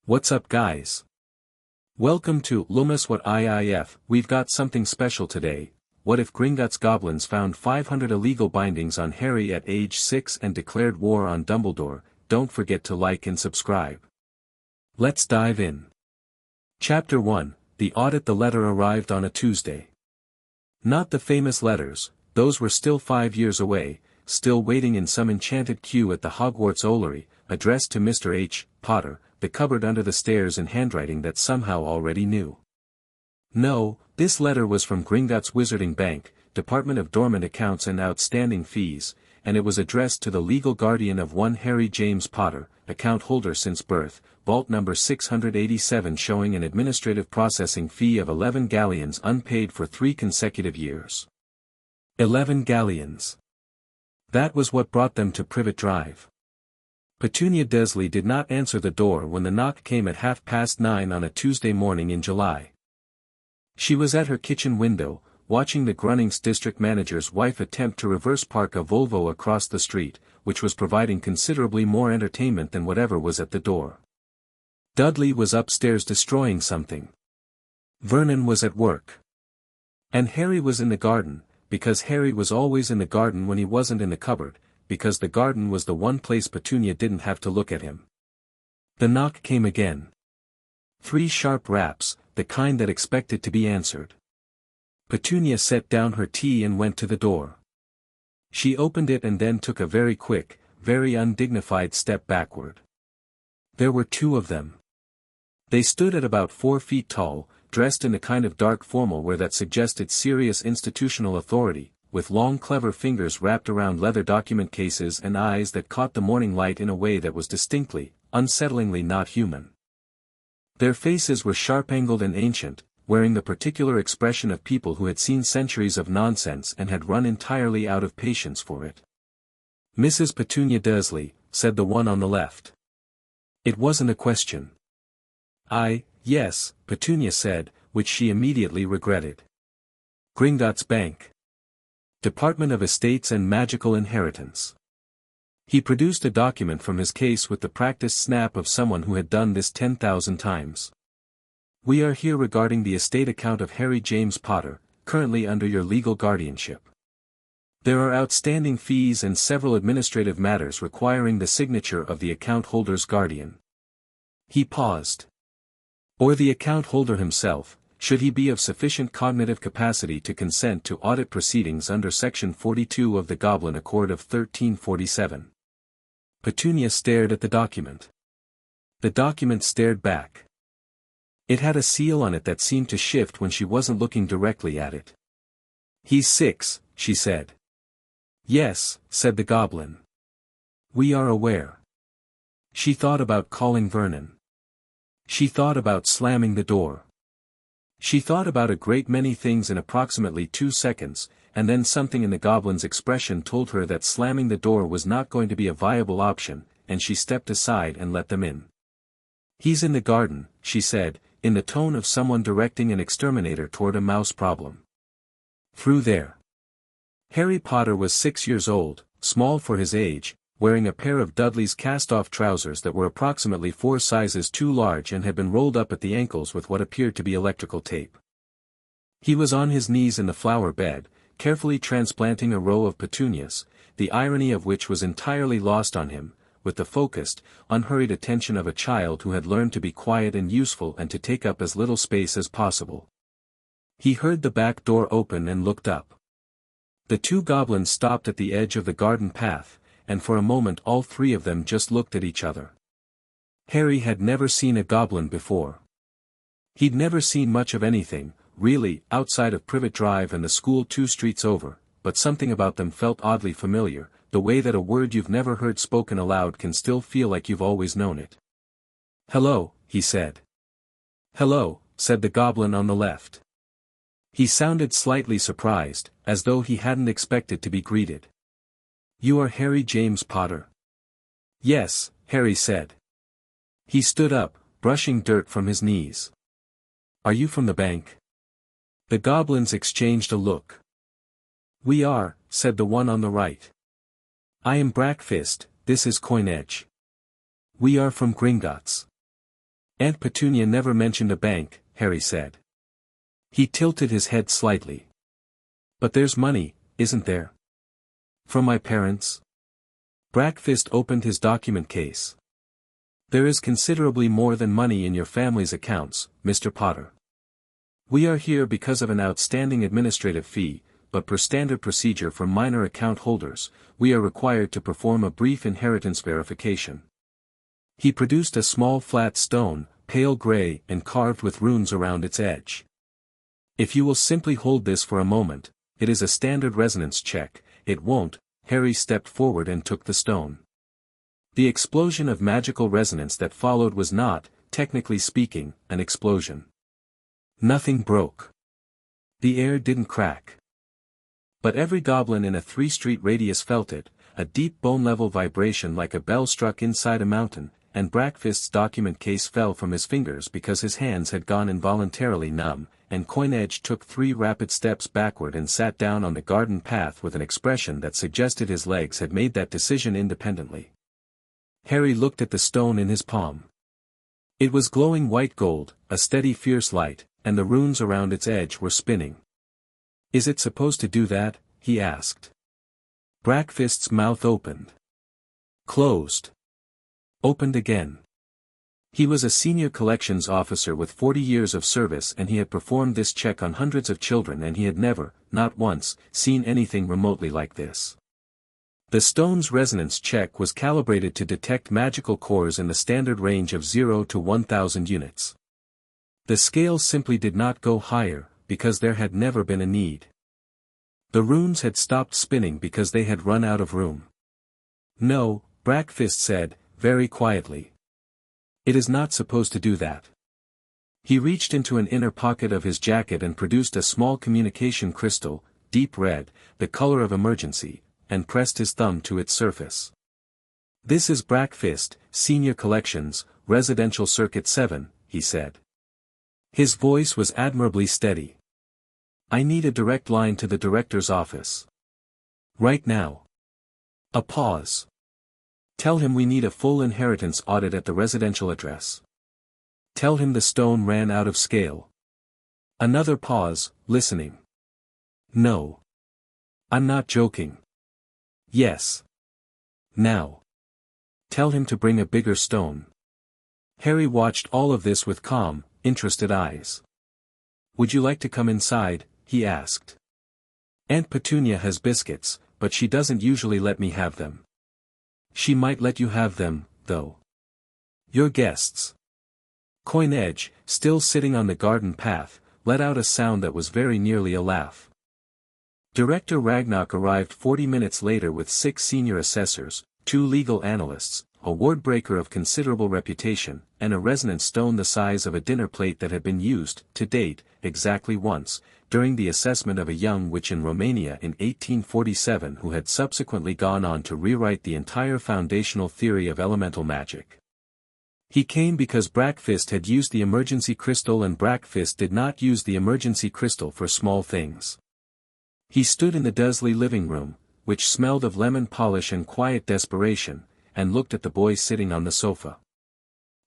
What's up, guys? Welcome to Lumus What IIF. We've got something special today. What if Gringotts Goblins found 500 illegal bindings on Harry at age 6 and declared war on Dumbledore? Don't forget to like and subscribe. Let's dive in. Chapter 1, The Audit. The letter arrived on a Tuesday. Not the famous letters, those were still 5 years away, still waiting in some enchanted queue at the Hogwarts Ollery, addressed to Mr. H. Potter, the cupboard under the stairs in handwriting that somehow already knew. No, this letter was from Gringotts Wizarding Bank, Department of Dormant Accounts and Outstanding Fees, and it was addressed to the legal guardian of one Harry James Potter, account holder since birth, vault number 687, showing an administrative processing fee of 11 galleons unpaid for 3 consecutive years. 11 galleons. That was what brought them to Privet Drive. Petunia Dursley did not answer the door when the knock came at 9:30 on a Tuesday morning in July. She was at her kitchen window, watching the Grunnings district manager's wife attempt to reverse park a Volvo across the street, which was providing considerably more entertainment than whatever was at the door. Dudley was upstairs destroying something. Vernon was at work. And Harry was in the garden, because Harry was always in the garden when he wasn't in the cupboard, because the garden was the one place Petunia didn't have to look at him. The knock came again. 3 sharp raps, the kind that expected to be answered. Petunia set down her tea and went to the door. She opened it and then took a very quick, very undignified step backward. There were 2 of them. They stood at about 4 feet tall, dressed in the kind of dark formal wear that suggested serious institutional authority, with long clever fingers wrapped around leather document cases and eyes that caught the morning light in a way that was distinctly, unsettlingly not human. Their faces were sharp-angled and ancient, wearing the particular expression of people who had seen centuries of nonsense and had run entirely out of patience for it. "Mrs. Petunia Dursley," said the one on the left. It wasn't a question. Yes, Petunia said, which she immediately regretted. Gringotts Bank. Department of Estates and Magical Inheritance. He produced a document from his case with the practiced snap of someone who had done this 10,000 times. "We are here regarding the estate account of Harry James Potter, currently under your legal guardianship. There are outstanding fees and several administrative matters requiring the signature of the account holder's guardian." He paused. "Or the account holder himself, should he be of sufficient cognitive capacity to consent to audit proceedings under Section 42 of the Goblin Accord of 1347. Petunia stared at the document. The document stared back. It had a seal on it that seemed to shift when she wasn't looking directly at it. "He's 6, she said. "Yes," said the goblin. "We are aware." She thought about calling Vernon. She thought about slamming the door. She thought about a great many things in approximately 2 seconds, and then something in the goblin's expression told her that slamming the door was not going to be a viable option, and she stepped aside and let them in. "He's in the garden," she said, in the tone of someone directing an exterminator toward a mouse problem. "Through there." Harry Potter was 6 years old, small for his age, wearing a pair of Dudley's cast-off trousers that were approximately 4 sizes too large and had been rolled up at the ankles with what appeared to be electrical tape. He was on his knees in the flower bed, carefully transplanting a row of petunias, the irony of which was entirely lost on him, with the focused, unhurried attention of a child who had learned to be quiet and useful and to take up as little space as possible. He heard the back door open and looked up. The 2 goblins stopped at the edge of the garden path, and for a moment all 3 of them just looked at each other. Harry had never seen a goblin before. He'd never seen much of anything, really, outside of Privet Drive and the school 2 streets over, but something about them felt oddly familiar, the way that a word you've never heard spoken aloud can still feel like you've always known it. "Hello," he said. "Hello," said the goblin on the left. He sounded slightly surprised, as though he hadn't expected to be greeted. "You are Harry James Potter?" "Yes," Harry said. He stood up, brushing dirt from his knees. "Are you from the bank?" The goblins exchanged a look. "We are," said the one on the right. "I am Brackfist, this is Coinedge. We are from Gringotts." Aunt Petunia never mentioned a bank, Harry said. He tilted his head slightly. But there's money, isn't there? From my parents? Brackfist opened his document case. There is considerably more than money in your family's accounts, Mr. Potter. We are here because of an outstanding administrative fee, but per standard procedure for minor account holders, we are required to perform a brief inheritance verification. He produced a small flat stone, pale gray and carved with runes around its edge. If you will simply hold this for a moment, it is a standard resonance check. It won't. Harry stepped forward and took the stone. The explosion of magical resonance that followed was not, technically speaking, an explosion. Nothing broke. The air didn't crack. But every goblin in a 3-street radius felt it, a deep bone-level vibration like a bell struck inside a mountain, and Brackfist's document case fell from his fingers because his hands had gone involuntarily numb, and Coinedge took 3 rapid steps backward and sat down on the garden path with an expression that suggested his legs had made that decision independently. Harry looked at the stone in his palm. It was glowing white gold, a steady fierce light, and the runes around its edge were spinning. Is it supposed to do that? He asked. Brackfist's mouth opened. Closed. Opened again. He was a senior collections officer with 40 years of service, and he had performed this check on hundreds of children, and he had never, not once, seen anything remotely like this. The stone's resonance check was calibrated to detect magical cores in the standard range of 0 to 1000 units. The scale simply did not go higher, because there had never been a need. The runes had stopped spinning because they had run out of room. No, Brackfist said, very quietly. It is not supposed to do that. He reached into an inner pocket of his jacket and produced a small communication crystal, deep red, the color of emergency, and pressed his thumb to its surface. This is Brackfist, Senior Collections, Residential Circuit 7, he said. His voice was admirably steady. I need a direct line to the director's office. Right now. A pause. Tell him we need a full inheritance audit at the residential address. Tell him the stone ran out of scale. Another pause, listening. No. I'm not joking. Yes. Now. Tell him to bring a bigger stone. Harry watched all of this with calm, interested eyes. Would you like to come inside? He asked. Aunt Petunia has biscuits, but she doesn't usually let me have them. She might let you have them, though. Your guests. Coinedge, still sitting on the garden path, let out a sound that was very nearly a laugh. Director Ragnarok arrived 40 minutes later with 6 senior assessors, 2 legal analysts, a wardbreaker of considerable reputation, and a resonance stone the size of a dinner plate that had been used, to date, exactly once, during the assessment of a young witch in Romania in 1847 who had subsequently gone on to rewrite the entire foundational theory of elemental magic. He came because Brackfist had used the emergency crystal, and Brackfist did not use the emergency crystal for small things. He stood in the Dursley living room, which smelled of lemon polish and quiet desperation, and looked at the boy sitting on the sofa.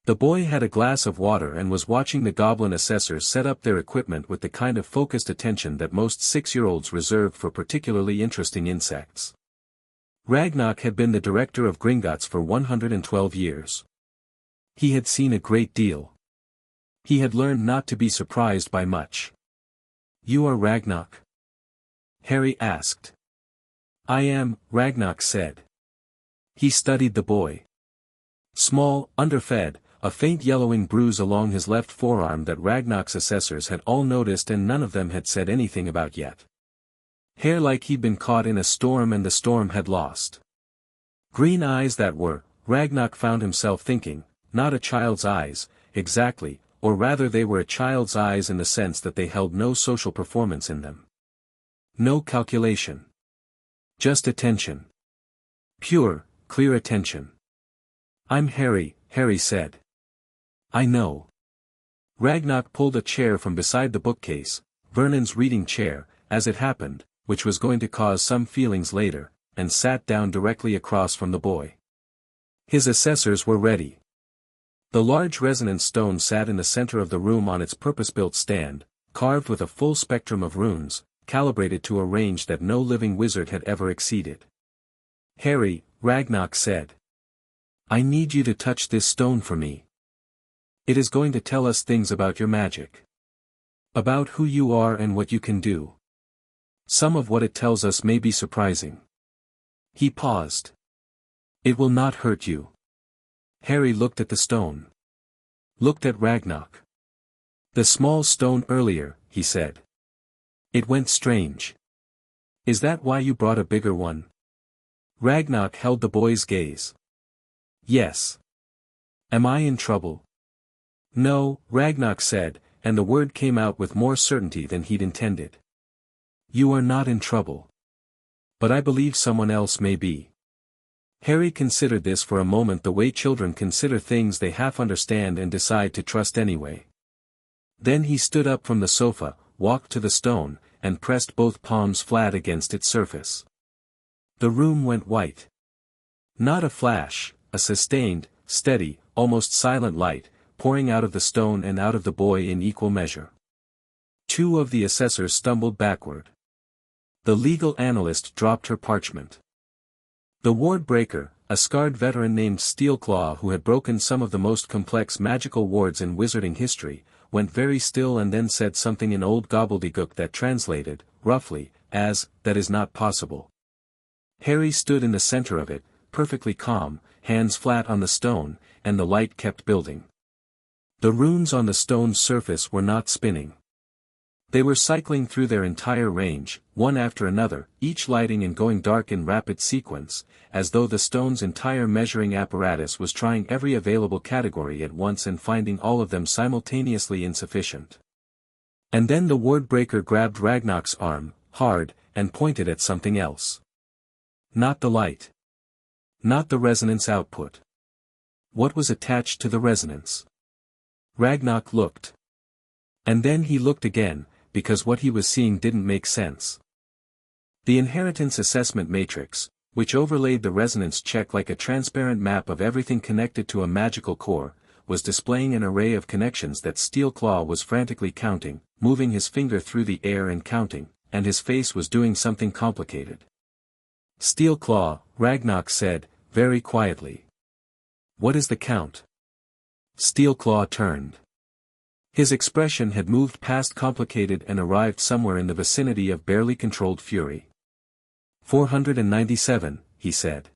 The boy had a glass of water and was watching the goblin assessors set up their equipment with the kind of focused attention that most 6-year-olds reserve for particularly interesting insects. Ragnarok had been the director of Gringotts for 112 years. He had seen a great deal. He had learned not to be surprised by much. You are Ragnarok? Harry asked. I am, Ragnarok said. He studied the boy. Small, underfed, a faint yellowing bruise along his left forearm that Ragnarok's assessors had all noticed and none of them had said anything about yet. Hair like he'd been caught in a storm and the storm had lost. Green eyes that were, Ragnarok found himself thinking, not a child's eyes, exactly, or rather they were a child's eyes in the sense that they held no social performance in them. No calculation. Just attention. Pure, clear attention. I'm Harry, Harry said. I know. Ragnarok pulled a chair from beside the bookcase, Vernon's reading chair, as it happened, which was going to cause some feelings later, and sat down directly across from the boy. His assessors were ready. The large resonance stone sat in the center of the room on its purpose-built stand, carved with a full spectrum of runes, calibrated to a range that no living wizard had ever exceeded. "Harry," Ragnarok said. "I need you to touch this stone for me. It is going to tell us things about your magic. About who you are and what you can do. Some of what it tells us may be surprising." He paused. "It will not hurt you." Harry looked at the stone. Looked at Ragnarok. "The small stone earlier," he said. "It went strange. Is that why you brought a bigger one?" Ragnarok held the boy's gaze. "Yes. Am I in trouble?" "No," Ragnarok said, and the word came out with more certainty than he'd intended. "You are not in trouble. But I believe someone else may be." Harry considered this for a moment, the way children consider things they half understand and decide to trust anyway. Then he stood up from the sofa, walked to the stone, and pressed both palms flat against its surface. The room went white. Not a flash, a sustained, steady, almost silent light, pouring out of the stone and out of the boy in equal measure. Two of the assessors stumbled backward. The legal analyst dropped her parchment. The ward breaker, a scarred veteran named Steelclaw who had broken some of the most complex magical wards in wizarding history, went very still and then said something in old gobbledygook that translated, roughly, as, "That is not possible." Harry stood in the center of it, perfectly calm, hands flat on the stone, and the light kept building. The runes on the stone's surface were not spinning. They were cycling through their entire range, one after another, each lighting and going dark in rapid sequence, as though the stone's entire measuring apparatus was trying every available category at once and finding all of them simultaneously insufficient. And then the ward breaker grabbed Ragnarok's arm, hard, and pointed at something else. Not the light. Not the resonance output. What was attached to the resonance? Ragnarok looked. And then he looked again, because what he was seeing didn't make sense. The inheritance assessment matrix, which overlaid the resonance check like a transparent map of everything connected to a magical core, was displaying an array of connections that Steelclaw was frantically counting, moving his finger through the air and counting, and his face was doing something complicated. "Steelclaw," Ragnarok said, very quietly. "What is the count?" Steelclaw turned. His expression had moved past complicated and arrived somewhere in the vicinity of barely controlled fury. 497, he said.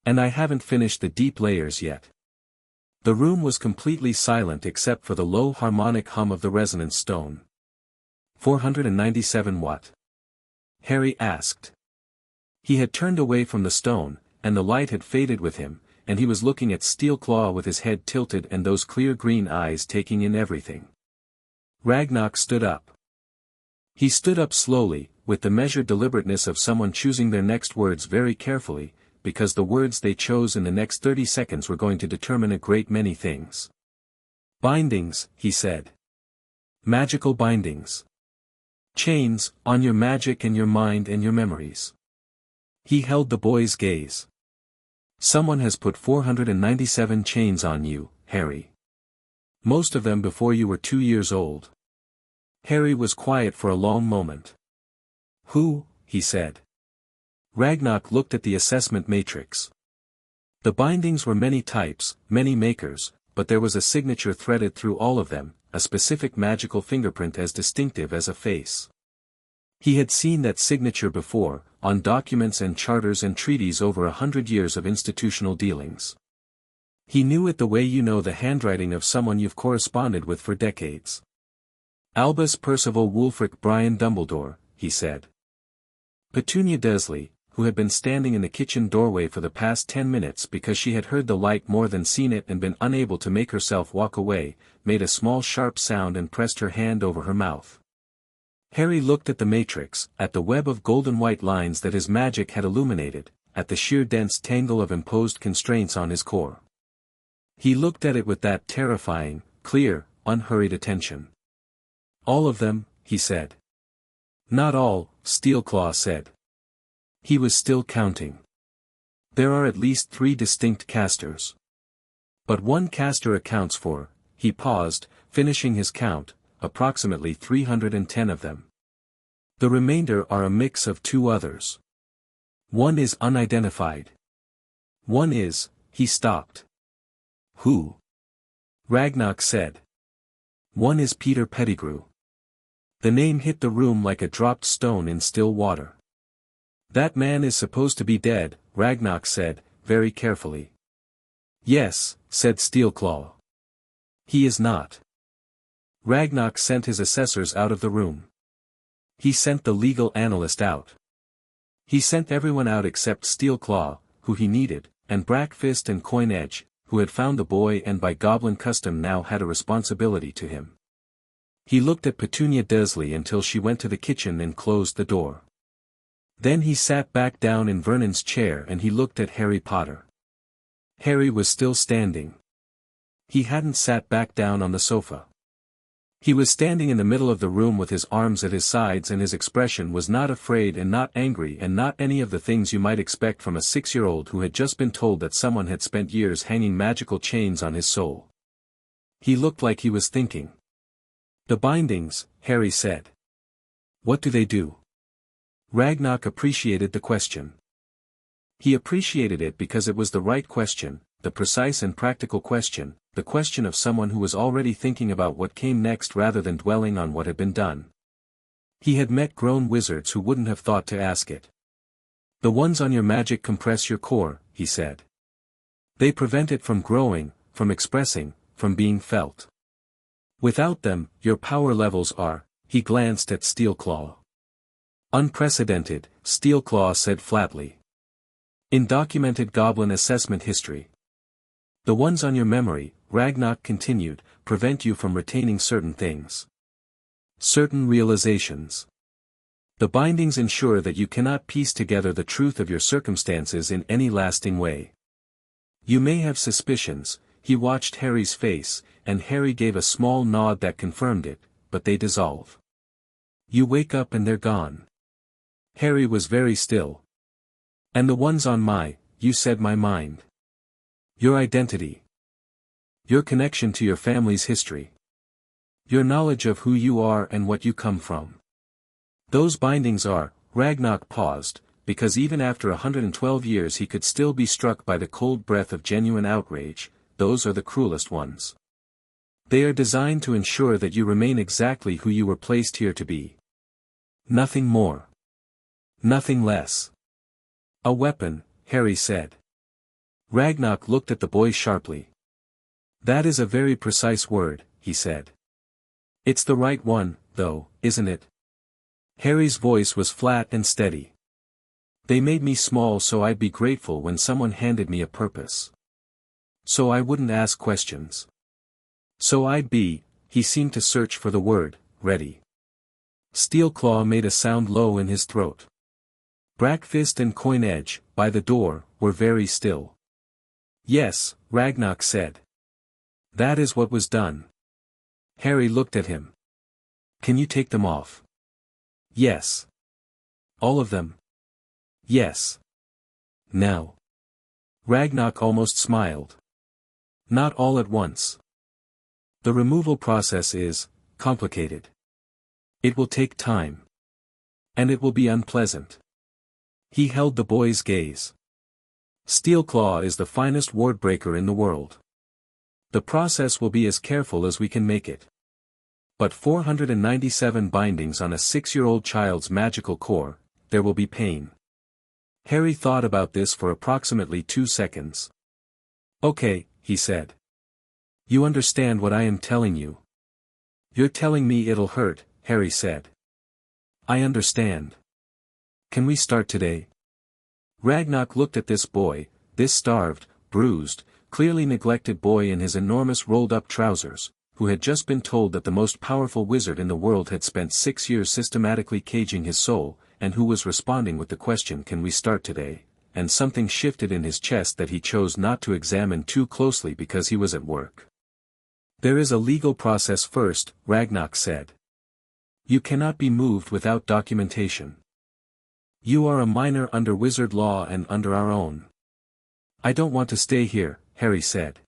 "And I haven't finished the deep layers yet." The room was completely silent except for the low harmonic hum of the resonance stone. 497 what? Harry asked. He had turned away from the stone, and the light had faded with him, and he was looking at Steelclaw with his head tilted and those clear green eyes taking in everything. Ragnarok stood up. He stood up slowly, with the measured deliberateness of someone choosing their next words very carefully, because the words they chose in the next 30 seconds were going to determine a great many things. "Bindings," he said. "Magical bindings. Chains, on your magic and your mind and your memories." He held the boy's gaze. "Someone has put 497 chains on you, Harry. Most of them before you were 2 years old." Harry was quiet for a long moment. "Who?" he said. Ragnarok looked at the assessment matrix. The bindings were many types, many makers, but there was a signature threaded through all of them, a specific magical fingerprint as distinctive as a face. He had seen that signature before, on documents and charters and treaties over 100 years of institutional dealings. He knew it the way you know the handwriting of someone you've corresponded with for decades. "Albus Percival Wulfric Brian Dumbledore," he said. Petunia Dursley, who had been standing in the kitchen doorway for the past 10 minutes because she had heard the light more than seen it and been unable to make herself walk away, made a small sharp sound and pressed her hand over her mouth. Harry looked at the matrix, at the web of golden white lines that his magic had illuminated, at the sheer dense tangle of imposed constraints on his core. He looked at it with that terrifying, clear, unhurried attention. "All of them," he said. "Not all," Steelclaw said. He was still counting. "There are at least 3 distinct casters. But one caster accounts for, he paused, finishing his count, approximately 310 of them. The remainder are a mix of two others. One is unidentified. One is, he stopped. Who? Ragnarok said. One is Peter Pettigrew. The name hit the room like a dropped stone in still water. That man is supposed to be dead, Ragnarok said, very carefully. Yes, said Steelclaw. He is not. Ragnarok sent his assessors out of the room. He sent the legal analyst out. He sent everyone out except Steelclaw, who he needed, and Brackfist and Coin Edge, who had found the boy and by goblin custom now had a responsibility to him. He looked at Petunia Dursley until she went to the kitchen and closed the door. Then he sat back down in Vernon's chair and he looked at Harry Potter. Harry was still standing. He hadn't sat back down on the sofa. He was standing in the middle of the room with his arms at his sides and his expression was not afraid and not angry and not any of the things you might expect from a 6-year-old who had just been told that someone had spent years hanging magical chains on his soul. He looked like he was thinking. The bindings, Harry said. What do they do? Ragnarok appreciated the question. He appreciated it because it was the right question, the precise and practical question, the question of someone who was already thinking about what came next rather than dwelling on what had been done. He had met grown wizards who wouldn't have thought to ask it. The ones on your magic compress your core, he said. They prevent it from growing, from expressing, from being felt. Without them, your power levels are, he glanced at Steelclaw. Unprecedented, Steelclaw said flatly. In documented goblin assessment history. The ones on your memory, Ragnarok continued, prevent you from retaining certain things. Certain realizations. The bindings ensure that you cannot piece together the truth of your circumstances in any lasting way. You may have suspicions, he watched Harry's face, and Harry gave a small nod that confirmed it, but they dissolve. You wake up and they're gone. Harry was very still. And the ones on you said my mind. Your identity. Your connection to your family's history. Your knowledge of who you are and what you come from. Those bindings are, Ragnarok paused, because even after 112 years he could still be struck by the cold breath of genuine outrage, those are the cruelest ones. They are designed to ensure that you remain exactly who you were placed here to be. Nothing more. Nothing less. A weapon, Harry said. Ragnarok looked at the boy sharply. That is a very precise word, he said. It's the right one, though, isn't it? Harry's voice was flat and steady. They made me small so I'd be grateful when someone handed me a purpose. So I wouldn't ask questions. So I'd be, he seemed to search for the word, ready. Steelclaw made a sound low in his throat. Brackfist and Coin Edge, by the door, were very still. Yes, Ragnarok said. That is what was done. Harry looked at him. Can you take them off? Yes. All of them? Yes. Now. Ragnarok almost smiled. Not all at once. The removal process is complicated. It will take time. And it will be unpleasant. He held the boy's gaze. Steelclaw is the finest wardbreaker in the world. The process will be as careful as we can make it. But 497 bindings on a 6-year-old child's magical core, there will be pain. Harry thought about this for approximately 2 seconds. Okay, he said. You understand what I am telling you. You're telling me it'll hurt, Harry said. I understand. Can we start today? Ragnarok looked at this boy, this starved, bruised, clearly neglected boy in his enormous rolled-up trousers, who had just been told that the most powerful wizard in the world had spent 6 years systematically caging his soul, and who was responding with the question, can we start today? And something shifted in his chest that he chose not to examine too closely because he was at work. There is a legal process first, Ragnarok said. You cannot be moved without documentation. You are a minor under wizard law and under our own. I don't want to stay here, Harry said.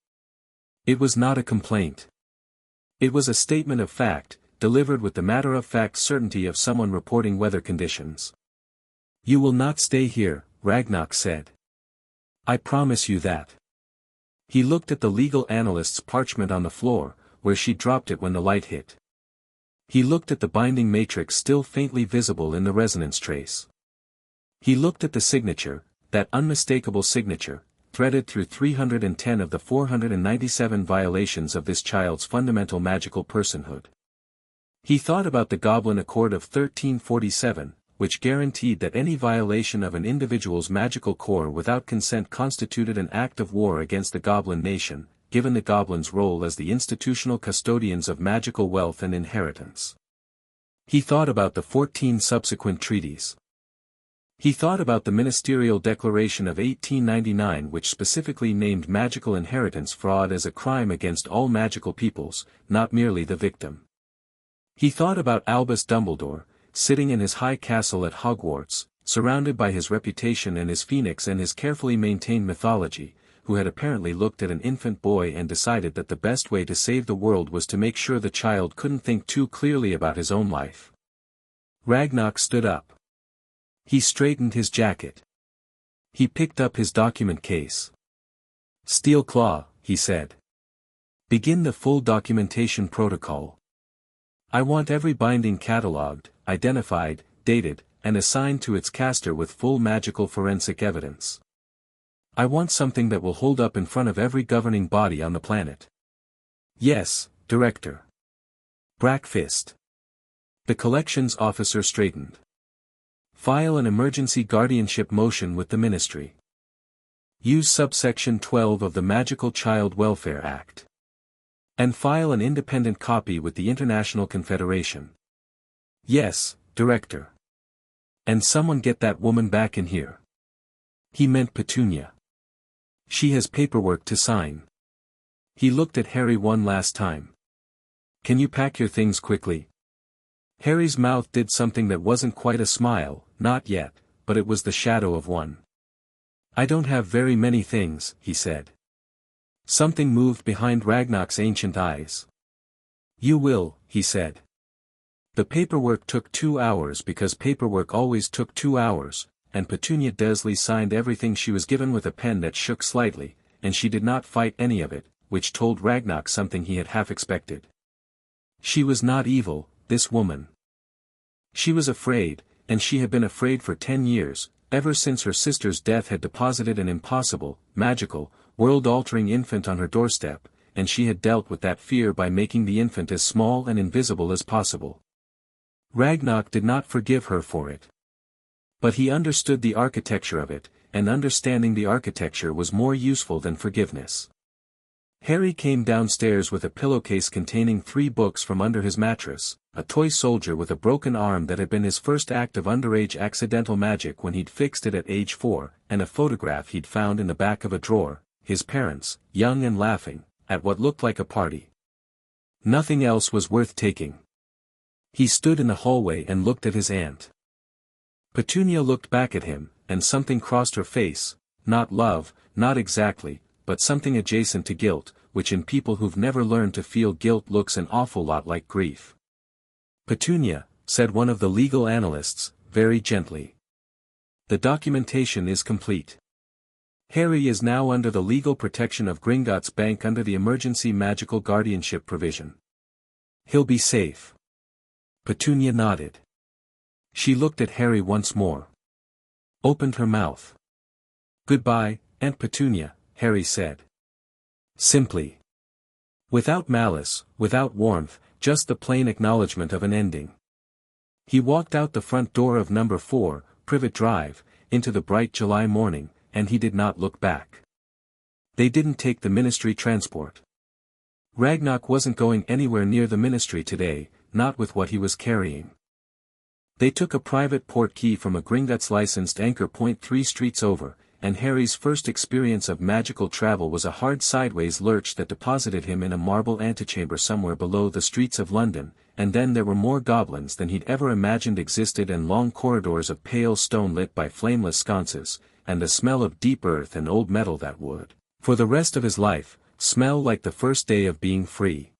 It was not a complaint. It was a statement of fact, delivered with the matter-of-fact certainty of someone reporting weather conditions. "You will not stay here," Ragnarok said. "I promise you that." He looked at the legal analyst's parchment on the floor, where she dropped it when the light hit. He looked at the binding matrix still faintly visible in the resonance trace. He looked at the signature, that unmistakable signature, threaded through 310 of the 497 violations of this child's fundamental magical personhood. He thought about the Goblin Accord of 1347, which guaranteed that any violation of an individual's magical core without consent constituted an act of war against the Goblin nation, given the Goblins' role as the institutional custodians of magical wealth and inheritance. He thought about the 14 subsequent treaties. He thought about the Ministerial Declaration of 1899, which specifically named magical inheritance fraud as a crime against all magical peoples, not merely the victim. He thought about Albus Dumbledore, sitting in his high castle at Hogwarts, surrounded by his reputation and his phoenix and his carefully maintained mythology, who had apparently looked at an infant boy and decided that the best way to save the world was to make sure the child couldn't think too clearly about his own life. Ragnarok stood up. He straightened his jacket. He picked up his document case. "Steel Claw," he said. "Begin the full documentation protocol. I want every binding catalogued, identified, dated, and assigned to its caster with full magical forensic evidence. I want something that will hold up in front of every governing body on the planet." "Yes, Director." Brackfist. The collections officer straightened. "File an emergency guardianship motion with the Ministry. Use subsection 12 of the Magical Child Welfare Act. And file an independent copy with the International Confederation." "Yes, Director." "And someone get that woman back in here." He meant Petunia. "She has paperwork to sign." He looked at Harry one last time. "Can you pack your things quickly?" Harry's mouth did something that wasn't quite a smile, not yet, but it was the shadow of one. "I don't have very many things," he said. Something moved behind Ragnarok's ancient eyes. "You will," he said. The paperwork took 2 hours because paperwork always took 2 hours, and Petunia Desley signed everything she was given with a pen that shook slightly, and she did not fight any of it, which told Ragnarok something he had half expected. She was not evil, this woman. She was afraid, and she had been afraid for 10 years, ever since her sister's death had deposited an impossible, magical, world-altering infant on her doorstep, and she had dealt with that fear by making the infant as small and invisible as possible. Ragnarok did not forgive her for it. But he understood the architecture of it, and understanding the architecture was more useful than forgiveness. Harry came downstairs with a pillowcase containing 3 books from under his mattress, a toy soldier with a broken arm that had been his first act of underage accidental magic when he'd fixed it at age 4, and a photograph he'd found in the back of a drawer, his parents, young and laughing, at what looked like a party. Nothing else was worth taking. He stood in the hallway and looked at his aunt. Petunia looked back at him, and something crossed her face, not love, not exactly, but something adjacent to guilt, which in people who've never learned to feel guilt looks an awful lot like grief. "Petunia," said one of the legal analysts, very gently. "The documentation is complete. Harry is now under the legal protection of Gringotts Bank under the emergency magical guardianship provision. He'll be safe." Petunia nodded. She looked at Harry once more. Opened her mouth. "Goodbye, Aunt Petunia," Harry said. Simply. Without malice, without warmth, just the plain acknowledgement of an ending. He walked out the front door of number 4, Privet Drive, into the bright July morning, and he did not look back. They didn't take the Ministry transport. Ragnarok wasn't going anywhere near the Ministry today, not with what he was carrying. They took a private port key from a Gringotts licensed anchor point 3 streets over, and Harry's first experience of magical travel was a hard sideways lurch that deposited him in a marble antechamber somewhere below the streets of London, and then there were more goblins than he'd ever imagined existed and long corridors of pale stone lit by flameless sconces, and a smell of deep earth and old metal that would, for the rest of his life, smell like the first day of being free.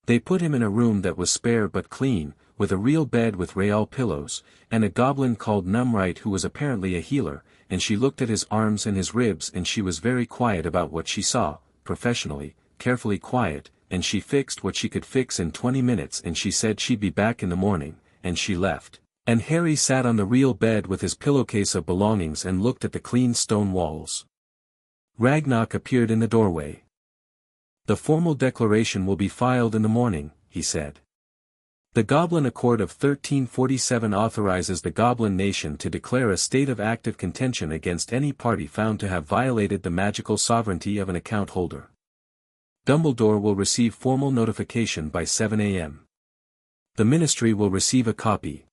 They put him in a room that was spare but clean, with a real bed with real pillows, and a goblin called Numright who was apparently a healer, and she looked at his arms and his ribs and she was very quiet about what she saw, professionally, carefully quiet, and she fixed what she could fix in 20 minutes and she said she'd be back in the morning, and she left. And Harry sat on the real bed with his pillowcase of belongings and looked at the clean stone walls. Ragnarok appeared in the doorway. "The formal declaration will be filed in the morning," he said. "The Goblin Accord of 1347 authorizes the Goblin Nation to declare a state of active contention against any party found to have violated the magical sovereignty of an account holder. Dumbledore will receive formal notification by 7 a.m. The Ministry will receive a copy.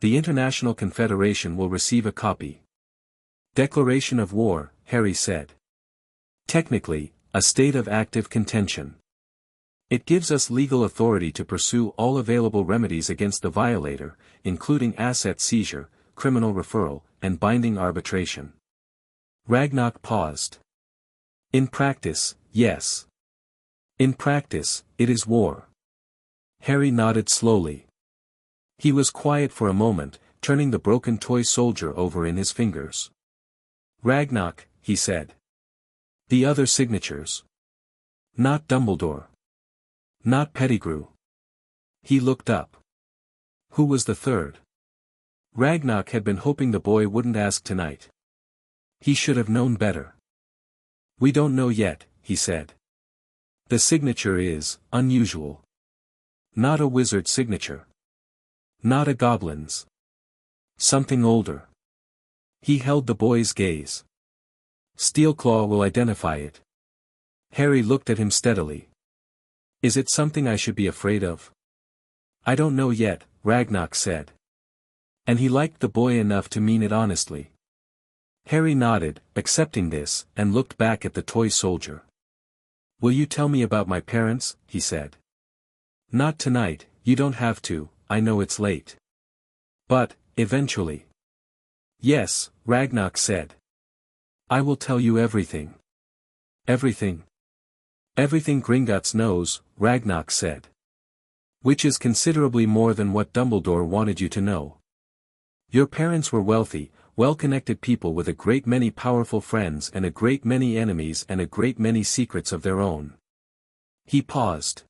The International Confederation will receive a copy." "Declaration of war," Harry said. "Technically, a state of active contention. It gives us legal authority to pursue all available remedies against the violator, including asset seizure, criminal referral, and binding arbitration." Ragnarok paused. "In practice, yes. In practice, it is war." Harry nodded slowly. He was quiet for a moment, turning the broken toy soldier over in his fingers. "Ragnarok," he said. "The other signatures. Not Dumbledore. Not Pettigrew." He looked up. Who was the third? Ragnarok had been hoping the boy wouldn't ask tonight. He should have known better. "We don't know yet," he said. "The signature is unusual. Not a wizard's signature. Not a goblin's. Something older." He held the boy's gaze. "Steelclaw will identify it." Harry looked at him steadily. "Is it something I should be afraid of?" "I don't know yet," Ragnarok said. And he liked the boy enough to mean it honestly. Harry nodded, accepting this, and looked back at the toy soldier. "Will you tell me about my parents?" he said. "Not tonight, you don't have to, I know it's late. But, eventually." "Yes," Ragnarok said. "I will tell you everything." "Everything?" "Everything Gringotts knows," Ragnarok said. "Which is considerably more than what Dumbledore wanted you to know. Your parents were wealthy, well-connected people with a great many powerful friends and a great many enemies and a great many secrets of their own." He paused.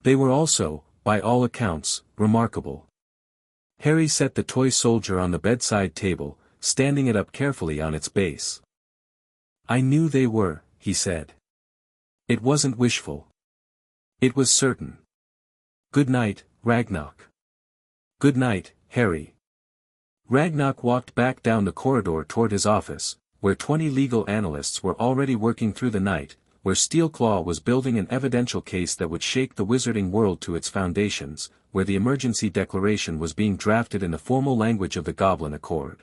"They were also, by all accounts, remarkable." Harry set the toy soldier on the bedside table, standing it up carefully on its base. "I knew they were," he said. "It wasn't wishful. It was certain. Good night, Ragnarok." "Good night, Harry." Ragnarok walked back down the corridor toward his office, where 20 legal analysts were already working through the night, where Steelclaw was building an evidential case that would shake the wizarding world to its foundations, where the emergency declaration was being drafted in the formal language of the Goblin Accord.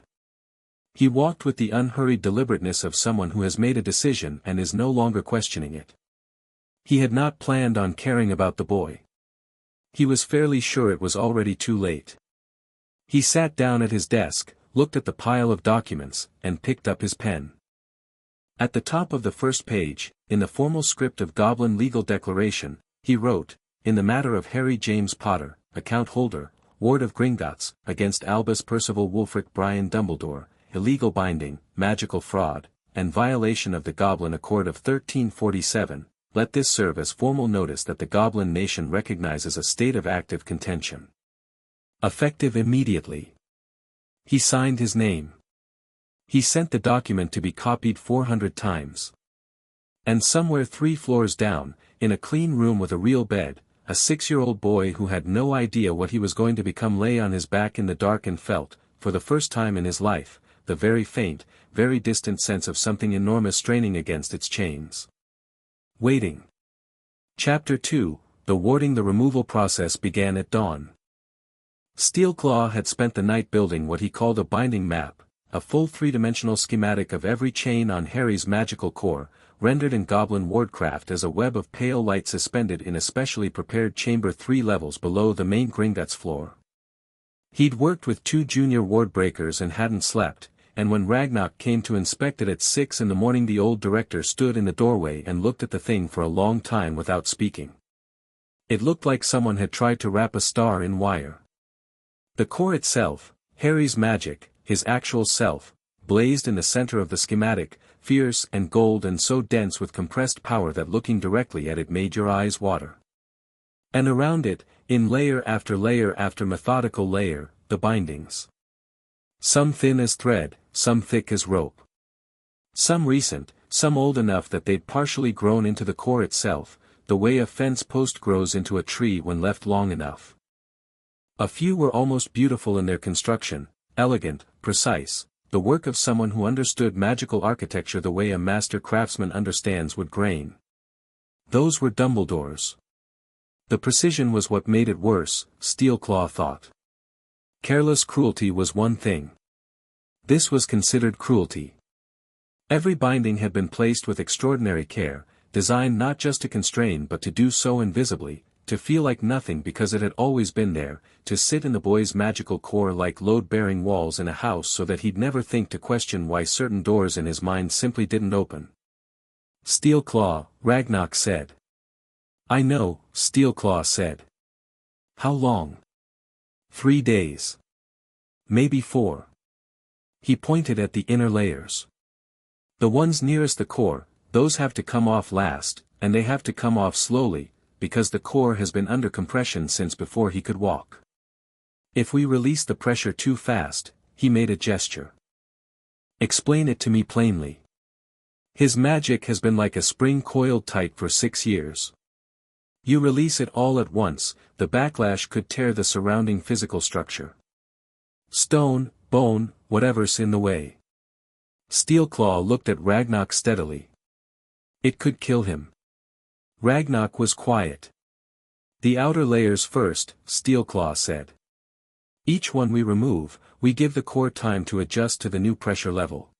He walked with the unhurried deliberateness of someone who has made a decision and is no longer questioning it. He had not planned on caring about the boy. He was fairly sure it was already too late. He sat down at his desk, looked at the pile of documents, and picked up his pen. At the top of the first page, in the formal script of Goblin Legal Declaration, he wrote, "In the matter of Harry James Potter, account holder, Ward of Gringotts, against Albus Percival Wulfric Brian Dumbledore, illegal binding, magical fraud, and violation of the Goblin Accord of 1347, let this serve as formal notice that the Goblin Nation recognizes a state of active contention. Effective immediately." He signed his name. He sent the document to be copied 400 times. And somewhere 3 floors down, in a clean room with a real bed, a 6-year-old boy who had no idea what he was going to become lay on his back in the dark and felt, for the first time in his life, the very faint, very distant sense of something enormous straining against its chains. Waiting. Chapter 2, The Warding the removal process began at dawn. Steelclaw had spent the night building what he called a binding map, a full 3-dimensional schematic of every chain on Harry's magical core, rendered in Goblin Wardcraft as a web of pale light suspended in a specially prepared chamber 3 levels below the main Gringotts floor. He'd worked with 2 junior ward breakers and hadn't slept, and when Ragnar came to inspect it at 6 in the morning the old director stood in the doorway and looked at the thing for a long time without speaking. It looked like someone had tried to wrap a star in wire. The core itself, Harry's magic, his actual self, blazed in the center of the schematic, fierce and gold and so dense with compressed power that looking directly at it made your eyes water. And around it, in layer after methodical layer, the bindings. Some thin as thread, some thick as rope. Some recent, some old enough that they'd partially grown into the core itself, the way a fence post grows into a tree when left long enough. A few were almost beautiful in their construction, elegant, precise, the work of someone who understood magical architecture the way a master craftsman understands wood grain. Those were Dumbledore's. The precision was what made it worse, Steelclaw thought. Careless cruelty was one thing. This was considered cruelty. Every binding had been placed with extraordinary care, designed not just to constrain but to do so invisibly, to feel like nothing because it had always been there, to sit in the boy's magical core like load-bearing walls in a house so that he'd never think to question why certain doors in his mind simply didn't open. Steelclaw, Ragnar said. I know, Steelclaw said. How long? 3 days. Maybe 4. He pointed at the inner layers. The ones nearest the core, those have to come off last, and they have to come off slowly, because the core has been under compression since before he could walk. If we release the pressure too fast, he made a gesture. Explain it to me plainly. His magic has been like a spring coiled tight for 6 years. You release it all at once, the backlash could tear the surrounding physical structure. Stone, bone, whatever's in the way. Steelclaw looked at Ragnar steadily. It could kill him. Ragnar was quiet. The outer layers first, Steelclaw said. Each one we remove, we give the core time to adjust to the new pressure level.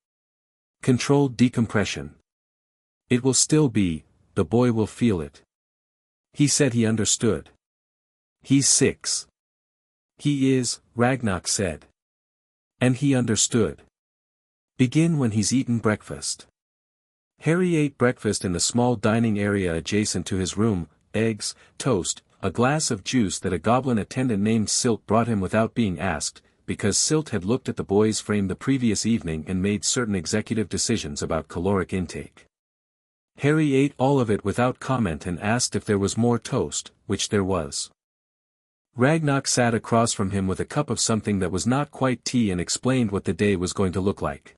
Controlled decompression. It will still be, the boy will feel it. He said he understood. He's 6. He is, Ragnar said. And he understood. Begin when he's eaten breakfast. Harry ate breakfast in the small dining area adjacent to his room, eggs, toast, a glass of juice that a goblin attendant named Silt brought him without being asked, because Silt had looked at the boy's frame the previous evening and made certain executive decisions about caloric intake. Harry ate all of it without comment and asked if there was more toast, which there was. Ragnar sat across from him with a cup of something that was not quite tea and explained what the day was going to look like.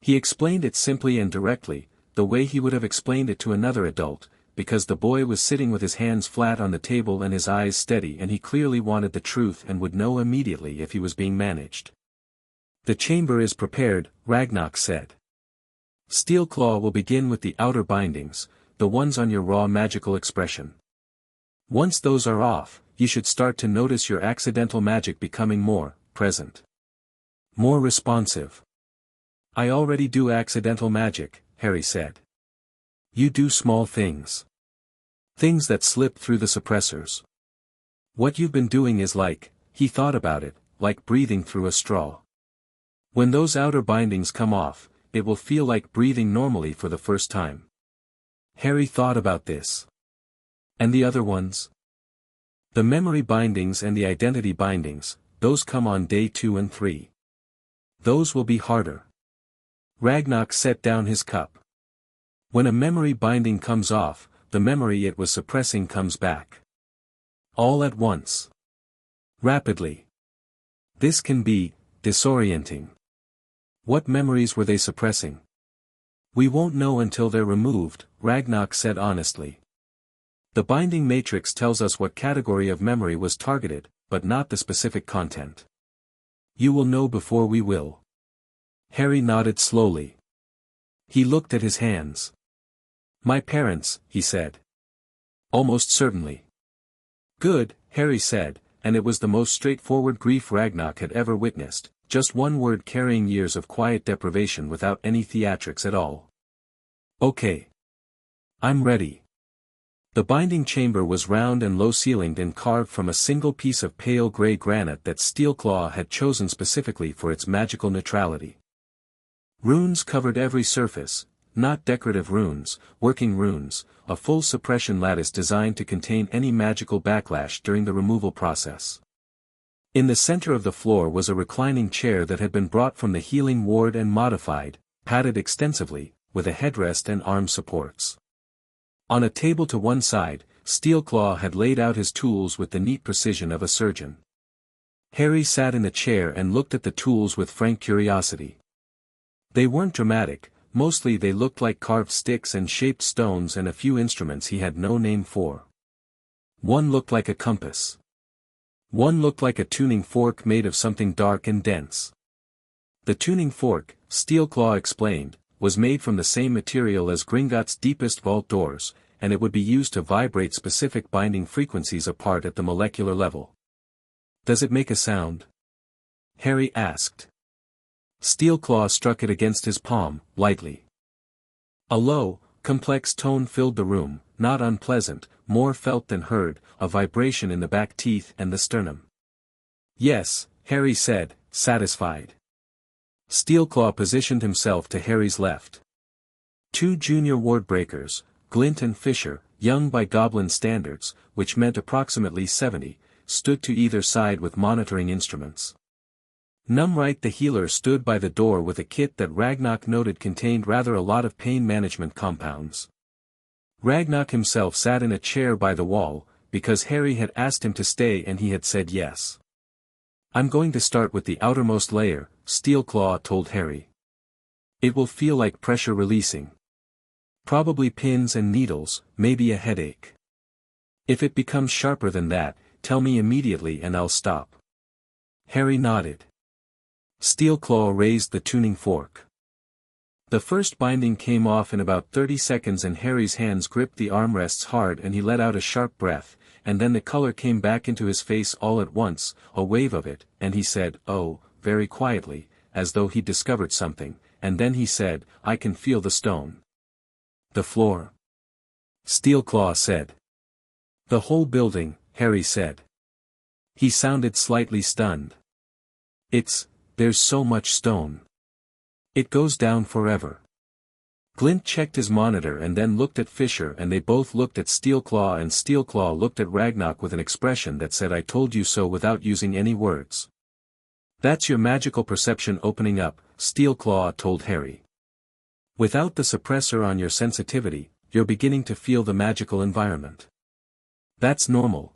He explained it simply and directly, the way he would have explained it to another adult, because the boy was sitting with his hands flat on the table and his eyes steady and he clearly wanted the truth and would know immediately if he was being managed. The chamber is prepared, Ragnar said. Steelclaw will begin with the outer bindings, the ones on your raw magical expression. Once those are off, you should start to notice your accidental magic becoming more present. More responsive. I already do accidental magic, Harry said. You do small things. Things that slip through the suppressors. What you've been doing is like, he thought about it, like breathing through a straw. When those outer bindings come off, it will feel like breathing normally for the first time. Harry thought about this. And the other ones? The memory bindings and the identity bindings, those come on day 2 and 3. Those will be harder. Ragnar set down his cup. When a memory binding comes off, the memory it was suppressing comes back. All at once. Rapidly. This can be disorienting. What memories were they suppressing? We won't know until they're removed, Ragnar said honestly. The binding matrix tells us what category of memory was targeted, but not the specific content. You will know before we will. Harry nodded slowly. He looked at his hands. My parents, he said. Almost certainly. Good, Harry said, and it was the most straightforward grief Ragnar had ever witnessed, just one word carrying years of quiet deprivation without any theatrics at all. Okay. I'm ready. The binding chamber was round and low-ceilinged and carved from a single piece of pale grey granite that Steelclaw had chosen specifically for its magical neutrality. Runes covered every surface, not decorative runes, working runes, a full suppression lattice designed to contain any magical backlash during the removal process. In the center of the floor was a reclining chair that had been brought from the healing ward and modified, padded extensively, with a headrest and arm supports. On a table to one side, Steelclaw had laid out his tools with the neat precision of a surgeon. Harry sat in the chair and looked at the tools with frank curiosity. They weren't dramatic, mostly they looked like carved sticks and shaped stones and a few instruments he had no name for. One looked like a compass. One looked like a tuning fork made of something dark and dense. The tuning fork, Steelclaw explained, was made from the same material as Gringotts' deepest vault doors, and it would be used to vibrate specific binding frequencies apart at the molecular level. "Does it make a sound?" Harry asked. Steelclaw struck it against his palm, lightly. A low, complex tone filled the room, not unpleasant, more felt than heard, a vibration in the back teeth and the sternum. "Yes," Harry said, satisfied. Steelclaw positioned himself to Harry's left. Two junior wardbreakers, Glint and Fisher, young by goblin standards, which meant approximately 70, stood to either side with monitoring instruments. Numright the healer stood by the door with a kit that Ragnarok noted contained rather a lot of pain management compounds. Ragnarok himself sat in a chair by the wall, because Harry had asked him to stay and he had said yes. "I'm going to start with the outermost layer," Steelclaw told Harry. "It will feel like pressure releasing. Probably pins and needles, maybe a headache. If it becomes sharper than that, tell me immediately and I'll stop." Harry nodded. Steelclaw raised the tuning fork. The first binding came off in about 30 seconds and Harry's hands gripped the armrests hard and he let out a sharp breath, and then the color came back into his face all at once, a wave of it, and he said, "Oh," very quietly, as though he'd discovered something, and then he said, "I can feel the stone." "The floor?" Steelclaw said. "The whole building," Harry said. He sounded slightly stunned. There's so much stone. It goes down forever." Glint checked his monitor and then looked at Fisher and they both looked at Steelclaw and Steelclaw looked at Ragnarok with an expression that said "I told you so" without using any words. "That's your magical perception opening up," Steelclaw told Harry. "Without the suppressor on your sensitivity, you're beginning to feel the magical environment. That's normal.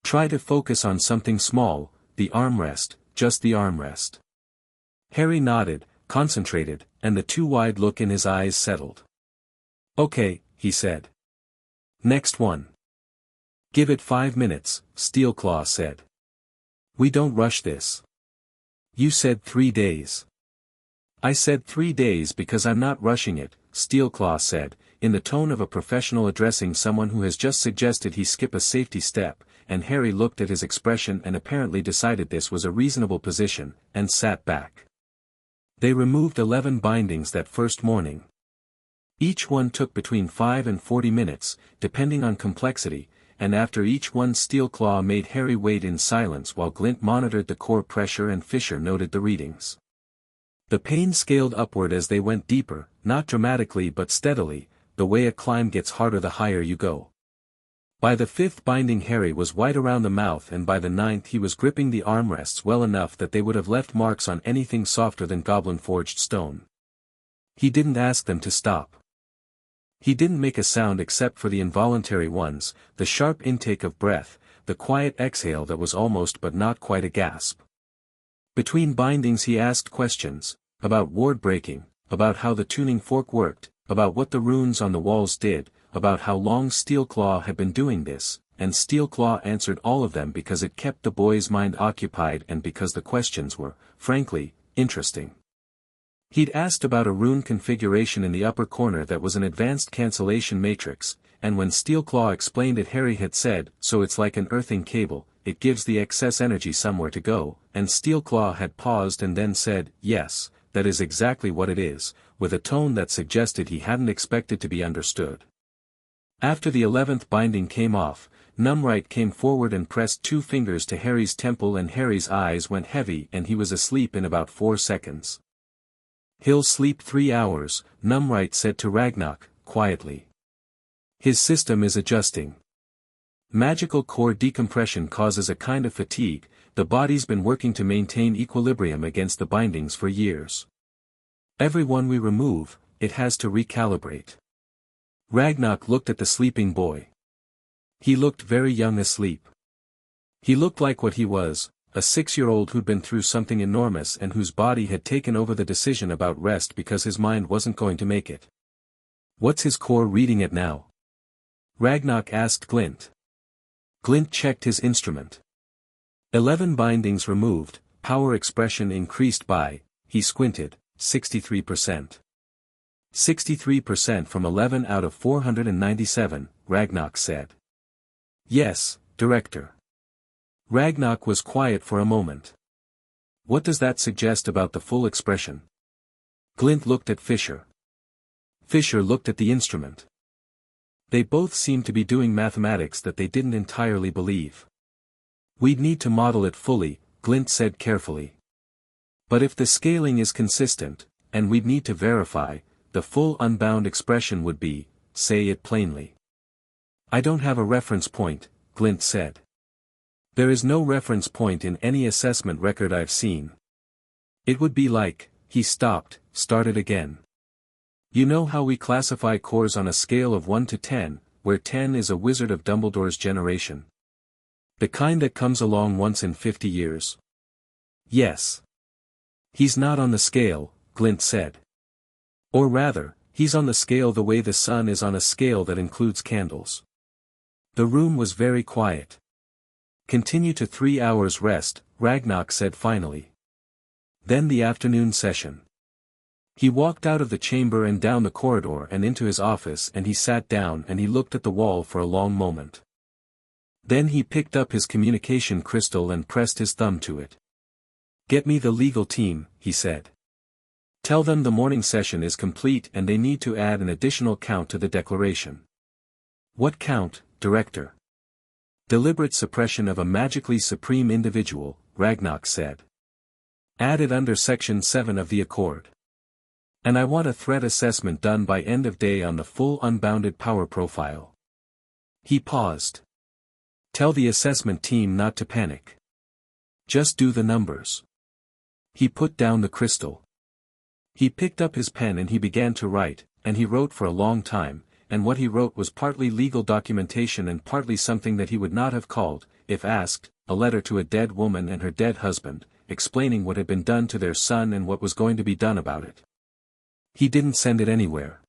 Try to focus on something small, the armrest, just the armrest." Harry nodded, concentrated, and the too-wide look in his eyes settled. "Okay," he said. "Next one." "Give it 5 minutes," Steelclaw said. "We don't rush this." "You said 3 days." "I said 3 days because I'm not rushing it," Steelclaw said, in the tone of a professional addressing someone who has just suggested he skip a safety step, and Harry looked at his expression and apparently decided this was a reasonable position, and sat back. They removed 11 bindings that first morning. Each one took between 5 and 40 minutes, depending on complexity, and after each one Steelclaw made Harry wait in silence while Glint monitored the core pressure and Fisher noted the readings. The pain scaled upward as they went deeper, not dramatically but steadily, the way a climb gets harder the higher you go. By the 5th binding Harry was white around the mouth and by the 9th he was gripping the armrests well enough that they would have left marks on anything softer than goblin-forged stone. He didn't ask them to stop. He didn't make a sound except for the involuntary ones, the sharp intake of breath, the quiet exhale that was almost but not quite a gasp. Between bindings he asked questions, about ward breaking, about how the tuning fork worked, about what the runes on the walls did, about how long Steelclaw had been doing this, and Steelclaw answered all of them because it kept the boy's mind occupied and because the questions were, frankly, interesting. He'd asked about a rune configuration in the upper corner that was an advanced cancellation matrix, and when Steelclaw explained it Harry had said, "So it's like an earthing cable, it gives the excess energy somewhere to go," and Steelclaw had paused and then said, "Yes, that is exactly what it is," with a tone that suggested he hadn't expected to be understood. After the 11th binding came off, Numright came forward and pressed 2 fingers to Harry's temple and Harry's eyes went heavy and he was asleep in about 4 seconds. He'll sleep 3 hours, Numright said to Ragnarok, quietly. His system is adjusting. Magical core decompression causes a kind of fatigue. The body's been working to maintain equilibrium against the bindings for years. Every one we remove, it has to recalibrate. Ragnarok looked at the sleeping boy. He looked very young asleep. He looked like what he was, a 6-year-old who'd been through something enormous and whose body had taken over the decision about rest because his mind wasn't going to make it. What's his core reading at now? Ragnarok asked Glint. Glint checked his instrument. 11 bindings removed, power expression increased by, he squinted, 63%. 63% from 11 out of 497, Ragnarok said. Yes, Director. Ragnarok was quiet for a moment. What does that suggest about the full expression? Glint looked at Fisher. Fisher looked at the instrument. They both seemed to be doing mathematics that they didn't entirely believe. We'd need to model it fully, Glint said carefully. But if the scaling is consistent, and we'd need to verify, the full unbound expression would be, say it plainly. I don't have a reference point, Glint said. There is no reference point in any assessment record I've seen. It would be like, he stopped, started again. You know how we classify cores on a scale of 1 to 10, where 10 is a wizard of Dumbledore's generation? The kind that comes along once in 50 years. Yes. He's not on the scale, Glint said. Or rather, he's on the scale the way the sun is on a scale that includes candles. The room was very quiet. Continue to 3 hours rest, Ragnarok said finally. Then the afternoon session. He walked out of the chamber and down the corridor and into his office, and he sat down and he looked at the wall for a long moment. Then he picked up his communication crystal and pressed his thumb to it. Get me the legal team, he said. Tell them the morning session is complete and they need to add an additional count to the declaration. What count, Director? Deliberate suppression of a magically supreme individual, Ragnarok said. Add it under Section 7 of the Accord. And I want a threat assessment done by end of day on the full unbounded power profile. He paused. Tell the assessment team not to panic. Just do the numbers. He put down the crystal. He picked up his pen and he began to write, and he wrote for a long time, and what he wrote was partly legal documentation and partly something that he would not have called, if asked, a letter to a dead woman and her dead husband, explaining what had been done to their son and what was going to be done about it. He didn't send it anywhere.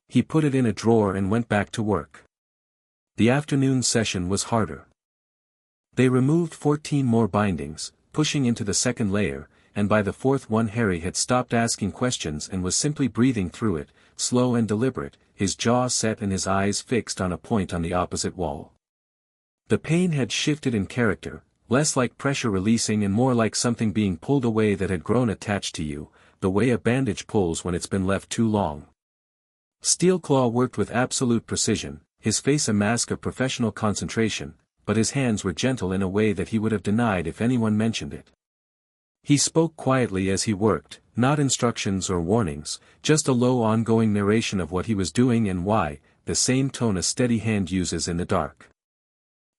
He put it in a drawer and went back to work. The afternoon session was harder. They removed 14 more bindings, pushing into the second layer, and by the fourth one Harry had stopped asking questions and was simply breathing through it, slow and deliberate, his jaw set and his eyes fixed on a point on the opposite wall. The pain had shifted in character, less like pressure releasing and more like something being pulled away that had grown attached to you, the way a bandage pulls when it's been left too long. Steelclaw worked with absolute precision, his face a mask of professional concentration, but his hands were gentle in a way that he would have denied if anyone mentioned it. He spoke quietly as he worked, not instructions or warnings, just a low ongoing narration of what he was doing and why, the same tone a steady hand uses in the dark.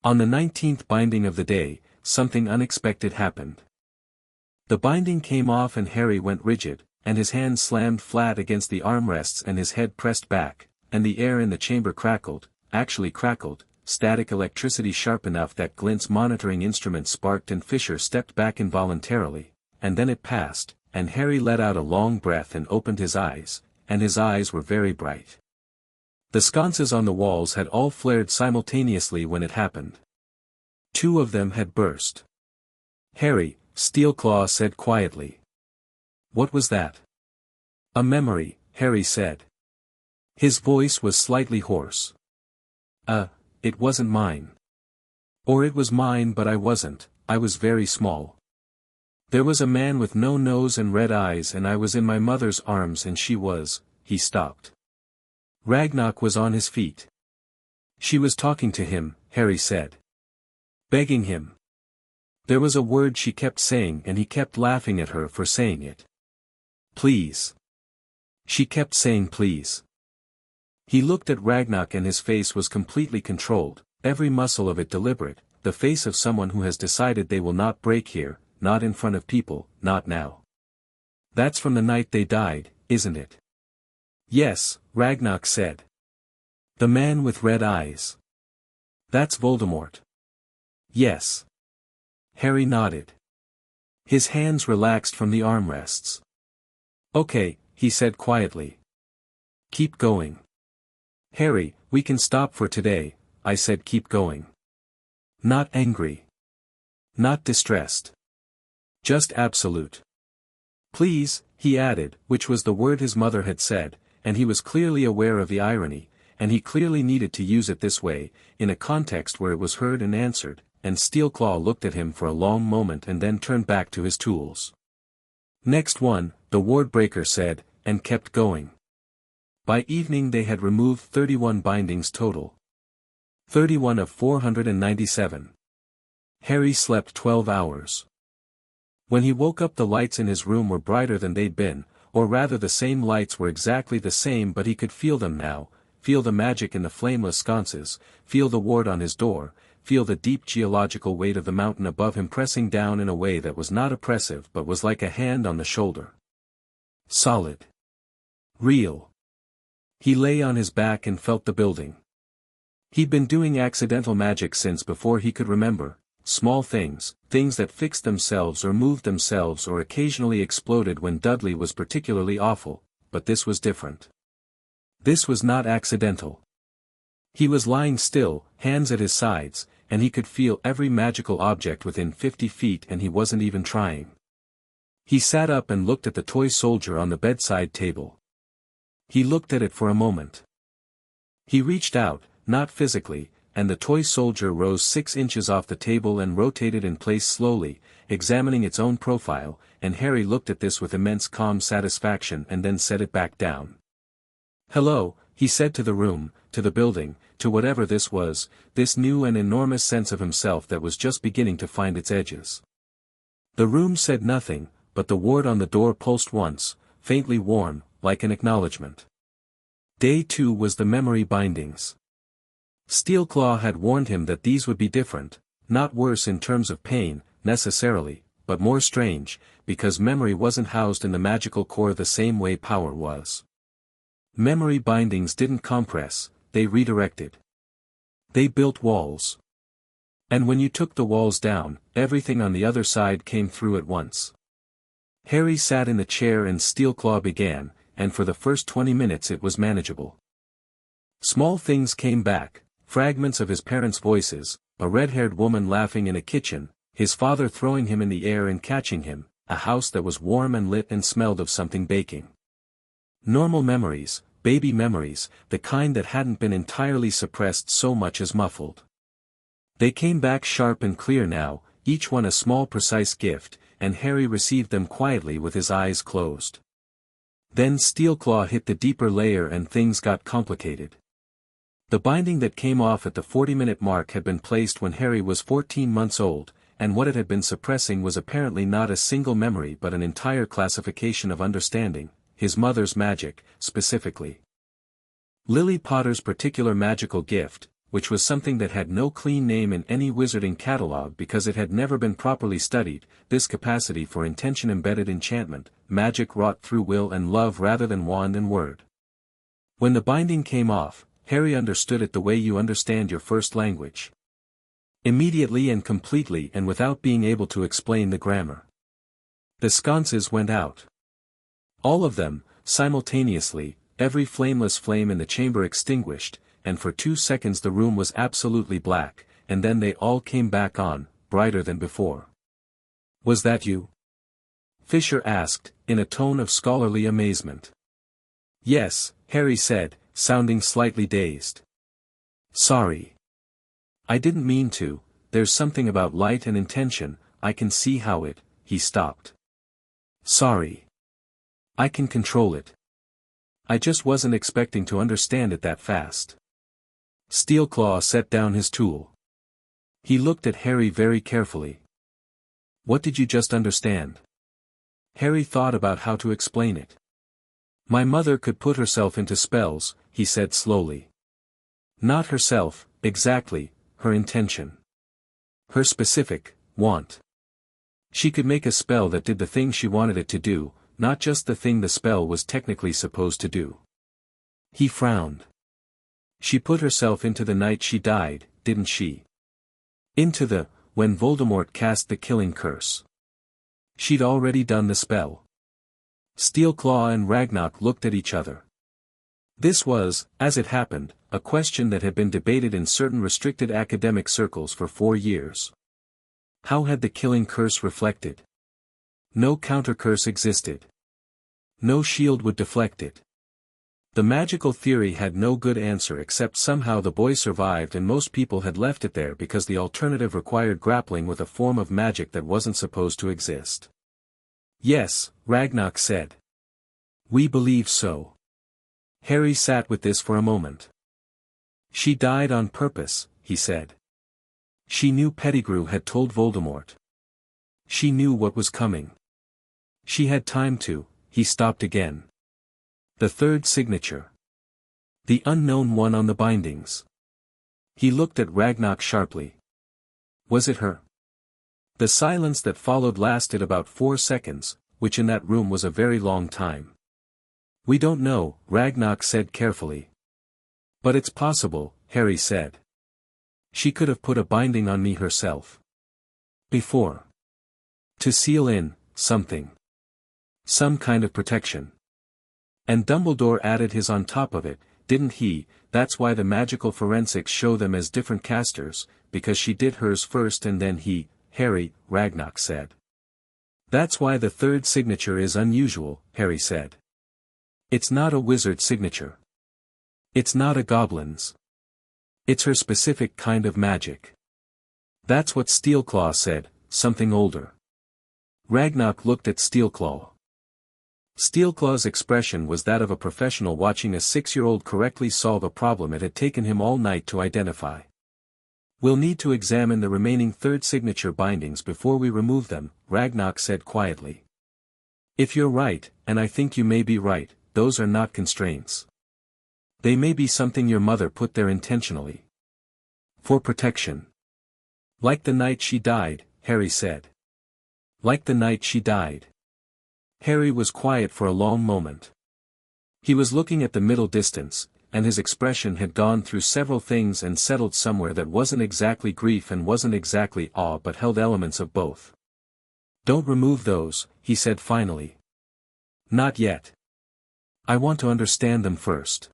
On the 19th binding of the day, something unexpected happened. The binding came off and Harry went rigid, and his hands slammed flat against the armrests and his head pressed back, and the air in the chamber crackled, actually crackled, static electricity sharp enough that Glint's monitoring instrument sparked and Fisher stepped back involuntarily, and then it passed, and Harry let out a long breath and opened his eyes, and his eyes were very bright. The sconces on the walls had all flared simultaneously when it happened. 2 of them had burst. Harry, Steelclaw said quietly. What was that? A memory, Harry said. His voice was slightly hoarse. It wasn't mine. Or it was mine but I wasn't, I was very small. There was a man with no nose and red eyes and I was in my mother's arms and she was, he stopped. Ragnarok was on his feet. She was talking to him, Harry said. Begging him. There was a word she kept saying and he kept laughing at her for saying it. Please. She kept saying please. He looked at Ragnarok and his face was completely controlled, every muscle of it deliberate, the face of someone who has decided they will not break here, not in front of people, not now. That's from the night they died, isn't it? Yes, Ragnarok said. The man with red eyes. That's Voldemort. Yes. Harry nodded. His hands relaxed from the armrests. Okay, he said quietly. Keep going. Harry, we can stop for today, I said keep going. Not angry. Not distressed. Just absolute. Please, he added, which was the word his mother had said, and he was clearly aware of the irony, and he clearly needed to use it this way, in a context where it was heard and answered, and Steelclaw looked at him for a long moment and then turned back to his tools. Next one, the wardbreaker said, and kept going. By evening they had removed 31 bindings total. 31 of 497. Harry slept 12 hours. When he woke up the lights in his room were brighter than they'd been, or rather the same lights were exactly the same but he could feel them now, feel the magic in the flameless sconces, feel the ward on his door, feel the deep geological weight of the mountain above him pressing down in a way that was not oppressive but was like a hand on the shoulder. Solid. Real. He lay on his back and felt the building. He'd been doing accidental magic since before he could remember, small things, things that fixed themselves or moved themselves or occasionally exploded when Dudley was particularly awful, but this was different. This was not accidental. He was lying still, hands at his sides, and he could feel every magical object within 50 feet and he wasn't even trying. He sat up and looked at the toy soldier on the bedside table. He looked at it for a moment. He reached out, not physically, and the toy soldier rose 6 inches off the table and rotated in place slowly, examining its own profile, and Harry looked at this with immense calm satisfaction and then set it back down. Hello, he said to the room, to the building, to whatever this was, this new and enormous sense of himself that was just beginning to find its edges. The room said nothing, but the ward on the door pulsed once, faintly warm, like an acknowledgement. Day 2 was the memory bindings. Steelclaw had warned him that these would be different, not worse in terms of pain, necessarily, but more strange, because memory wasn't housed in the magical core the same way power was. Memory bindings didn't compress, they redirected. They built walls. And when you took the walls down, everything on the other side came through at once. Harry sat in the chair and Steelclaw began, and for the first 20 minutes it was manageable. Small things came back, fragments of his parents' voices, a red-haired woman laughing in a kitchen, his father throwing him in the air and catching him, a house that was warm and lit and smelled of something baking. Normal memories, baby memories, the kind that hadn't been entirely suppressed so much as muffled. They came back sharp and clear now, each one a small precise gift, and Harry received them quietly with his eyes closed. Then Steelclaw hit the deeper layer and things got complicated. The binding that came off at the 40-minute mark had been placed when Harry was 14 months old, and what it had been suppressing was apparently not a single memory but an entire classification of understanding, his mother's magic, specifically. Lily Potter's particular magical gift, which was something that had no clean name in any wizarding catalog because it had never been properly studied, this capacity for intention-embedded enchantment, magic wrought through will and love rather than wand and word. When the binding came off, Harry understood it the way you understand your first language. Immediately and completely and without being able to explain the grammar. The sconces went out. All of them, simultaneously, every flameless flame in the chamber extinguished, and for 2 seconds the room was absolutely black, and then they all came back on, brighter than before. Was that you? Fisher asked, in a tone of scholarly amazement. Yes, Harry said, sounding slightly dazed. Sorry. I didn't mean to, there's something about light and intention, I can see how it, he stopped. Sorry. I can control it. I just wasn't expecting to understand it that fast. Steelclaw set down his tool. He looked at Harry very carefully. What did you just understand? Harry thought about how to explain it. My mother could put herself into spells, he said slowly. Not herself, exactly, her intention. Her specific want. She could make a spell that did the thing she wanted it to do, not just the thing the spell was technically supposed to do. He frowned. She put herself into the night she died, didn't she? When Voldemort cast the killing curse. She'd already done the spell. Steelclaw and Ragnarok looked at each other. This was, as it happened, a question that had been debated in certain restricted academic circles for 4 years. How had the killing curse reflected? No countercurse existed. No shield would deflect it. The magical theory had no good answer except somehow the boy survived and most people had left it there because the alternative required grappling with a form of magic that wasn't supposed to exist. Yes, Ragnarok said. We believe so. Harry sat with this for a moment. She died on purpose, he said. She knew Pettigrew had told Voldemort. She knew what was coming. She had time to. He stopped again. The third signature. The unknown one on the bindings. He looked at Ragnarok sharply. Was it her? The silence that followed lasted about 4 seconds, which in that room was a very long time. We don't know, Ragnarok said carefully. But it's possible, Harry said. She could have put a binding on me herself. Before. To seal in, something. Some kind of protection. And Dumbledore added his on top of it, didn't he? That's why the magical forensics show them as different casters, because she did hers first and then he, Harry, Ragnarok said. That's why the third signature is unusual, Harry said. It's not a wizard signature. It's not a goblin's. It's her specific kind of magic. That's what Steelclaw said, something older. Ragnarok looked at Steelclaw. Steelclaw's expression was that of a professional watching a 6-year-old correctly solve a problem it had taken him all night to identify. We'll need to examine the remaining third signature bindings before we remove them, Ragnarok said quietly. If you're right, and I think you may be right, those are not constraints. They may be something your mother put there intentionally. For protection. Like the night she died, Harry said. Like the night she died. Harry was quiet for a long moment. He was looking at the middle distance, and his expression had gone through several things and settled somewhere that wasn't exactly grief and wasn't exactly awe but held elements of both. Don't remove those, he said finally. Not yet. I want to understand them first.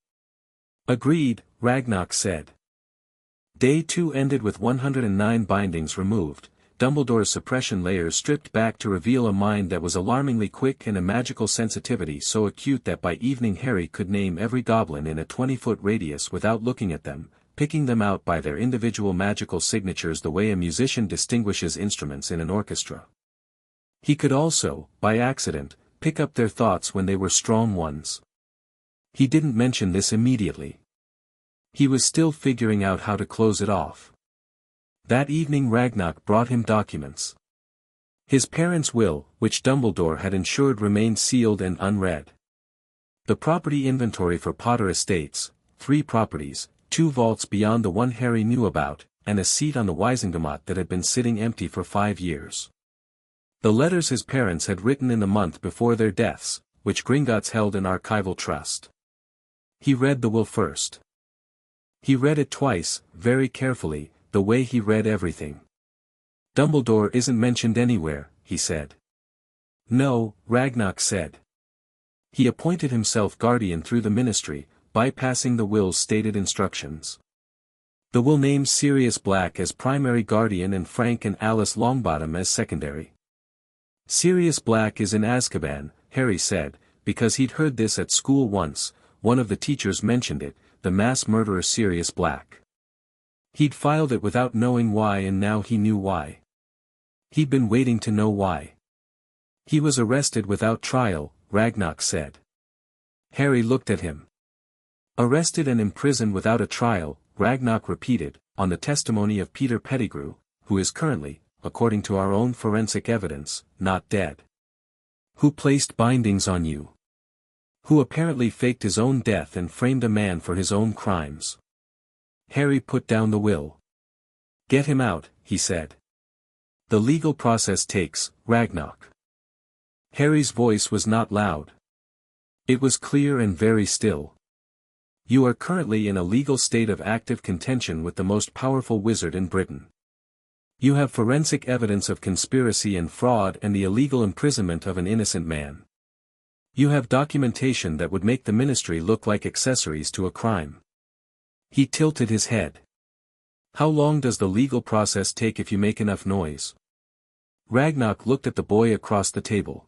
Agreed, Ragnarok said. Day 2 ended with 109 bindings removed, Dumbledore's suppression layers stripped back to reveal a mind that was alarmingly quick and a magical sensitivity so acute that by evening Harry could name every goblin in a 20-foot radius without looking at them, picking them out by their individual magical signatures the way a musician distinguishes instruments in an orchestra. He could also, by accident, pick up their thoughts when they were strong ones. He didn't mention this immediately. He was still figuring out how to close it off. That evening Ragnarok brought him documents. His parents' will, which Dumbledore had ensured remained sealed and unread. The property inventory for Potter Estates, 3 properties, 2 vaults beyond the one Harry knew about, and a seat on the Wisengamot that had been sitting empty for 5 years. The letters his parents had written in the month before their deaths, which Gringotts held in archival trust. He read the will first. He read it twice, very carefully, the way he read everything. Dumbledore isn't mentioned anywhere, he said. No, Ragnarok said. He appointed himself guardian through the ministry, bypassing the will's stated instructions. The will names Sirius Black as primary guardian and Frank and Alice Longbottom as secondary. Sirius Black is in Azkaban, Harry said, because he'd heard this at school once, one of the teachers mentioned it, the mass murderer Sirius Black. He'd filed it without knowing why and now he knew why. He'd been waiting to know why. He was arrested without trial, Ragnarok said. Harry looked at him. Arrested and imprisoned without a trial, Ragnarok repeated, on the testimony of Peter Pettigrew, who is currently, according to our own forensic evidence, not dead. Who placed bindings on you? Who apparently faked his own death and framed a man for his own crimes? Harry put down the will. Get him out, he said. The legal process takes, Ragnarok. Harry's voice was not loud. It was clear and very still. You are currently in a legal state of active contention with the most powerful wizard in Britain. You have forensic evidence of conspiracy and fraud and the illegal imprisonment of an innocent man. You have documentation that would make the ministry look like accessories to a crime. He tilted his head. How long does the legal process take if you make enough noise? Ragnarok looked at the boy across the table.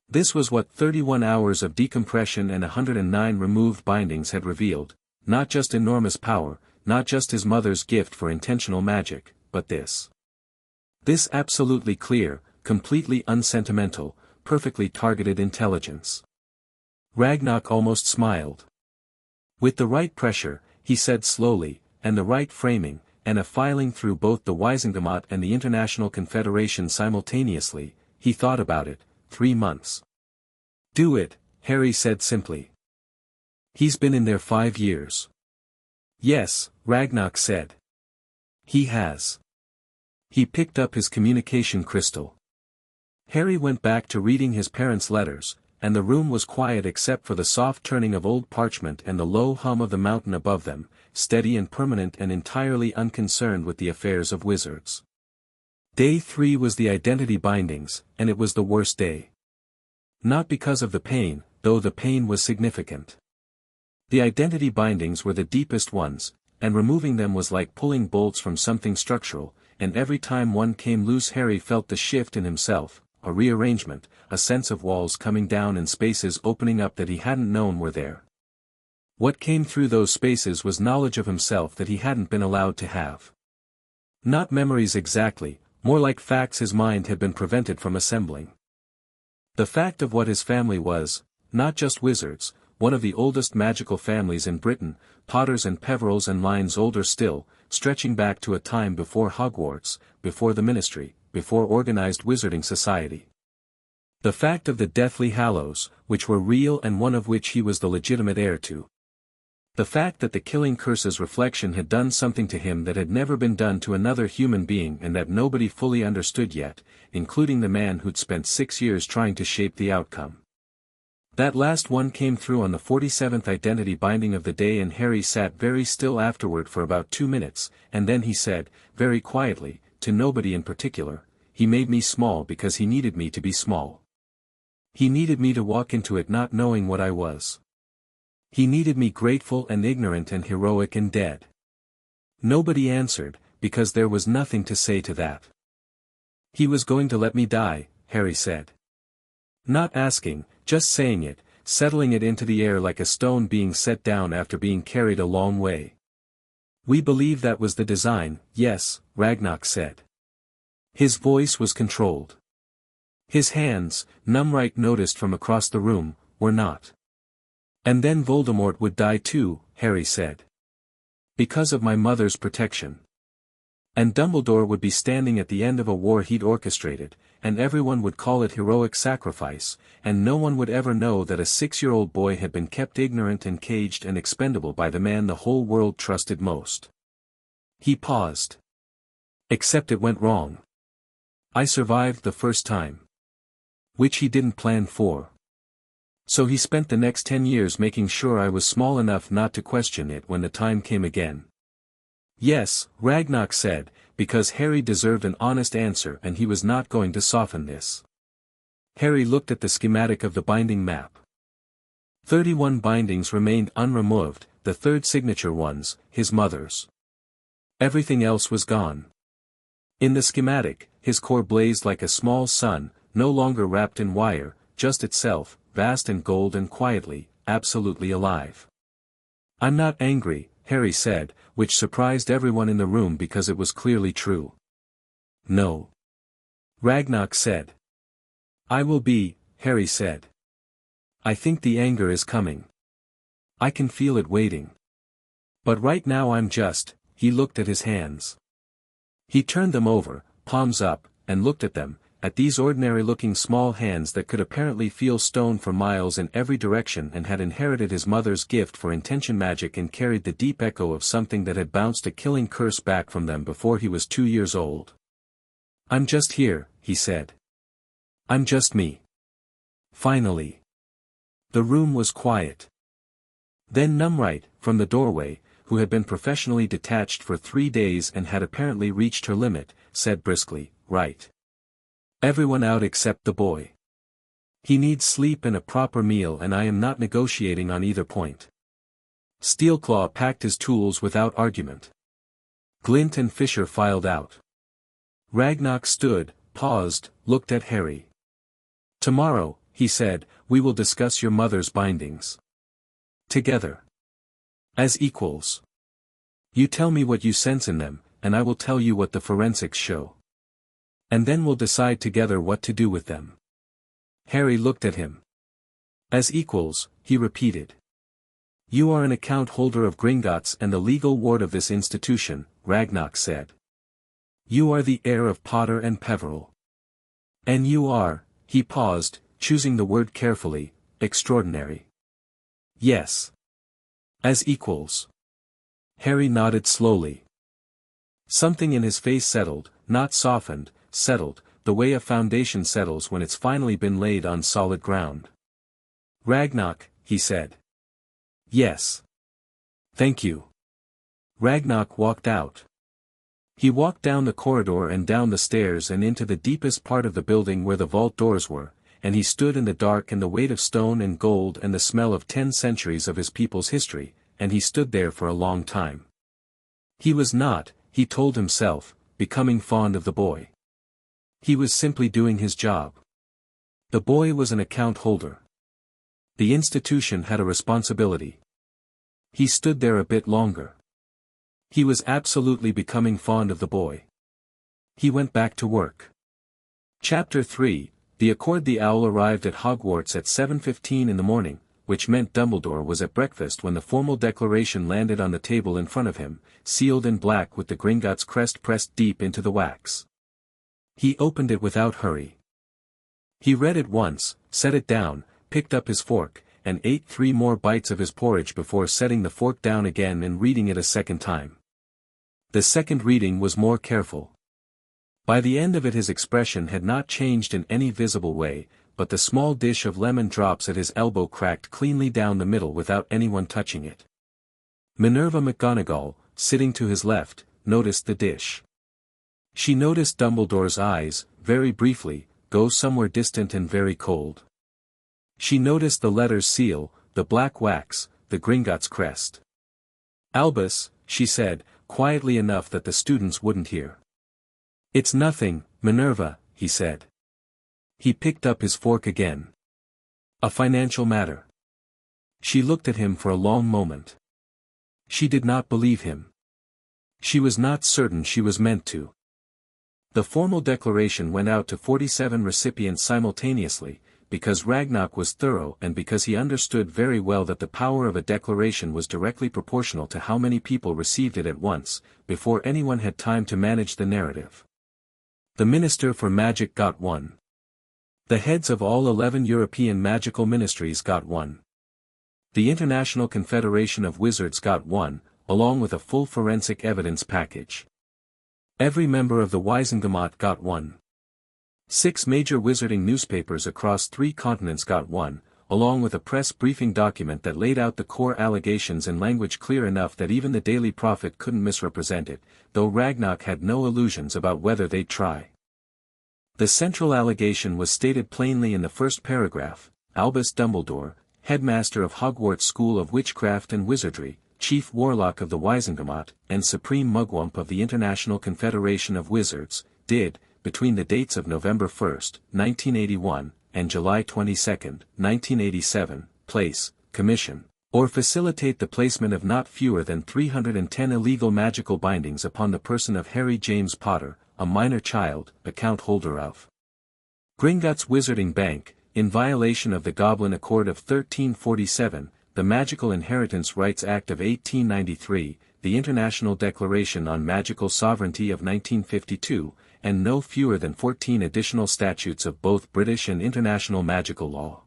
This was what 31 hours of decompression and 109 removed bindings had revealed, not just enormous power, not just his mother's gift for intentional magic, but this. This absolutely clear, completely unsentimental, perfectly targeted intelligence. Ragnarok almost smiled. With the right pressure, he said slowly, and the right framing, and a filing through both the Wisingamat and the International Confederation simultaneously, he thought about it. 3 months. Do it, Harry said simply. He's been in there 5 years. Yes, Ragnarok said. He has. He picked up his communication crystal. Harry went back to reading his parents' letters, and the room was quiet except for the soft turning of old parchment and the low hum of the mountain above them, steady and permanent and entirely unconcerned with the affairs of wizards. Day 3 was the identity bindings, and it was the worst day. Not because of the pain, though the pain was significant. The identity bindings were the deepest ones, and removing them was like pulling bolts from something structural, and every time one came loose Harry felt the shift in himself, a rearrangement, a sense of walls coming down and spaces opening up that he hadn't known were there. What came through those spaces was knowledge of himself that he hadn't been allowed to have. Not memories exactly, more like facts his mind had been prevented from assembling. The fact of what his family was, not just wizards, one of the oldest magical families in Britain, Potters and Peverils and lines older still, stretching back to a time before Hogwarts, before the Ministry, before organized wizarding society. The fact of the Deathly Hallows, which were real and one of which he was the legitimate heir to. The fact that the killing curse's reflection had done something to him that had never been done to another human being and that nobody fully understood yet, including the man who'd spent 6 years trying to shape the outcome. That last one came through on the 47th identity binding of the day, and Harry sat very still afterward for about 2 minutes, and then he said, very quietly, to nobody in particular, he made me small because he needed me to be small. He needed me to walk into it not knowing what I was. He needed me grateful and ignorant and heroic and dead. Nobody answered, because there was nothing to say to that. He was going to let me die, Harry said. Not asking, just saying it, settling it into the air like a stone being set down after being carried a long way. We believe that was the design, yes, Ragnarok said. His voice was controlled. His hands, Numright noticed from across the room, were not. And then Voldemort would die too, Harry said. Because of my mother's protection. And Dumbledore would be standing at the end of a war he'd orchestrated, and everyone would call it heroic sacrifice, and no one would ever know that a 6-year-old boy had been kept ignorant and caged and expendable by the man the whole world trusted most. He paused. Except it went wrong. I survived the first time. Which he didn't plan for. So he spent the next 10 years making sure I was small enough not to question it when the time came again. Yes, Ragnarok said, because Harry deserved an honest answer and he was not going to soften this. Harry looked at the schematic of the binding map. 31 bindings remained unremoved, the third signature ones, his mother's. Everything else was gone. In the schematic, his core blazed like a small sun, no longer wrapped in wire, just itself, vast and gold and quietly, absolutely alive. I'm not angry, Harry said, which surprised everyone in the room because it was clearly true. No. Ragnarok said. I will be, Harry said. I think the anger is coming. I can feel it waiting. But right now I'm just, he looked at his hands. He turned them over, palms up, and looked at them, at these ordinary-looking small hands that could apparently feel stone for miles in every direction and had inherited his mother's gift for intention magic and carried the deep echo of something that had bounced a killing curse back from them before he was 2 years old. "I'm just here," he said. "I'm just me." Finally. The room was quiet. Then Numright, from the doorway, who had been professionally detached for 3 days and had apparently reached her limit, said briskly, "Right. Everyone out except the boy. He needs sleep and a proper meal, and I am not negotiating on either point." Steelclaw packed his tools without argument. Glint and Fisher filed out. Ragnock stood, paused, looked at Harry. "Tomorrow," he said, "we will discuss your mother's bindings. Together. As equals. You tell me what you sense in them, and I will tell you what the forensics show. And then we'll decide together what to do with them." Harry looked at him. "As equals," he repeated. "You are an account holder of Gringotts and the legal ward of this institution," Ragnock said. "You are the heir of Potter and Peveril. And you are," he paused, choosing the word carefully, "extraordinary." "Yes. As equals." Harry nodded slowly. Something in his face settled, not softened, settled, the way a foundation settles when it's finally been laid on solid ground. "Ragnock," he said. "Yes. Thank you." Ragnock walked out. He walked down the corridor and down the stairs and into the deepest part of the building where the vault doors were, and he stood in the dark and the weight of stone and gold and the smell of 10 centuries of his people's history, and he stood there for a long time. He was not, he told himself, becoming fond of the boy. He was simply doing his job. The boy was an account holder. The institution had a responsibility. He stood there a bit longer. He was absolutely becoming fond of the boy. He went back to work. Chapter 3, The Accord. The owl arrived at Hogwarts at 7:15 in the morning, which meant Dumbledore was at breakfast when the formal declaration landed on the table in front of him, sealed in black with the Gringotts crest pressed deep into the wax. He opened it without hurry. He read it once, set it down, picked up his fork, and ate 3 more bites of his porridge before setting the fork down again and reading it a second time. The second reading was more careful. By the end of it his expression had not changed in any visible way, but the small dish of lemon drops at his elbow cracked cleanly down the middle without anyone touching it. Minerva McGonagall, sitting to his left, noticed the dish. She noticed Dumbledore's eyes, very briefly, go somewhere distant and very cold. She noticed the letter's seal, the black wax, the Gringotts crest. "Albus," she said, quietly enough that the students wouldn't hear. "It's nothing, Minerva," he said. He picked up his fork again. "A financial matter." She looked at him for a long moment. She did not believe him. She was not certain she was meant to. The formal declaration went out to 47 recipients simultaneously, because Ragnock was thorough and because he understood very well that the power of a declaration was directly proportional to how many people received it at once, before anyone had time to manage the narrative. The Minister for Magic got 1. The heads of all 11 European magical ministries got 1. The International Confederation of Wizards got 1, along with a full forensic evidence package. Every member of the Wizengamot got 1. 6 major wizarding newspapers across 3 continents got 1, along with a press briefing document that laid out the core allegations in language clear enough that even the Daily Prophet couldn't misrepresent it, though Ragnock had no illusions about whether they'd try. The central allegation was stated plainly in the first paragraph: Albus Dumbledore, headmaster of Hogwarts School of Witchcraft and Wizardry, chief warlock of the Wizengamot, and supreme mugwump of the International Confederation of Wizards, did, between the dates of November 1, 1981, and July 22, 1987, place, commission, or facilitate the placement of not fewer than 310 illegal magical bindings upon the person of Harry James Potter, a minor child, account holder of Gringotts Wizarding Bank, in violation of the Goblin Accord of 1347, the Magical Inheritance Rights Act of 1893, the International Declaration on Magical Sovereignty of 1952, and no fewer than 14 additional statutes of both British and international magical law.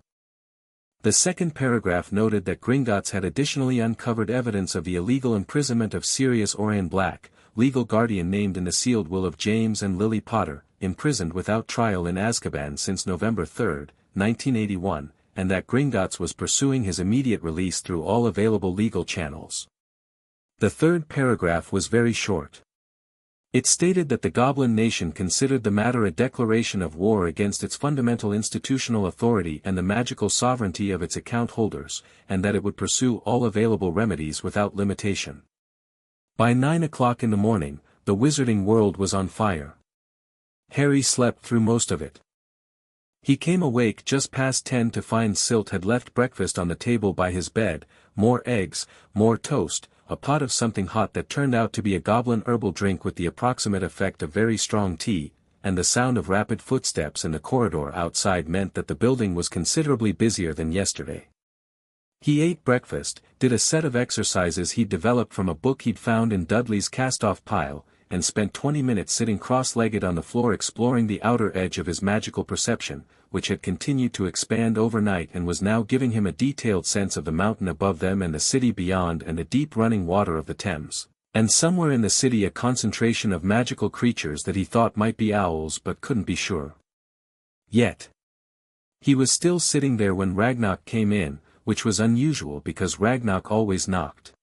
The second paragraph noted that Gringotts had additionally uncovered evidence of the illegal imprisonment of Sirius Orion Black, legal guardian named in the sealed will of James and Lily Potter, imprisoned without trial in Azkaban since November 3, 1981, and that Gringotts was pursuing his immediate release through all available legal channels. The third paragraph was very short. It stated that the Goblin Nation considered the matter a declaration of war against its fundamental institutional authority and the magical sovereignty of its account holders, and that it would pursue all available remedies without limitation. By 9 o'clock in the morning, the wizarding world was on fire. Harry slept through most of it. He came awake just past 10 to find Silt had left breakfast on the table by his bed, more eggs, more toast, a pot of something hot that turned out to be a goblin herbal drink with the approximate effect of very strong tea, and the sound of rapid footsteps in the corridor outside meant that the building was considerably busier than yesterday. He ate breakfast, did a set of exercises he'd developed from a book he'd found in Dudley's cast-off pile, and spent 20 minutes sitting cross-legged on the floor exploring the outer edge of his magical perception, which had continued to expand overnight and was now giving him a detailed sense of the mountain above them and the city beyond and the deep running water of the Thames, and somewhere in the city a concentration of magical creatures that he thought might be owls but couldn't be sure. Yet. He was still sitting there when Ragnarok came in, which was unusual because Ragnarok always knocked.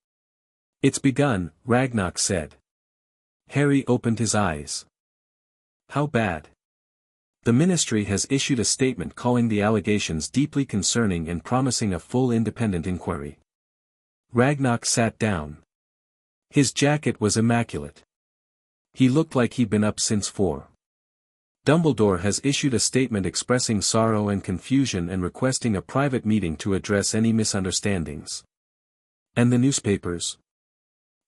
"It's begun," Ragnarok said. Harry opened his eyes. "How bad?" "The Ministry has issued a statement calling the allegations deeply concerning and promising a full independent inquiry." Ragnarok sat down. His jacket was immaculate. He looked like he'd been up since 4. "Dumbledore has issued a statement expressing sorrow and confusion and requesting a private meeting to address any misunderstandings." "And the newspapers?"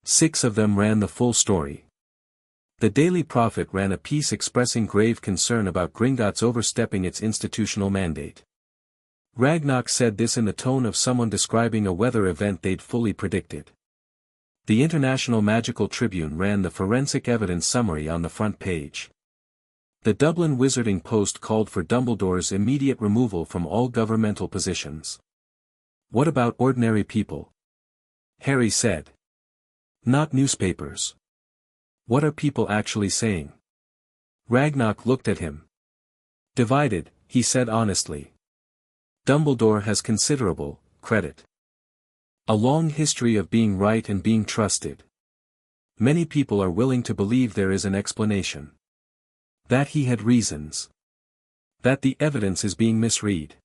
6 of them ran the full story. The Daily Prophet ran a piece expressing grave concern about Gringotts overstepping its institutional mandate. Ragnarok said this in the tone of someone describing a weather event they'd fully predicted. The International Magical Tribune ran the forensic evidence summary on the front page. The Dublin Wizarding Post called for Dumbledore's immediate removal from all governmental positions. "What about ordinary people?" Harry said. "Not newspapers. What are people actually saying?" Ragnarok looked at him. "Divided," he said honestly. "Dumbledore has considerable credit. A long history of being right and being trusted. Many people are willing to believe there is an explanation. That he had reasons. That the evidence is being misread.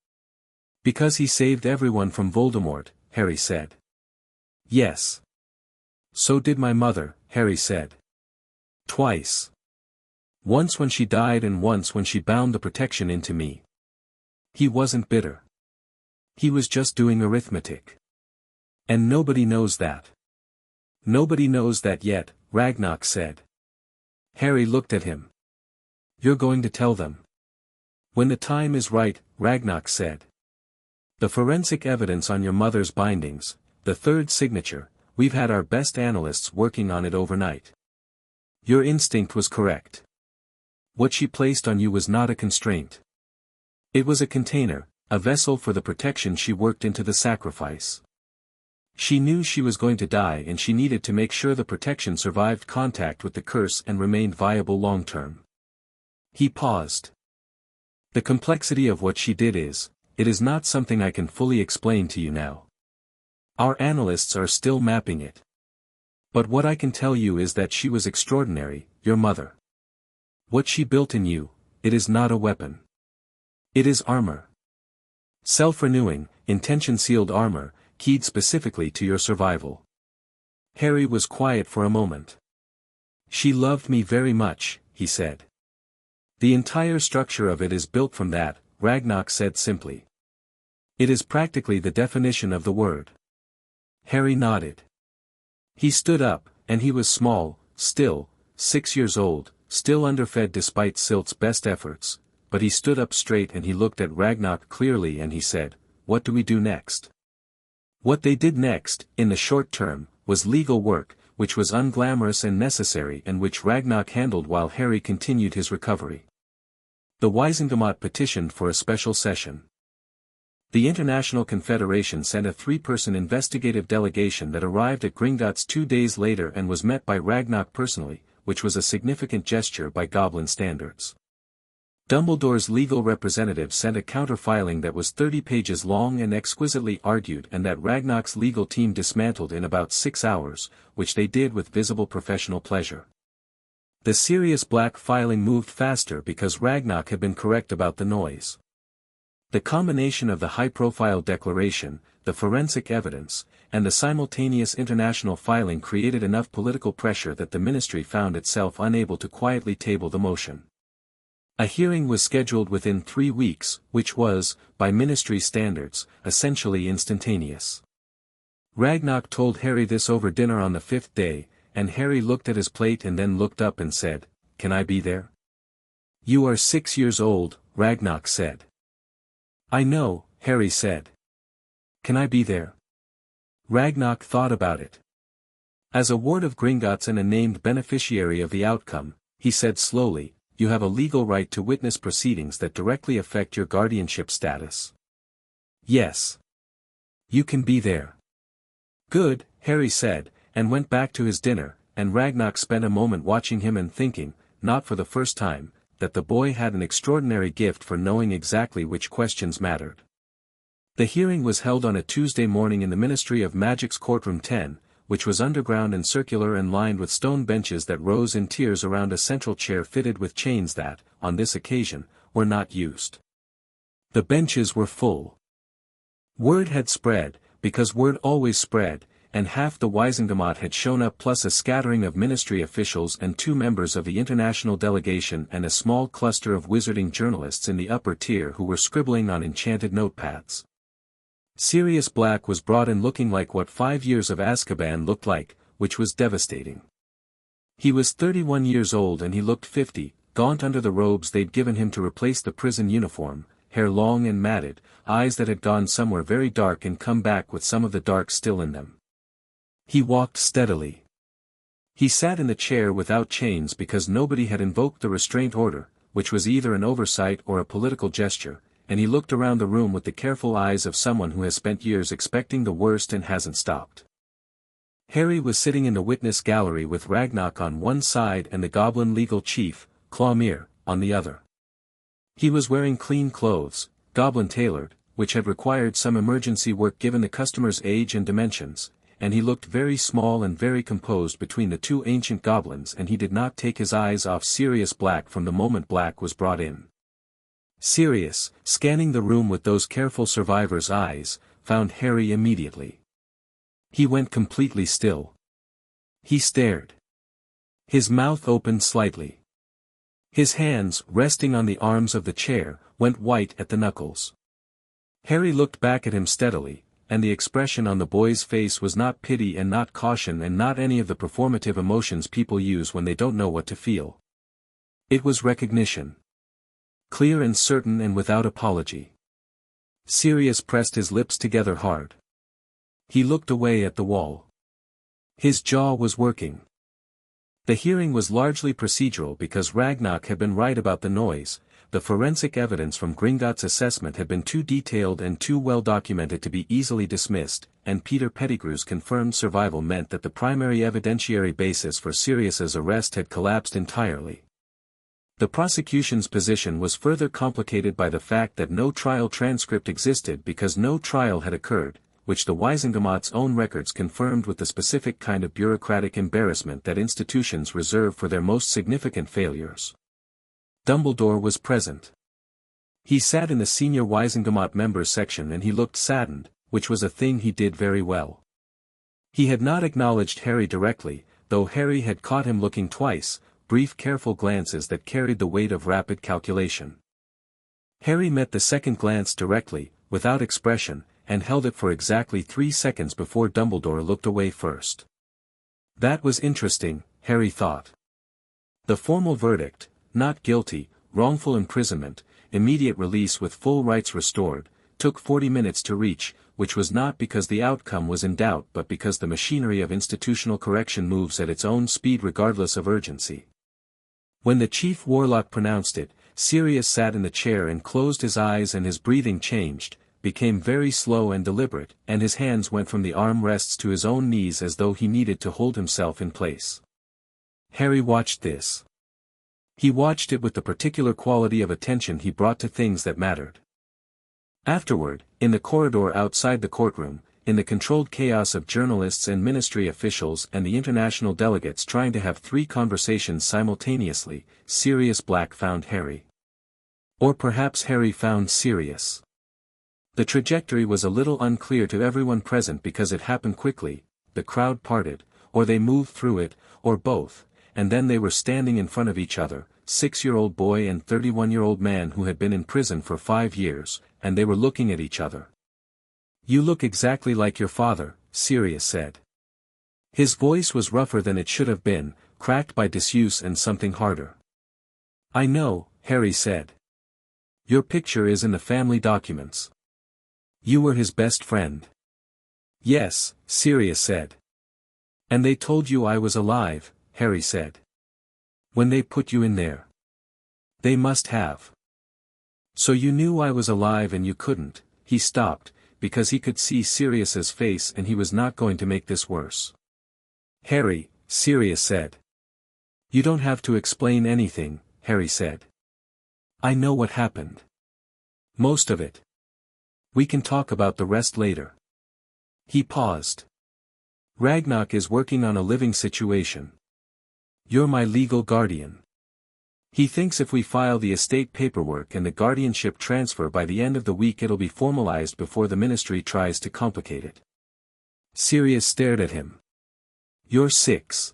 Because he saved everyone from Voldemort," Harry said. "Yes. So did my mother," Harry said. "Twice. Once when she died and once when she bound the protection into me." He wasn't bitter. He was just doing arithmetic. "And nobody knows that." "Nobody knows that yet," Ragnarok said. Harry looked at him. "You're going to tell them?" "When the time is right," Ragnarok said. "The forensic evidence on your mother's bindings, the third signature, we've had our best analysts working on it overnight. Your instinct was correct. What she placed on you was not a constraint. It was a container, a vessel for the protection she worked into the sacrifice. She knew she was going to die and she needed to make sure the protection survived contact with the curse and remained viable long-term." He paused. "The complexity of what she did is, it is not something I can fully explain to you now. Our analysts are still mapping it. But what I can tell you is that she was extraordinary, your mother. What she built in you, it is not a weapon. It is armor. Self-renewing, intention-sealed armor, keyed specifically to your survival." Harry was quiet for a moment. "She loved me very much," he said. "The entire structure of it is built from that," Ragnarok said simply. "It is practically the definition of the word." Harry nodded. He stood up, and he was small, still, 6 years old, still underfed despite Silt's best efforts, but he stood up straight and he looked at Ragnarok clearly and he said, "What do we do next?" What they did next, in the short term, was legal work, which was unglamorous and necessary and which Ragnarok handled while Harry continued his recovery. The Wizengamot petitioned for a special session. The International Confederation sent a 3-person investigative delegation that arrived at Gringotts 2 days later and was met by Ragnarok personally, which was a significant gesture by Goblin standards. Dumbledore's legal representative sent a counter-filing that was 30 pages long and exquisitely argued and that Ragnarok's legal team dismantled in about 6 hours, which they did with visible professional pleasure. The Sirius Black filing moved faster because Ragnarok had been correct about the noise. The combination of the high-profile declaration, the forensic evidence, and the simultaneous international filing created enough political pressure that the ministry found itself unable to quietly table the motion. A hearing was scheduled within 3 weeks, which was, by ministry standards, essentially instantaneous. Ragnarok told Harry this over dinner on the 5th day, and Harry looked at his plate and then looked up and said, "Can I be there?" "You are 6 years old," Ragnarok said. "I know," Harry said. "Can I be there?" Ragnarok thought about it. As a ward of Gringotts and a named beneficiary of the outcome, he said slowly, "You have a legal right to witness proceedings that directly affect your guardianship status." "Yes. You can be there." "Good," Harry said, and went back to his dinner, and Ragnarok spent a moment watching him and thinking, not for the first time, that the boy had an extraordinary gift for knowing exactly which questions mattered. The hearing was held on a Tuesday morning in the Ministry of Magic's Courtroom 10, which was underground and circular and lined with stone benches that rose in tiers around a central chair fitted with chains that, on this occasion, were not used. The benches were full. Word had spread, because word always spread, and half the Wizengamot had shown up plus a scattering of ministry officials and 2 members of the international delegation and a small cluster of wizarding journalists in the upper tier who were scribbling on enchanted notepads. Sirius Black was brought in looking like what 5 years of Azkaban looked like, which was devastating. He was 31 years old and he looked 50, gaunt under the robes they'd given him to replace the prison uniform, hair long and matted, eyes that had gone somewhere very dark and come back with some of the dark still in them. He walked steadily. He sat in the chair without chains because nobody had invoked the restraint order, which was either an oversight or a political gesture, and he looked around the room with the careful eyes of someone who has spent years expecting the worst and hasn't stopped. Harry was sitting in the witness gallery with Ragnarok on one side and the Goblin legal chief, Clawmere, on the other. He was wearing clean clothes, goblin-tailored, which had required some emergency work given the customer's age and dimensions, and he looked very small and very composed between the 2 ancient goblins and he did not take his eyes off Sirius Black from the moment Black was brought in. Sirius, scanning the room with those careful survivor's eyes, found Harry immediately. He went completely still. He stared. His mouth opened slightly. His hands, resting on the arms of the chair, went white at the knuckles. Harry looked back at him steadily, and the expression on the boy's face was not pity and not caution and not any of the performative emotions people use when they don't know what to feel. It was recognition. Clear and certain and without apology. Sirius pressed his lips together hard. He looked away at the wall. His jaw was working. The hearing was largely procedural because Ragnarok had been right about the noise. The forensic evidence from Gringotts' assessment had been too detailed and too well documented to be easily dismissed, and Peter Pettigrew's confirmed survival meant that the primary evidentiary basis for Sirius's arrest had collapsed entirely. The prosecution's position was further complicated by the fact that no trial transcript existed because no trial had occurred, which the Wizengamot's own records confirmed with the specific kind of bureaucratic embarrassment that institutions reserve for their most significant failures. Dumbledore was present. He sat in the senior Wizengamot members section and he looked saddened, which was a thing he did very well. He had not acknowledged Harry directly, though Harry had caught him looking twice, brief careful glances that carried the weight of rapid calculation. Harry met the second glance directly, without expression, and held it for exactly 3 seconds before Dumbledore looked away first. That was interesting, Harry thought. The formal verdict, not guilty, wrongful imprisonment, immediate release with full rights restored, took 40 minutes to reach, which was not because the outcome was in doubt but because the machinery of institutional correction moves at its own speed regardless of urgency. When the chief warlock pronounced it, Sirius sat in the chair and closed his eyes, and his breathing changed, became very slow and deliberate, and his hands went from the arm rests to his own knees as though he needed to hold himself in place. Harry watched this. He watched it with the particular quality of attention he brought to things that mattered. Afterward, in the corridor outside the courtroom, in the controlled chaos of journalists and ministry officials and the international delegates trying to have 3 conversations simultaneously, Sirius Black found Harry. Or perhaps Harry found Sirius. The trajectory was a little unclear to everyone present because it happened quickly, the crowd parted, or they moved through it, or both, and then they were standing in front of each other, 6-year-old boy and 31-year-old man who had been in prison for 5 years, and they were looking at each other. "You look exactly like your father," Sirius said. His voice was rougher than it should have been, cracked by disuse and something harder. "I know," Harry said. "Your picture is in the family documents. You were his best friend." "Yes," Sirius said. "And they told you I was alive," Harry said. "When they put you in there. They must have. So you knew I was alive and you couldn't." He stopped, because he could see Sirius's face and he was not going to make this worse. "Harry," Sirius said. "You don't have to explain anything," Harry said. "I know what happened. Most of it. We can talk about the rest later." He paused. "Ragnarok is working on a living situation. You're my legal guardian. He thinks if we file the estate paperwork and the guardianship transfer by the end of the week it'll be formalized before the ministry tries to complicate it." Sirius stared at him. "You're 6.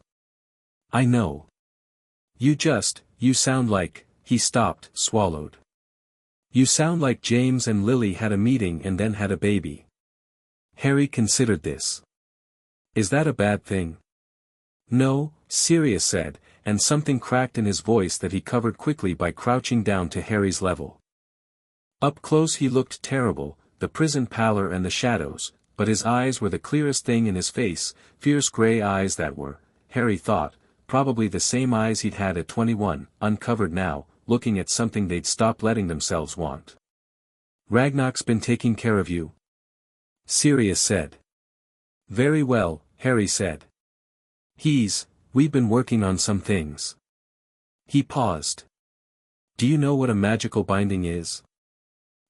I know. You sound like," he stopped, swallowed. "You sound like James and Lily had a meeting and then had a baby." Harry considered this. "Is that a bad thing?" "No," Sirius said, and something cracked in his voice that he covered quickly by crouching down to Harry's level. Up close he looked terrible, the prison pallor and the shadows, but his eyes were the clearest thing in his face, fierce grey eyes that were, Harry thought, probably the same eyes he'd had at 21, uncovered now, looking at something they'd stopped letting themselves want. "Ragnarok's been taking care of you?" Sirius said. "Very well," Harry said. We've been working on some things." He paused. "Do you know what a magical binding is?"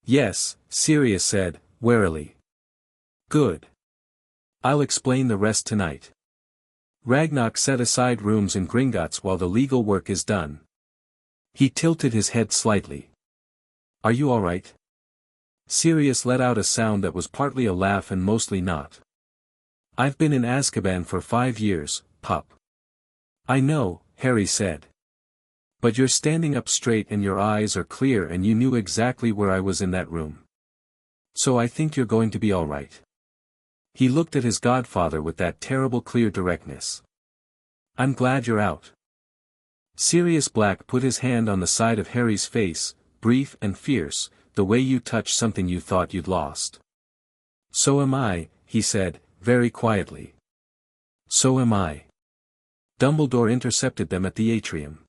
"Yes," Sirius said, warily. "Good. I'll explain the rest tonight. Ragnarok set aside rooms in Gringotts while the legal work is done." He tilted his head slightly. "Are you all right?" Sirius let out a sound that was partly a laugh and mostly not. "I've been in Azkaban for 5 years, pup." "I know," Harry said. "But you're standing up straight and your eyes are clear and you knew exactly where I was in that room. So I think you're going to be all right." He looked at his godfather with that terrible clear directness. "I'm glad you're out." Sirius Black put his hand on the side of Harry's face, brief and fierce, the way you touch something you thought you'd lost. "So am I," he said, very quietly. "So am I." Dumbledore intercepted them at the atrium.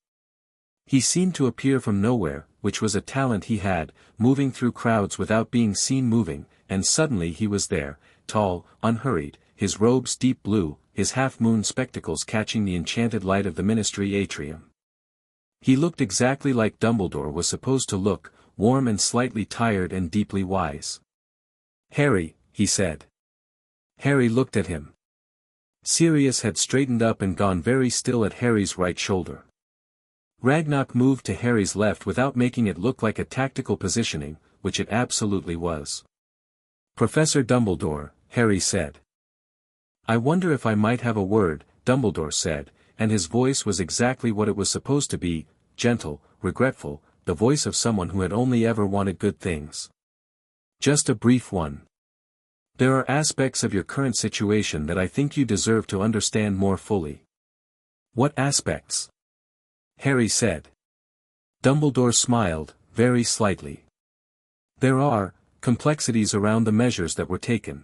He seemed to appear from nowhere, which was a talent he had, moving through crowds without being seen moving, and suddenly he was there, tall, unhurried, his robes deep blue, his half-moon spectacles catching the enchanted light of the ministry atrium. He looked exactly like Dumbledore was supposed to look, warm and slightly tired and deeply wise. "Harry," he said. Harry looked at him. Sirius had straightened up and gone very still at Harry's right shoulder. Ragnarok moved to Harry's left without making it look like a tactical positioning, which it absolutely was. "Professor Dumbledore," Harry said. "I wonder if I might have a word," Dumbledore said, and his voice was exactly what it was supposed to be, gentle, regretful, the voice of someone who had only ever wanted good things. "Just a brief one. There are aspects of your current situation that I think you deserve to understand more fully." "What aspects?" Harry said. Dumbledore smiled, very slightly. "There are, Complexities around the measures that were taken.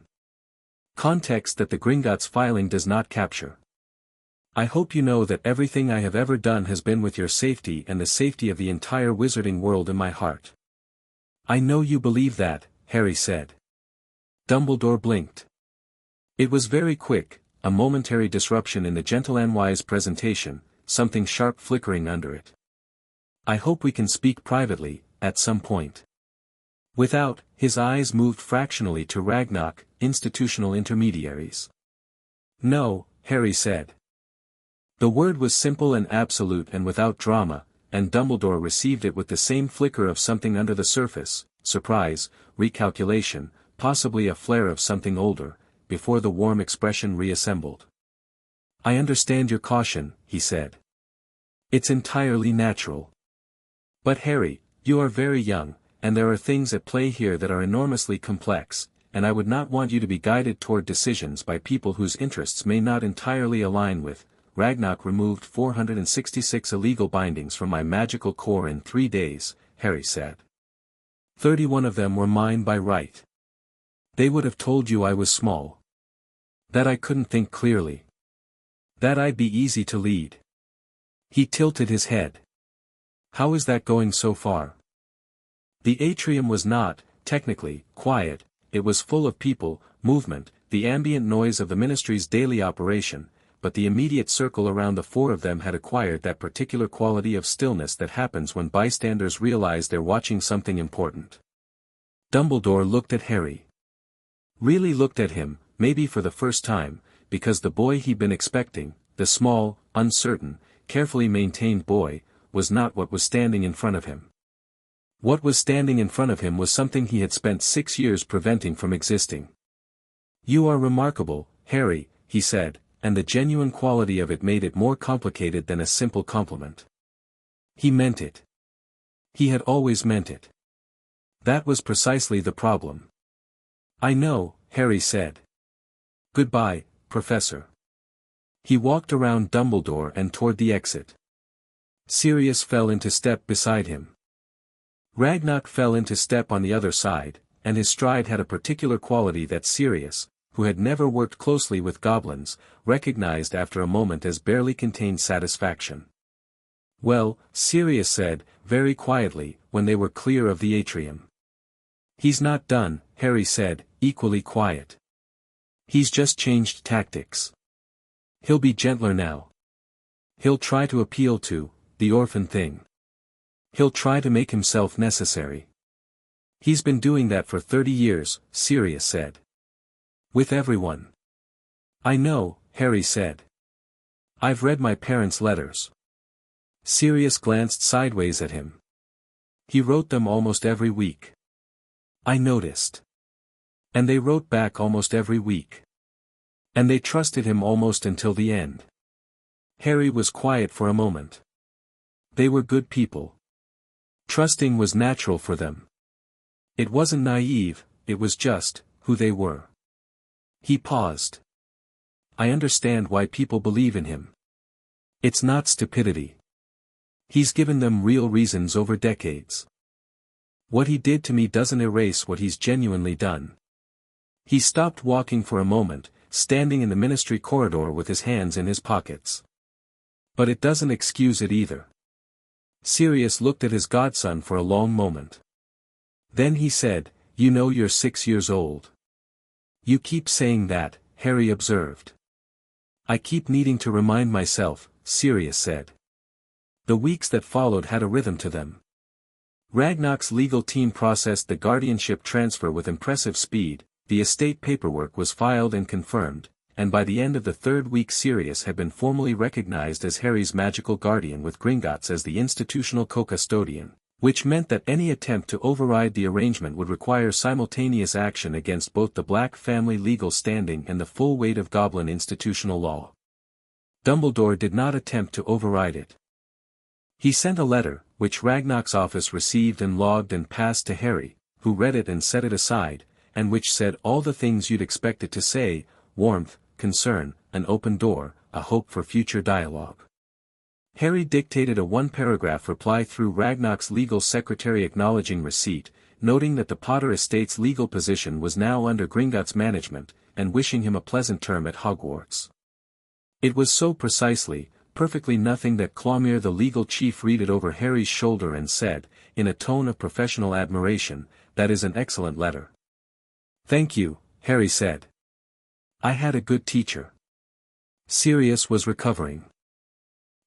Context that the Gringotts filing does not capture. I hope you know that everything I have ever done has been with your safety and the safety of the entire wizarding world in my heart. I know you believe that, Harry said. Dumbledore blinked. It was very quick, a momentary disruption in the gentlemanwise presentation, something sharp flickering under it. I hope we can speak privately, at some point. Without, his eyes moved fractionally to Ragnarok, institutional intermediaries. No, Harry said. The word was simple and absolute and without drama, and Dumbledore received it with the same flicker of something under the surface, surprise, recalculation, possibly a flare of something older, before the warm expression reassembled. I understand your caution, he said. It's entirely natural. But Harry, you are very young, and there are things at play here that are enormously complex, and I would not want you to be guided toward decisions by people whose interests may not entirely align with. Ragnarok removed 466 illegal bindings from my magical core in 3 days, Harry said. 31 of them were mine by right. They would have told you I was small. That I couldn't think clearly. That I'd be easy to lead. He tilted his head. How is that going so far? The atrium was not, technically, quiet, it was full of people, movement, the ambient noise of the ministry's daily operation, but the immediate circle around the 4 of them had acquired that particular quality of stillness that happens when bystanders realize they're watching something important. Dumbledore looked at Harry. Really looked at him, maybe for the first time, because the boy he'd been expecting, the small, uncertain, carefully maintained boy, was not what was standing in front of him. What was standing in front of him was something he had spent 6 years preventing from existing. You are remarkable, Harry, he said, and the genuine quality of it made it more complicated than a simple compliment. He meant it. He had always meant it. That was precisely the problem. I know, Harry said. Goodbye, Professor. He walked around Dumbledore and toward the exit. Sirius fell into step beside him. Ragnarok fell into step on the other side, and his stride had a particular quality that Sirius, who had never worked closely with goblins, recognized after a moment as barely contained satisfaction. Well, Sirius said, very quietly, when they were clear of the atrium. He's not done, Harry said, equally quiet. He's just changed tactics. He'll be gentler now. He'll try to appeal to, the orphan thing. He'll try to make himself necessary. He's been doing that for 30 years, Sirius said. With everyone. I know, Harry said. I've read my parents' letters. Sirius glanced sideways at him. He wrote them almost every week. I noticed. And they wrote back almost every week. And they trusted him almost until the end. Harry was quiet for a moment. They were good people. Trusting was natural for them. It wasn't naive, it was just, who they were. He paused. I understand why people believe in him. It's not stupidity. He's given them real reasons over decades. What he did to me doesn't erase what he's genuinely done. He stopped walking for a moment, standing in the ministry corridor with his hands in his pockets. But it doesn't excuse it either. Sirius looked at his godson for a long moment. Then he said, You know you're 6 years old. You keep saying that, Harry observed. I keep needing to remind myself, Sirius said. The weeks that followed had a rhythm to them. Ragnarok's legal team processed the guardianship transfer with impressive speed, the estate paperwork was filed and confirmed, and by the end of the 3rd week Sirius had been formally recognized as Harry's magical guardian with Gringotts as the institutional co-custodian, which meant that any attempt to override the arrangement would require simultaneous action against both the Black family legal standing and the full weight of Goblin institutional law. Dumbledore did not attempt to override it. He sent a letter, which Ragnarok's office received and logged and passed to Harry, who read it and set it aside, and which said all the things you'd expect it to say: warmth, concern, an open door, a hope for future dialogue. Harry dictated a 1-paragraph reply through Ragnarok's legal secretary acknowledging receipt, noting that the Potter estate's legal position was now under Gringotts management, and wishing him a pleasant term at Hogwarts. It was so precisely, perfectly nothing that Clomere the legal chief read it over Harry's shoulder and said, in a tone of professional admiration, "That is an excellent letter." "Thank you," Harry said. "I had a good teacher." Sirius was recovering.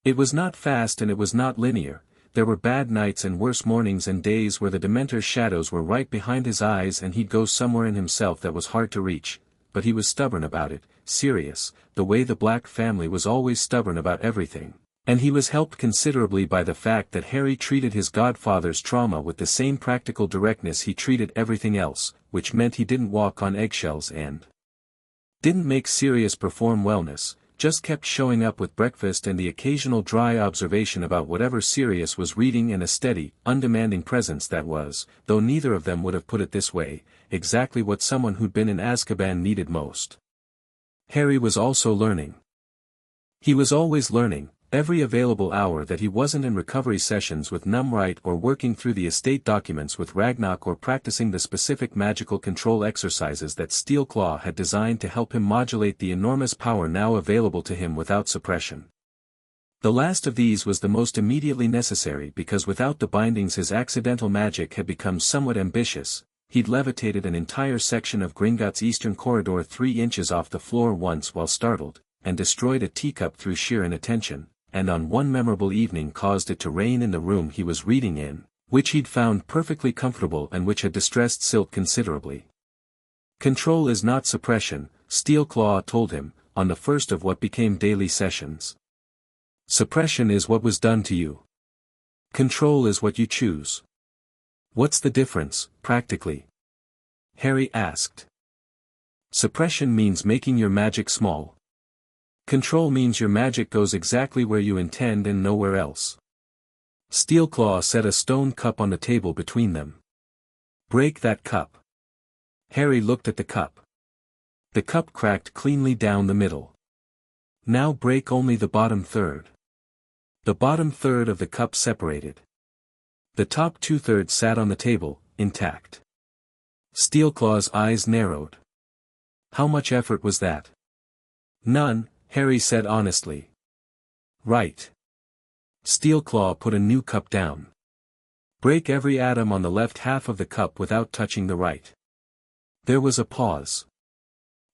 It was not fast and it was not linear. There were bad nights and worse mornings and days where the Dementor's shadows were right behind his eyes and he'd go somewhere in himself that was hard to reach, but he was stubborn about it, Sirius, the way the Black family was always stubborn about everything, and he was helped considerably by the fact that Harry treated his godfather's trauma with the same practical directness he treated everything else, which meant he didn't walk on eggshells and didn't make Sirius perform wellness, just kept showing up with breakfast and the occasional dry observation about whatever Sirius was reading and a steady, undemanding presence that was, though neither of them would have put it this way, exactly what someone who'd been in Azkaban needed most. Harry was also learning. He was always learning, every available hour that he wasn't in recovery sessions with Numright or working through the estate documents with Ragnarok or practicing the specific magical control exercises that Steelclaw had designed to help him modulate the enormous power now available to him without suppression. The last of these was the most immediately necessary because without the bindings his accidental magic had become somewhat ambitious. He'd levitated an entire section of Gringotts' eastern corridor 3 inches off the floor once while startled, and destroyed a teacup through sheer inattention, and on one memorable evening caused it to rain in the room he was reading in, which he'd found perfectly comfortable and which had distressed Silk considerably. "Control is not suppression," Steelclaw told him, on the first of what became daily sessions. "Suppression is what was done to you. Control is what you choose." "What's the difference, practically?" Harry asked. "Suppression means making your magic small. Control means your magic goes exactly where you intend and nowhere else." Steelclaw set a stone cup on the table between them. "Break that cup." Harry looked at the cup. The cup cracked cleanly down the middle. "Now break only the bottom third." The bottom third of the cup separated. The top 2/3 sat on the table, intact. Steelclaw's eyes narrowed. "How much effort was that?" "None," Harry said honestly. "Right." Steelclaw put a new cup down. "Break every atom on the left half of the cup without touching the right." There was a pause.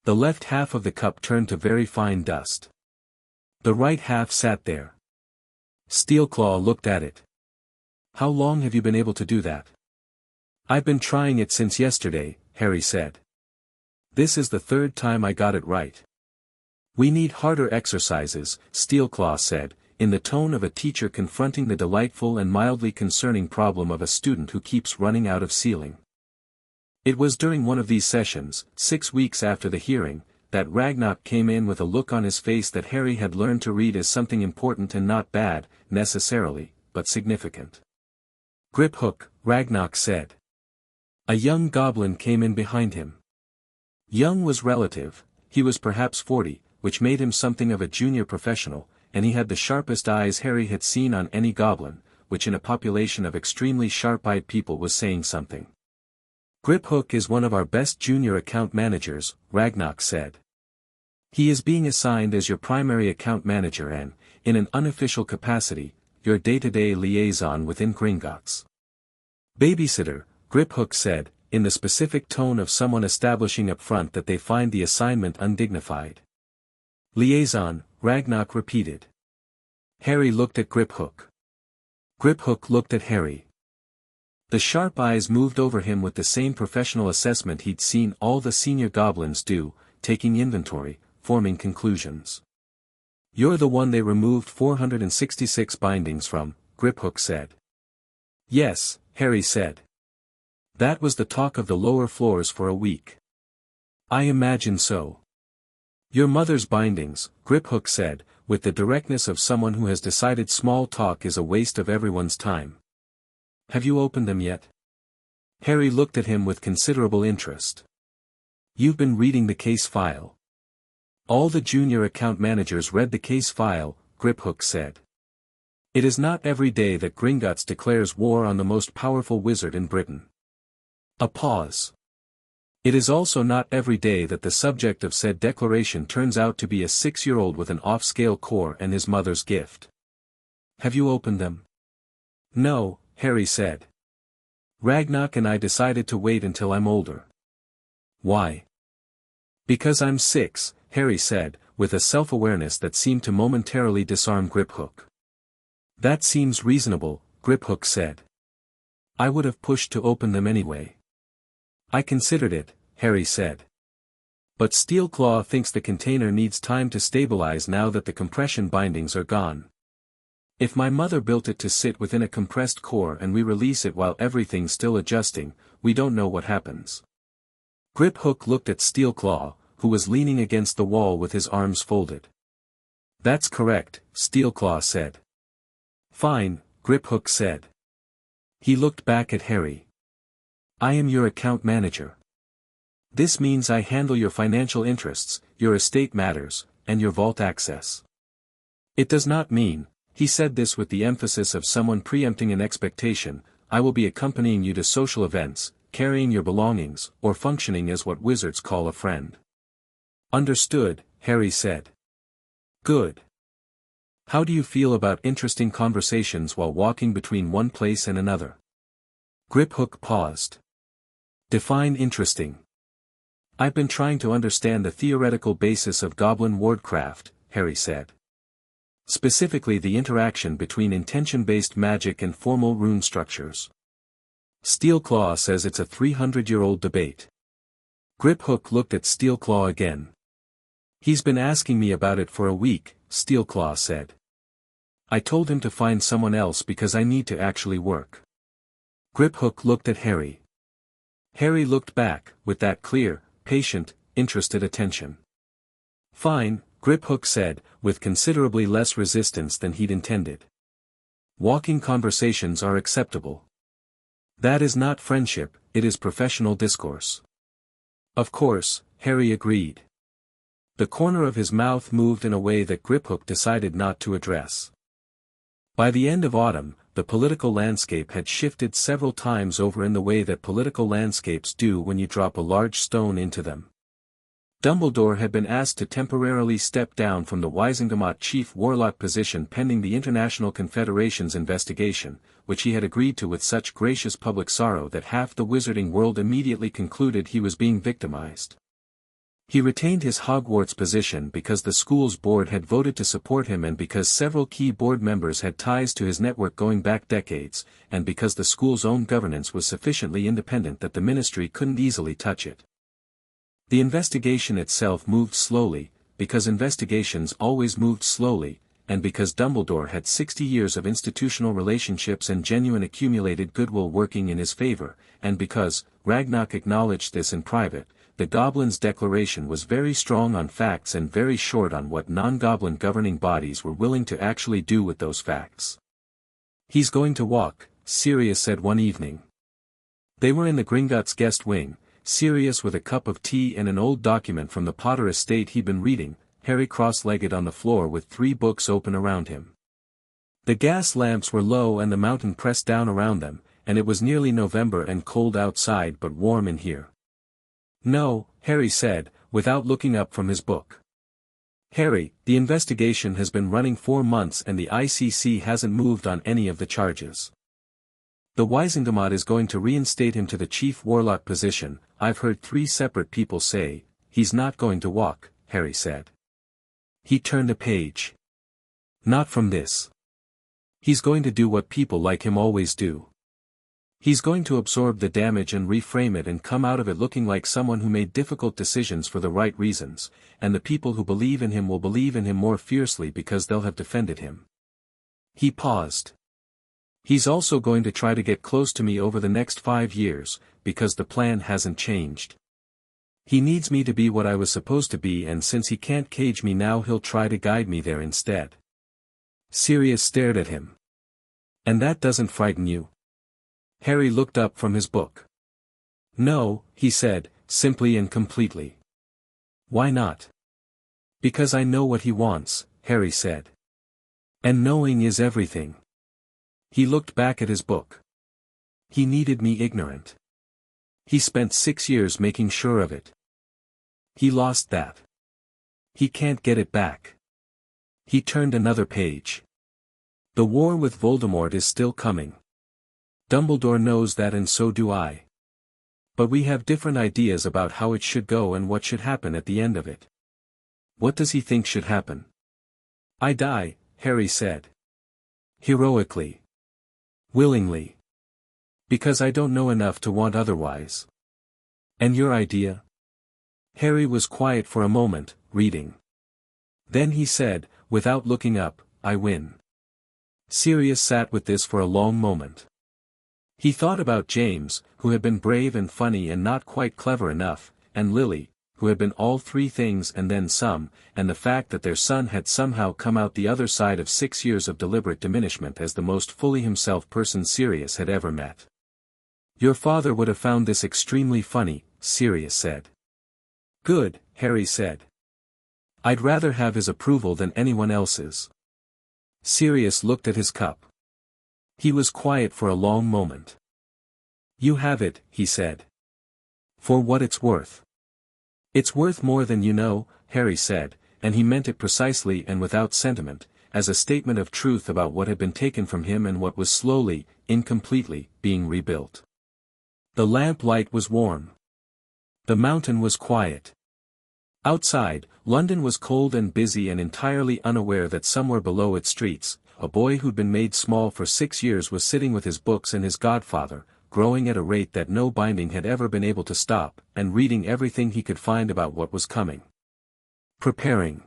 The left half of the cup turned to very fine dust. The right half sat there. Steelclaw looked at it. "How long have you been able to do that?" "I've been trying it since yesterday," Harry said. "This is the 3rd time I got it right." "We need harder exercises," Steelclaw said, in the tone of a teacher confronting the delightful and mildly concerning problem of a student who keeps running out of ceiling. It was during one of these sessions, 6 weeks after the hearing, that Ragnarok came in with a look on his face that Harry had learned to read as something important and not bad, necessarily, but significant. "Griphook," Ragnarok said. A young goblin came in behind him. Young was relative, he was perhaps 40, which made him something of a junior professional, and he had the sharpest eyes Harry had seen on any goblin, which in a population of extremely sharp-eyed people was saying something. "Griphook is one of our best junior account managers," Ragnarok said. "He is being assigned as your primary account manager and, in an unofficial capacity, your day-to-day liaison within Gringotts." "Babysitter," Griphook said, in the specific tone of someone establishing up front that they find the assignment undignified. "Liaison," Ragnarok repeated. Harry looked at Griphook. Griphook looked at Harry. The sharp eyes moved over him with the same professional assessment he'd seen all the senior goblins do, taking inventory, forming conclusions. "You're the one they removed 466 bindings from," Griphook said. "Yes," Harry said. "That was the talk of the lower floors for a week." "I imagine so." "Your mother's bindings," Griphook said, with the directness of someone who has decided small talk is a waste of everyone's time. "Have you opened them yet?" Harry looked at him with considerable interest. "You've been reading the case file." "All the junior account managers read the case file," Griphook said. "It is not every day that Gringotts declares war on the most powerful wizard in Britain." A pause. It is also not every day that the subject of said declaration turns out to be a 6-year-old with an off-scale core and his mother's gift. Have you opened them? No, Harry said. Ragnar and I decided to wait until I'm older. Why? Because I'm 6, Harry said, with a self-awareness that seemed to momentarily disarm Griphook. That seems reasonable, Griphook said. I would have pushed to open them anyway. I considered it, Harry said. But Steelclaw thinks the container needs time to stabilize now that the compression bindings are gone. If my mother built it to sit within a compressed core and we release it while everything's still adjusting, we don't know what happens. Griphook looked at Steelclaw, who was leaning against the wall with his arms folded. That's correct, Steelclaw said. Fine, Griphook said. He looked back at Harry. I am your account manager. This means I handle your financial interests, your estate matters, and your vault access. It does not mean, he said this with the emphasis of someone preempting an expectation, I will be accompanying you to social events, carrying your belongings, or functioning as what wizards call a friend. Understood, Harry said. Good. How do you feel about interesting conversations while walking between one place and another? Griphook paused. Define interesting. I've been trying to understand the theoretical basis of goblin wardcraft, Harry said. Specifically the interaction between intention-based magic and formal rune structures. Steelclaw says it's a 300-year-old debate. Griphook looked at Steelclaw again. He's been asking me about it for a week, Steelclaw said. I told him to find someone else because I need to actually work. Griphook looked at Harry. Harry looked back, with that clear, patient, interested attention. Fine, Griphook said, with considerably less resistance than he'd intended. Walking conversations are acceptable. That is not friendship, it is professional discourse. Of course, Harry agreed. The corner of his mouth moved in a way that Griphook decided not to address. By the end of autumn, the political landscape had shifted several times over in the way that political landscapes do when you drop a large stone into them. Dumbledore had been asked to temporarily step down from the Wizengamot chief warlock position pending the International Confederation's investigation, which he had agreed to with such gracious public sorrow that half the wizarding world immediately concluded he was being victimized. He retained his Hogwarts position because the school's board had voted to support him and because several key board members had ties to his network going back decades, and because the school's own governance was sufficiently independent that the ministry couldn't easily touch it. The investigation itself moved slowly, because investigations always moved slowly, and because Dumbledore had 60 years of institutional relationships and genuine accumulated goodwill working in his favor, and because, Ragnar acknowledged this in private, the Goblin's declaration was very strong on facts and very short on what non-goblin governing bodies were willing to actually do with those facts. He's going to walk, Sirius said one evening. They were in the Gringotts guest wing, Sirius with a cup of tea and an old document from the Potter estate he'd been reading, Harry cross-legged on the floor with 3 books open around him. The gas lamps were low and the mountain pressed down around them, and it was nearly November and cold outside but warm in here. No, Harry said, without looking up from his book. Harry, the investigation has been running 4 months and the ICC hasn't moved on any of the charges. The Wizengamot is going to reinstate him to the chief warlock position, I've heard 3 separate people say. He's not going to walk, Harry said. He turned a page. Not from this. He's going to do what people like him always do. He's going to absorb the damage and reframe it and come out of it looking like someone who made difficult decisions for the right reasons, and the people who believe in him will believe in him more fiercely because they'll have defended him. He paused. He's also going to try to get close to me over the next 5 years, because the plan hasn't changed. He needs me to be what I was supposed to be, and since he can't cage me now, he'll try to guide me there instead. Sirius stared at him. And that doesn't frighten you? Harry looked up from his book. No, he said, simply and completely. Why not? Because I know what he wants, Harry said. And knowing is everything. He looked back at his book. He needed me ignorant. He spent 6 years making sure of it. He lost that. He can't get it back. He turned another page. The war with Voldemort is still coming. Dumbledore knows that, and so do I. But we have different ideas about how it should go and what should happen at the end of it. What does he think should happen? I die, Harry said. Heroically. Willingly. Because I don't know enough to want otherwise. And your idea? Harry was quiet for a moment, reading. Then he said, without looking up, I win. Sirius sat with this for a long moment. He thought about James, who had been brave and funny and not quite clever enough, and Lily, who had been all three things and then some, and the fact that their son had somehow come out the other side of 6 years of deliberate diminishment as the most fully himself person Sirius had ever met. Your father would have found this extremely funny, Sirius said. Good, Harry said. I'd rather have his approval than anyone else's. Sirius looked at his cup. He was quiet for a long moment. You have it, he said. For what it's worth. It's worth more than you know, Harry said, and he meant it precisely and without sentiment, as a statement of truth about what had been taken from him and what was slowly, incompletely, being rebuilt. The lamp light was warm. The mountain was quiet. Outside, London was cold and busy and entirely unaware that somewhere below its streets, a boy who'd been made small for 6 years was sitting with his books and his godfather, growing at a rate that no binding had ever been able to stop, and reading everything he could find about what was coming. Preparing.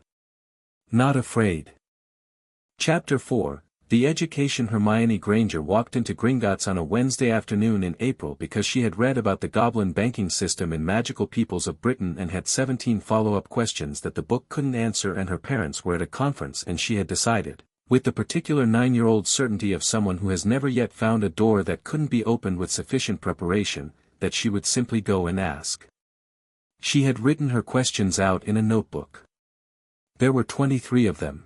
Not afraid. Chapter 4, The Education. Hermione Granger walked into Gringotts on a Wednesday afternoon in April because she had read about the goblin banking system in Magical Peoples of Britain and had 17 follow-up questions that the book couldn't answer, and her parents were at a conference and she had decided, with the particular 9-year-old certainty of someone who has never yet found a door that couldn't be opened with sufficient preparation, that she would simply go and ask. She had written her questions out in a notebook. There were 23 of them.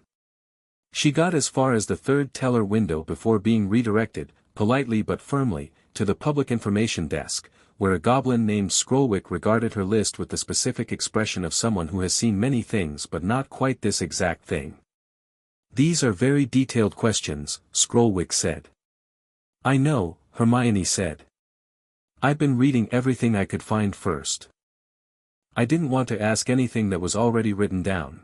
She got as far as the third teller window before being redirected, politely but firmly, to the public information desk, where a goblin named Scrollwick regarded her list with the specific expression of someone who has seen many things but not quite this exact thing. These are very detailed questions, Scrollwick said. I know, Hermione said. I've been reading everything I could find first. I didn't want to ask anything that was already written down.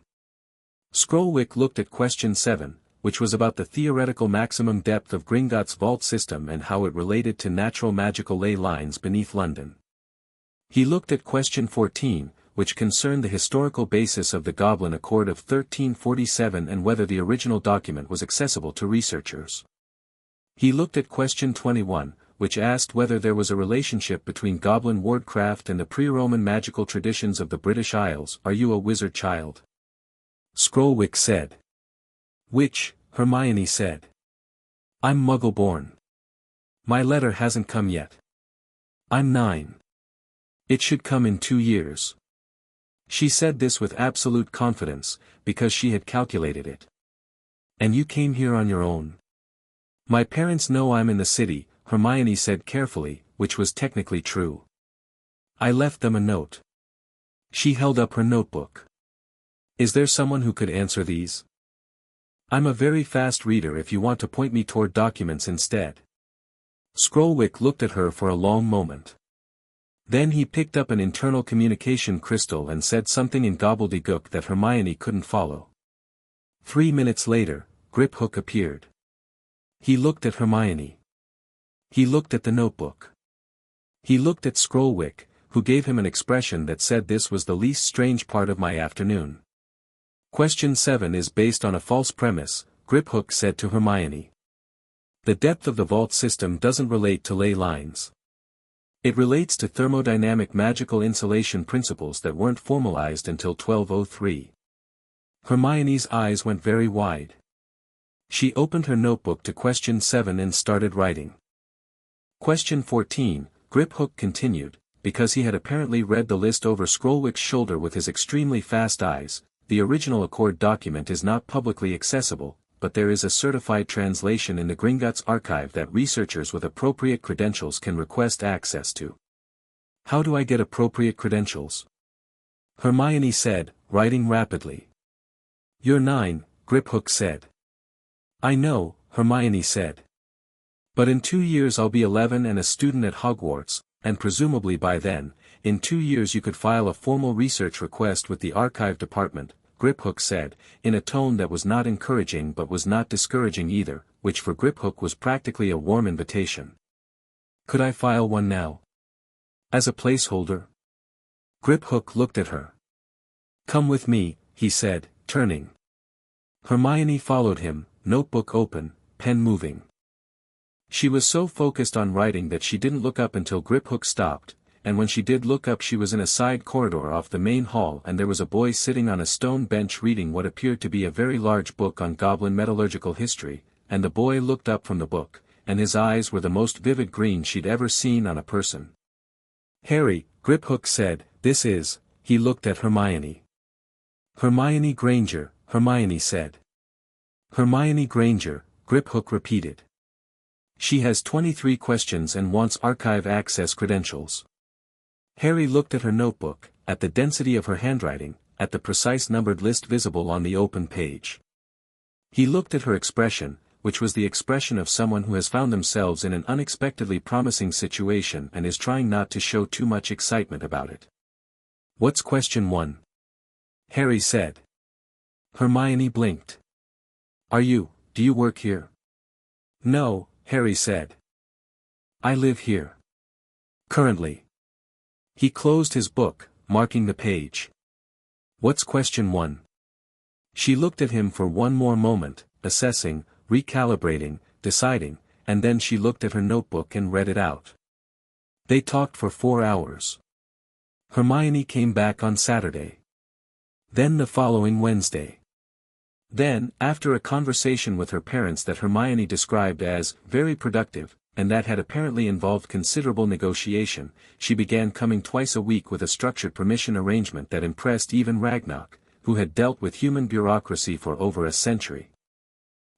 Scrollwick looked at question 7, which was about the theoretical maximum depth of Gringotts' vault system and how it related to natural magical ley lines beneath London. He looked at question 14, which concerned the historical basis of the Goblin Accord of 1347 and whether the original document was accessible to researchers. He looked at question 21, which asked whether there was a relationship between goblin wardcraft and the pre-Roman magical traditions of the British Isles. Are you a wizard child? Scrollwick said. Which? Hermione said. I'm Muggle-born. My letter hasn't come yet. I'm 9. It should come in 2 years. She said this with absolute confidence, because she had calculated it. And you came here on your own. My parents know I'm in the city, Hermione said carefully, which was technically true. I left them a note. She held up her notebook. Is there someone who could answer these? I'm a very fast reader if you want to point me toward documents instead. Scrollwick looked at her for a long moment. Then he picked up an internal communication crystal and said something in gobbledygook that Hermione couldn't follow. 3 minutes later, Griphook appeared. He looked at Hermione. He looked at the notebook. He looked at Scrollwick, who gave him an expression that said this was the least strange part of my afternoon. Question 7 is based on a false premise, Griphook said to Hermione. The depth of the vault system doesn't relate to ley lines. It relates to thermodynamic magical insulation principles that weren't formalized until 1203. Hermione's eyes went very wide. She opened her notebook to question 7 and started writing. Question 14, Griphook continued, because he had apparently read the list over Scrollwick's shoulder with his extremely fast eyes. The original Accord document is not publicly accessible, but there is a certified translation in the Gringotts archive that researchers with appropriate credentials can request access to. How do I get appropriate credentials? Hermione said, writing rapidly. You're 9, Griphook said. I know, Hermione said. But in 2 years I'll be 11 and a student at Hogwarts, and presumably by then, in 2 years you could file a formal research request with the archive department, Griphook said, in a tone that was not encouraging but was not discouraging either, which for Griphook was practically a warm invitation. Could I file one now? As a placeholder? Griphook looked at her. Come with me, he said, turning. Hermione followed him, notebook open, pen moving. She was so focused on writing that she didn't look up until Griphook stopped, and when she did look up she was in a side corridor off the main hall and there was a boy sitting on a stone bench reading what appeared to be a very large book on goblin metallurgical history, and the boy looked up from the book, and his eyes were the most vivid green she'd ever seen on a person. Harry, Griphook said, this is, he looked at Hermione. Hermione Granger, Hermione said. Hermione Granger, Griphook repeated. She has 23 questions and wants archive access credentials. Harry looked at her notebook, at the density of her handwriting, at the precise numbered list visible on the open page. He looked at her expression, which was the expression of someone who has found themselves in an unexpectedly promising situation and is trying not to show too much excitement about it. What's question 1? Harry said. Hermione blinked. Do you work here? No, Harry said. I live here. Currently. He closed his book, marking the page. What's question 1? She looked at him for one more moment, assessing, recalibrating, deciding, and then she looked at her notebook and read it out. They talked for 4 hours. Hermione came back on Saturday. Then the following Wednesday. Then, after a conversation with her parents that Hermione described as very productive, and that had apparently involved considerable negotiation, she began coming twice a week with a structured permission arrangement that impressed even Ragnarok, who had dealt with human bureaucracy for over a century.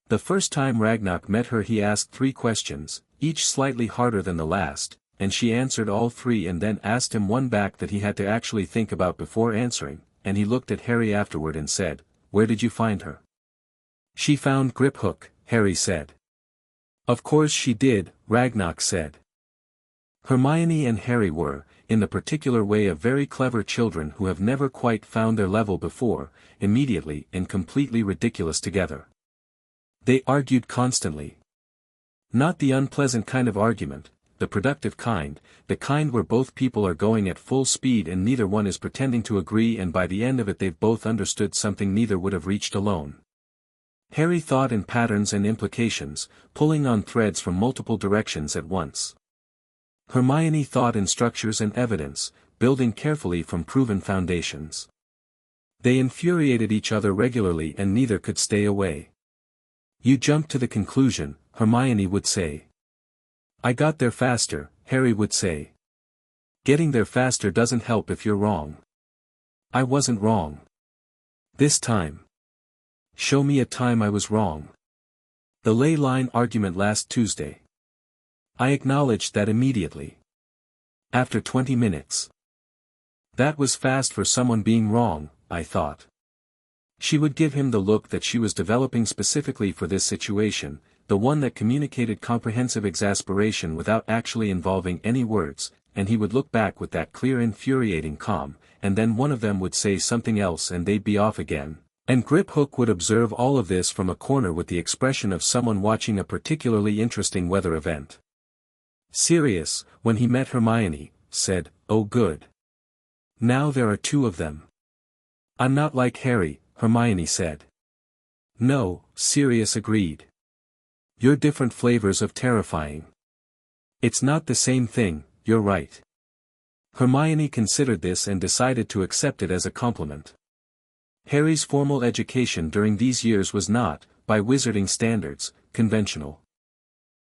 The first time Ragnarok met her he asked 3 questions, each slightly harder than the last, and she answered all 3 and then asked him one back that he had to actually think about before answering, and he looked at Harry afterward and said, "Where did you find her?" "She found Griphook," Harry said. "Of course she did," Ragnarok said. Hermione and Harry were, in the particular way of very clever children who have never quite found their level before, immediately and completely ridiculous together. They argued constantly. Not the unpleasant kind of argument, the productive kind, the kind where both people are going at full speed and neither one is pretending to agree and by the end of it they've both understood something neither would have reached alone. Harry thought in patterns and implications, pulling on threads from multiple directions at once. Hermione thought in structures and evidence, building carefully from proven foundations. They infuriated each other regularly and neither could stay away. "You jumped to the conclusion," Hermione would say. "I got there faster," Harry would say. "Getting there faster doesn't help if you're wrong." "I wasn't wrong. This time." "Show me a time I was wrong." The ley line argument last Tuesday. I acknowledged that immediately. After 20 minutes. That was fast for someone being wrong, I thought. She would give him the look that she was developing specifically for this situation, the one that communicated comprehensive exasperation without actually involving any words, and he would look back with that clear infuriating calm, and then one of them would say something else and they'd be off again, and Griphook would observe all of this from a corner with the expression of someone watching a particularly interesting weather event. Sirius, when he met Hermione, said, "Oh good. Now there are 2 of them." "I'm not like Harry," Hermione said. "No," Sirius agreed. "You're different flavors of terrifying. It's not the same thing, you're right." Hermione considered this and decided to accept it as a compliment. Harry's formal education during these years was not, by wizarding standards, conventional.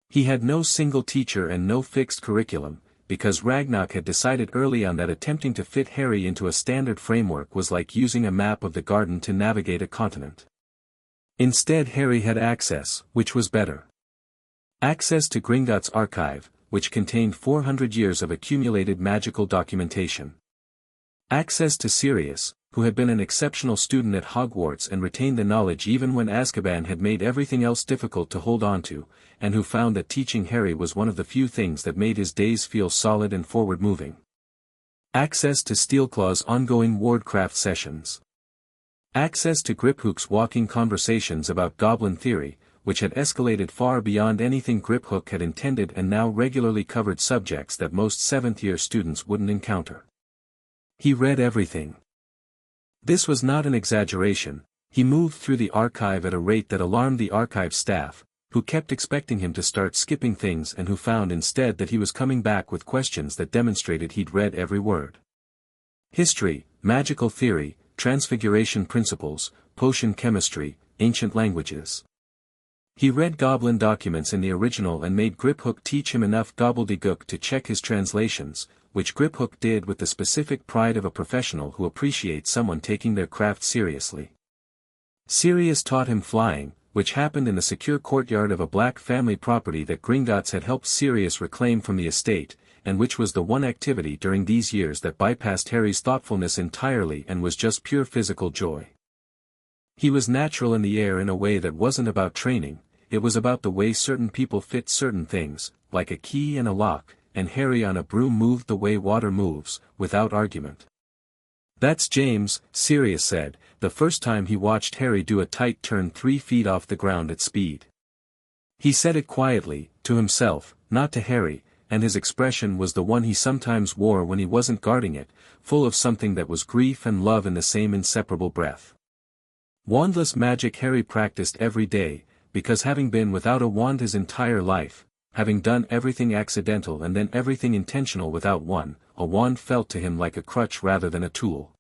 He had no single teacher and no fixed curriculum, because Ragnarok had decided early on that attempting to fit Harry into a standard framework was like using a map of the garden to navigate a continent. Instead Harry had access, which was better. Access to Gringotts' archive, which contained 400 years of accumulated magical documentation. Access to Sirius, who had been an exceptional student at Hogwarts and retained the knowledge even when Azkaban had made everything else difficult to hold on to, and who found that teaching Harry was one of the few things that made his days feel solid and forward-moving. Access to Steelclaw's ongoing wardcraft sessions. Access to Griphook's walking conversations about goblin theory, which had escalated far beyond anything Griphook had intended and now regularly covered subjects that most seventh-year students wouldn't encounter. He read everything. This was not an exaggeration. He moved through the archive at a rate that alarmed the archive staff, who kept expecting him to start skipping things and who found instead that he was coming back with questions that demonstrated he'd read every word. History, magical theory, transfiguration principles, potion chemistry, ancient languages. He read goblin documents in the original and made Griphook teach him enough gobbledygook to check his translations, which Griphook did with the specific pride of a professional who appreciates someone taking their craft seriously. Sirius taught him flying, which happened in the secure courtyard of a black family property that Gringotts had helped Sirius reclaim from the estate, and which was the one activity during these years that bypassed Harry's thoughtfulness entirely and was just pure physical joy. He was natural in the air in a way that wasn't about training, it was about the way certain people fit certain things, like a key and a lock, and Harry on a broom moved the way water moves, without argument. "That's James," Sirius said, the first time he watched Harry do a tight turn 3 feet off the ground at speed. He said it quietly, to himself, not to Harry, and his expression was the one he sometimes wore when he wasn't guarding it, full of something that was grief and love in the same inseparable breath. Wandless magic Harry practiced every day, because having been without a wand his entire life, having done everything accidental and then everything intentional without one, a wand felt to him like a crutch rather than a tool.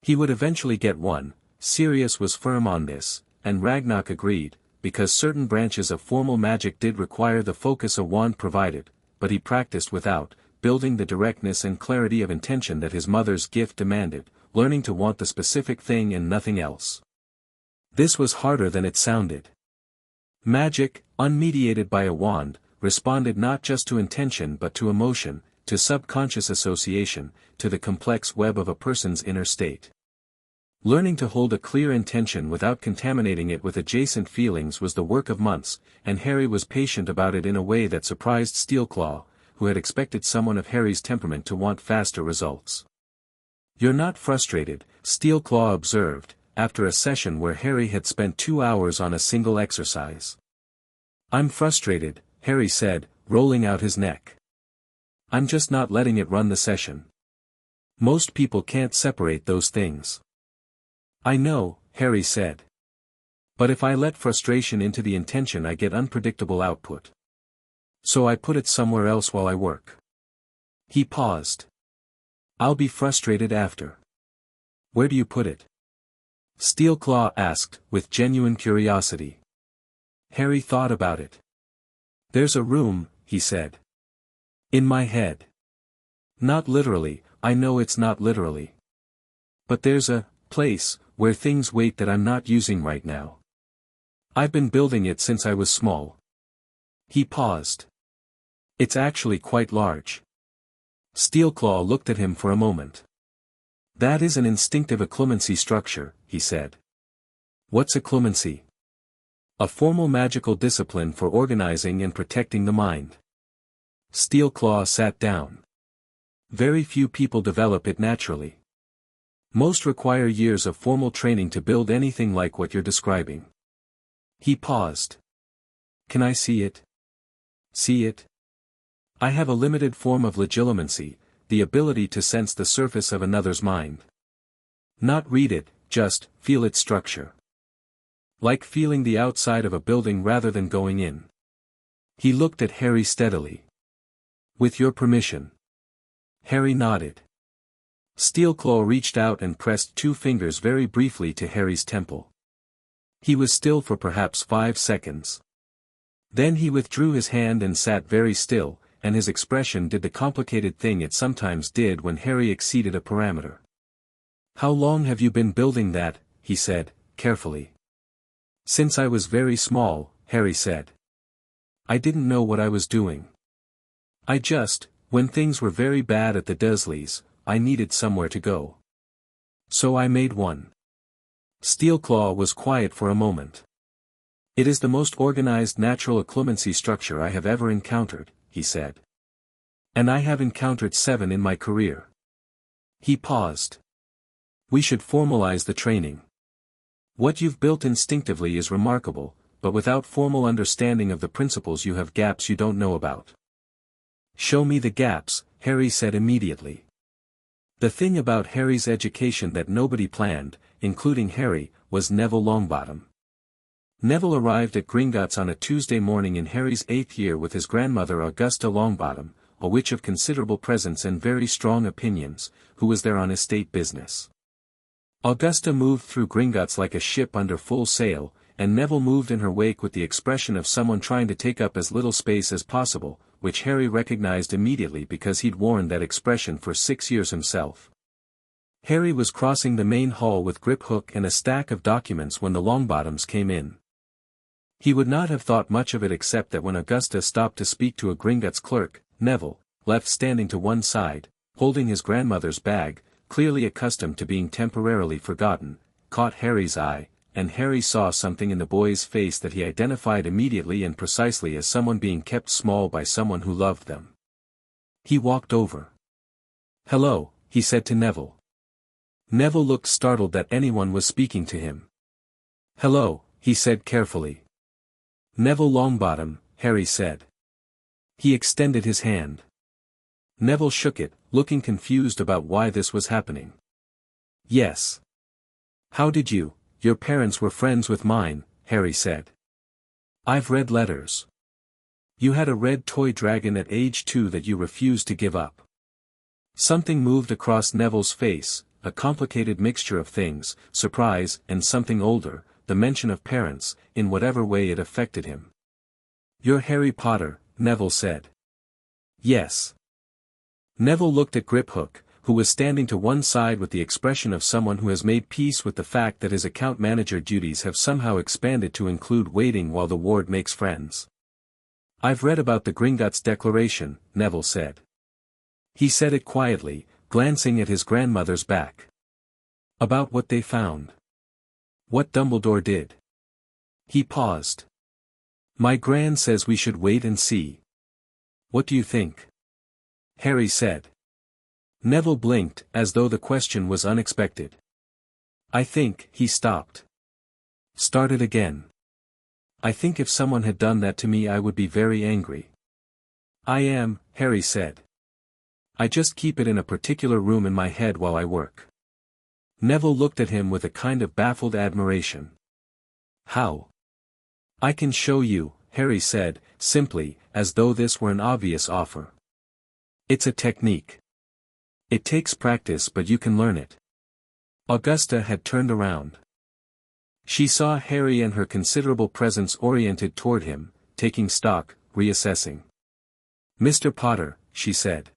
He would eventually get one, Sirius was firm on this, and Ragnarok agreed, because certain branches of formal magic did require the focus a wand provided, but he practiced without, building the directness and clarity of intention that his mother's gift demanded, learning to want the specific thing and nothing else. This was harder than it sounded. Magic, unmediated by a wand, responded not just to intention but to emotion, to subconscious association, to the complex web of a person's inner state. Learning to hold a clear intention without contaminating it with adjacent feelings was the work of months, and Harry was patient about it in a way that surprised Steelclaw, who had expected someone of Harry's temperament to want faster results. "You're not frustrated," Steelclaw observed, after a session where Harry had spent 2 hours on a single exercise. "I'm frustrated," Harry said, rolling out his neck. "I'm just not letting it run the session. Most people can't separate those things." "I know," Harry said. "But if I let frustration into the intention I get unpredictable output. So I put it somewhere else while I work." He paused. "I'll be frustrated after." "Where do you put it?" Steelclaw asked, with genuine curiosity. Harry thought about it. "There's a room," he said. "In my head. Not literally, I know it's not literally. But there's a place where things wait that I'm not using right now. I've been building it since I was small." He paused. "It's actually quite large." Steelclaw looked at him for a moment. "That is an instinctive occlumency structure," he said. "What's occlumency?" "A formal magical discipline for organizing and protecting the mind." Steelclaw sat down. "Very few people develop it naturally. Most require years of formal training to build anything like what you're describing." He paused. "Can I see it?" "See it?" "I have a limited form of legilimency, the ability to sense the surface of another's mind. Not read it, just feel its structure. Like feeling the outside of a building rather than going in." He looked at Harry steadily. "With your permission." Harry nodded. Steelclaw reached out and pressed 2 fingers very briefly to Harry's temple. He was still for perhaps 5 seconds. Then he withdrew his hand and sat very still, and his expression did the complicated thing it sometimes did when Harry exceeded a parameter. "How long have you been building that?" he said, carefully. "Since I was very small," Harry said. "I didn't know what I was doing. When things were very bad at the Dursleys, I needed somewhere to go. So I made one. Steelclaw was quiet for a moment. It is the most organized natural occlumency structure I have ever encountered, he said. And I have encountered 7 in my career. He paused. We should formalize the training. What you've built instinctively is remarkable, but without formal understanding of the principles you have gaps you don't know about. Show me the gaps, Harry said immediately. The thing about Harry's education that nobody planned, including Harry, was Neville Longbottom. Neville arrived at Gringotts on a Tuesday morning in Harry's 8th year with his grandmother Augusta Longbottom, a witch of considerable presence and very strong opinions, who was there on estate business. Augusta moved through Gringotts like a ship under full sail, and Neville moved in her wake with the expression of someone trying to take up as little space as possible, which Harry recognized immediately because he'd worn that expression for 6 years himself. Harry was crossing the main hall with Griphook and a stack of documents when the Longbottoms came in. He would not have thought much of it except that when Augusta stopped to speak to a Gringotts clerk, Neville, left standing to one side, holding his grandmother's bag, clearly accustomed to being temporarily forgotten, caught Harry's eye, and Harry saw something in the boy's face that he identified immediately and precisely as someone being kept small by someone who loved them. He walked over. "Hello," he said to Neville. Neville looked startled that anyone was speaking to him. "Hello," he said carefully. "Neville Longbottom," Harry said. He extended his hand. Neville shook it, looking confused about why this was happening. "Yes. How did your parents were friends with mine," Harry said. "I've read letters. You had a red toy dragon at age 2 that you refused to give up." Something moved across Neville's face, a complicated mixture of things, surprise and something older, the mention of parents, in whatever way it affected him. "You're Harry Potter," Neville said. "Yes." Neville looked at Griphook, who was standing to one side with the expression of someone who has made peace with the fact that his account manager duties have somehow expanded to include waiting while the ward makes friends. "I've read about the Gringotts Declaration," Neville said. He said it quietly, glancing at his grandmother's back. "About what they found. What Dumbledore did." He paused. "My gran says we should wait and see. What do you think?" Harry said. Neville blinked, as though the question was unexpected. "I think," he stopped. Started again. "I think if someone had done that to me I would be very angry." "I am," Harry said. "I just keep it in a particular room in my head while I work." Neville looked at him with a kind of baffled admiration. "How?" "I can show you," Harry said, simply, as though this were an obvious offer. "It's a technique. It takes practice but you can learn it." Augusta had turned around. She saw Harry and her considerable presence oriented toward him, taking stock, reassessing. "Mr. Potter," she said.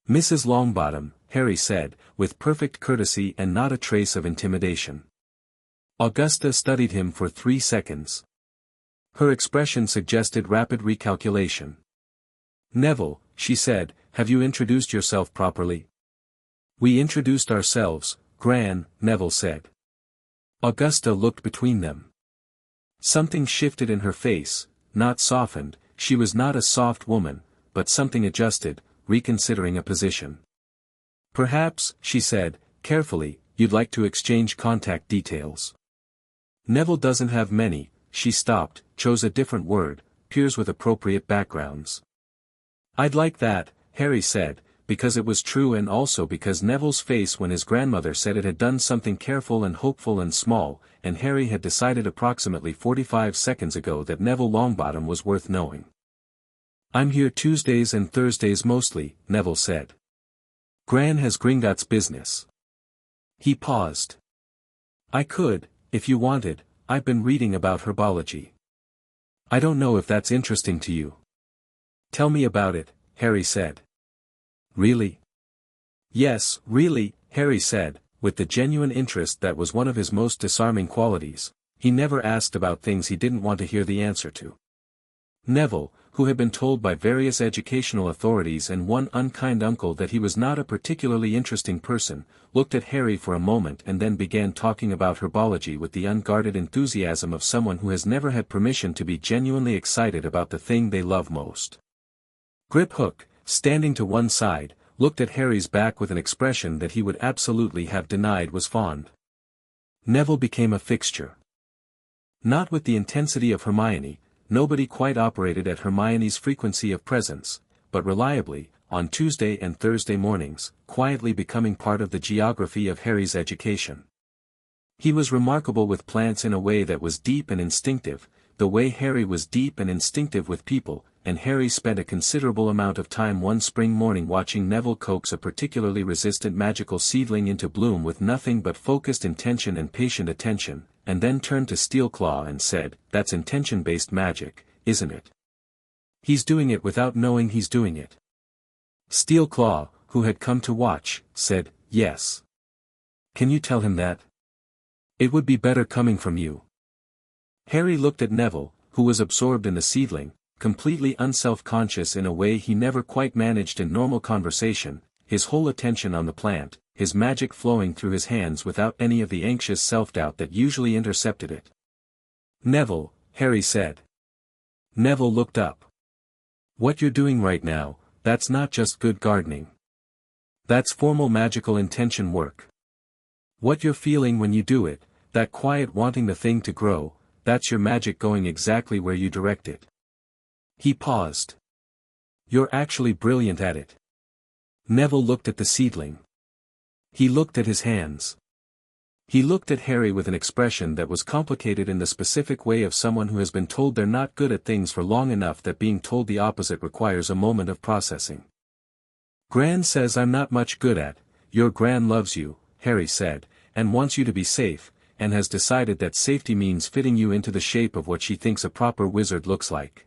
"Mrs. Longbottom," Harry said, with perfect courtesy and not a trace of intimidation. Augusta studied him for 3 seconds. Her expression suggested rapid recalculation. "Neville," she said, "have you introduced yourself properly?" "We introduced ourselves, Gran," Neville said. Augusta looked between them. Something shifted in her face, not softened, she was not a soft woman, but something adjusted, reconsidering a position. "Perhaps," she said, carefully, "you'd like to exchange contact details." "Neville doesn't have many," she stopped, chose a different word, peers with appropriate backgrounds. "I'd like that," Harry said, because it was true and also because Neville's face when his grandmother said it had done something careful and hopeful and small, and Harry had decided approximately 45 seconds ago that Neville Longbottom was worth knowing. "I'm here Tuesdays and Thursdays mostly," Neville said. "Gran has Gringotts business." He paused. "I could, if you wanted, I've been reading about herbology. I don't know if that's interesting to you." "Tell me about it," Harry said. "Really?" "Yes, really," Harry said, with the genuine interest that was one of his most disarming qualities. He never asked about things he didn't want to hear the answer to. Neville, who had been told by various educational authorities and one unkind uncle that he was not a particularly interesting person, looked at Harry for a moment and then began talking about herbology with the unguarded enthusiasm of someone who has never had permission to be genuinely excited about the thing they love most. Griphook, standing to one side, looked at Harry's back with an expression that he would absolutely have denied was fond. Neville became a fixture. Not with the intensity of Hermione, nobody quite operated at Hermione's frequency of presence, but reliably, on Tuesday and Thursday mornings, quietly becoming part of the geography of Harry's education. He was remarkable with plants in a way that was deep and instinctive, the way Harry was deep and instinctive with people, and Harry spent a considerable amount of time one spring morning watching Neville coax a particularly resistant magical seedling into bloom with nothing but focused intention and patient attention, and then turned to Steelclaw and said, "That's intention-based magic, isn't it? He's doing it without knowing he's doing it." Steelclaw, who had come to watch, said, "Yes. Can you tell him that? It would be better coming from you." Harry looked at Neville, who was absorbed in the seedling, completely unself-conscious in a way he never quite managed in normal conversation, his whole attention on the plant, his magic flowing through his hands without any of the anxious self-doubt that usually intercepted it. "Neville," Harry said. Neville looked up. "What you're doing right now, that's not just good gardening. That's formal magical intention work. What you're feeling when you do it, that quiet wanting the thing to grow, that's your magic going exactly where you direct it." He paused. "You're actually brilliant at it." Neville looked at the seedling. He looked at his hands. He looked at Harry with an expression that was complicated in the specific way of someone who has been told they're not good at things for long enough that being told the opposite requires a moment of processing. "Gran says I'm not much good at, your Gran loves you," Harry said, "and wants you to be safe, and has decided that safety means fitting you into the shape of what she thinks a proper wizard looks like.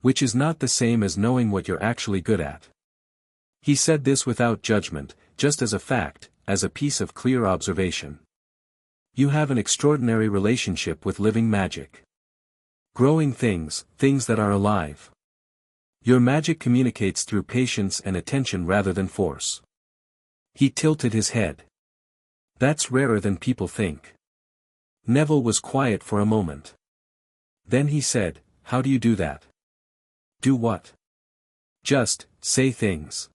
Which is not the same as knowing what you're actually good at." He said this without judgment, just as a fact, as a piece of clear observation. "You have an extraordinary relationship with living magic. Growing things, things that are alive. Your magic communicates through patience and attention rather than force." He tilted his head. "That's rarer than people think." Neville was quiet for a moment. Then he said, "How do you do that?" "Do what?" "Just, say things.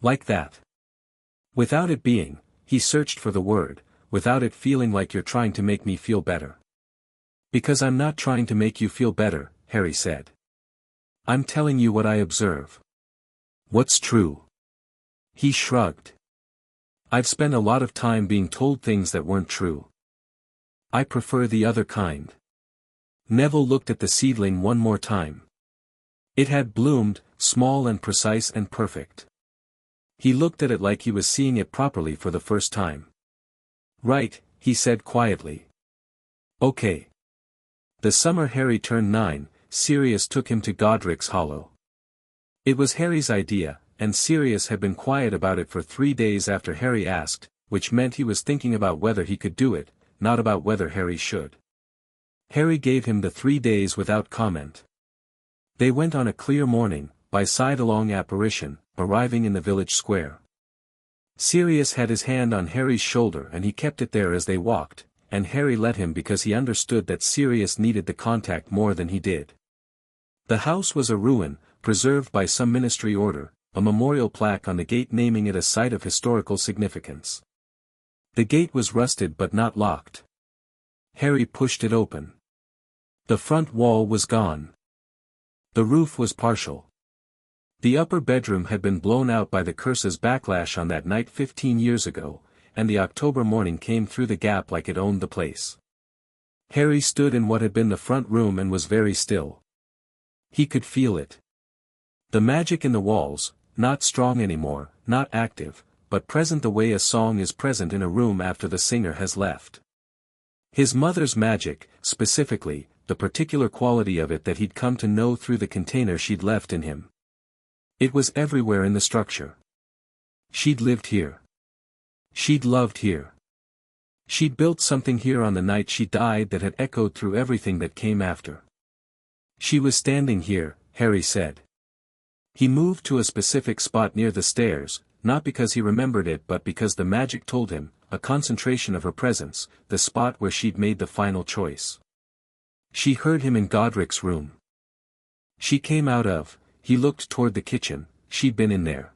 Like that. Without it being," he searched for the word, "without it feeling like you're trying to make me feel better." "Because I'm not trying to make you feel better," Harry said. "I'm telling you what I observe. What's true." He shrugged. "I've spent a lot of time being told things that weren't true. I prefer the other kind." Neville looked at the seedling one more time. It had bloomed, small and precise and perfect. He looked at it like he was seeing it properly for the first time. "Right," he said quietly. "Okay." The summer Harry turned 9, Sirius took him to Godric's Hollow. It was Harry's idea, and Sirius had been quiet about it for 3 days after Harry asked, which meant he was thinking about whether he could do it, not about whether Harry should. Harry gave him the 3 days without comment. They went on a clear morning, by side-along apparition, arriving in the village square. Sirius had his hand on Harry's shoulder and he kept it there as they walked, and Harry let him because he understood that Sirius needed the contact more than he did. The house was a ruin, preserved by some ministry order, a memorial plaque on the gate naming it a site of historical significance. The gate was rusted but not locked. Harry pushed it open. The front wall was gone. The roof was partial. The upper bedroom had been blown out by the curse's backlash on that night 15 years ago, and the October morning came through the gap like it owned the place. Harry stood in what had been the front room and was very still. He could feel it. The magic in the walls, not strong anymore, not active, but present the way a song is present in a room after the singer has left. His mother's magic, specifically, the particular quality of it that he'd come to know through the container she'd left in him. It was everywhere in the structure. She'd lived here. She'd loved here. She'd built something here on the night she died that had echoed through everything that came after. She was standing here, Harry said. He moved to a specific spot near the stairs, not because he remembered it but because the magic told him, a concentration of her presence, the spot where she'd made the final choice. She heard him in Godric's room. She came out of, he looked toward the kitchen, she'd been in there.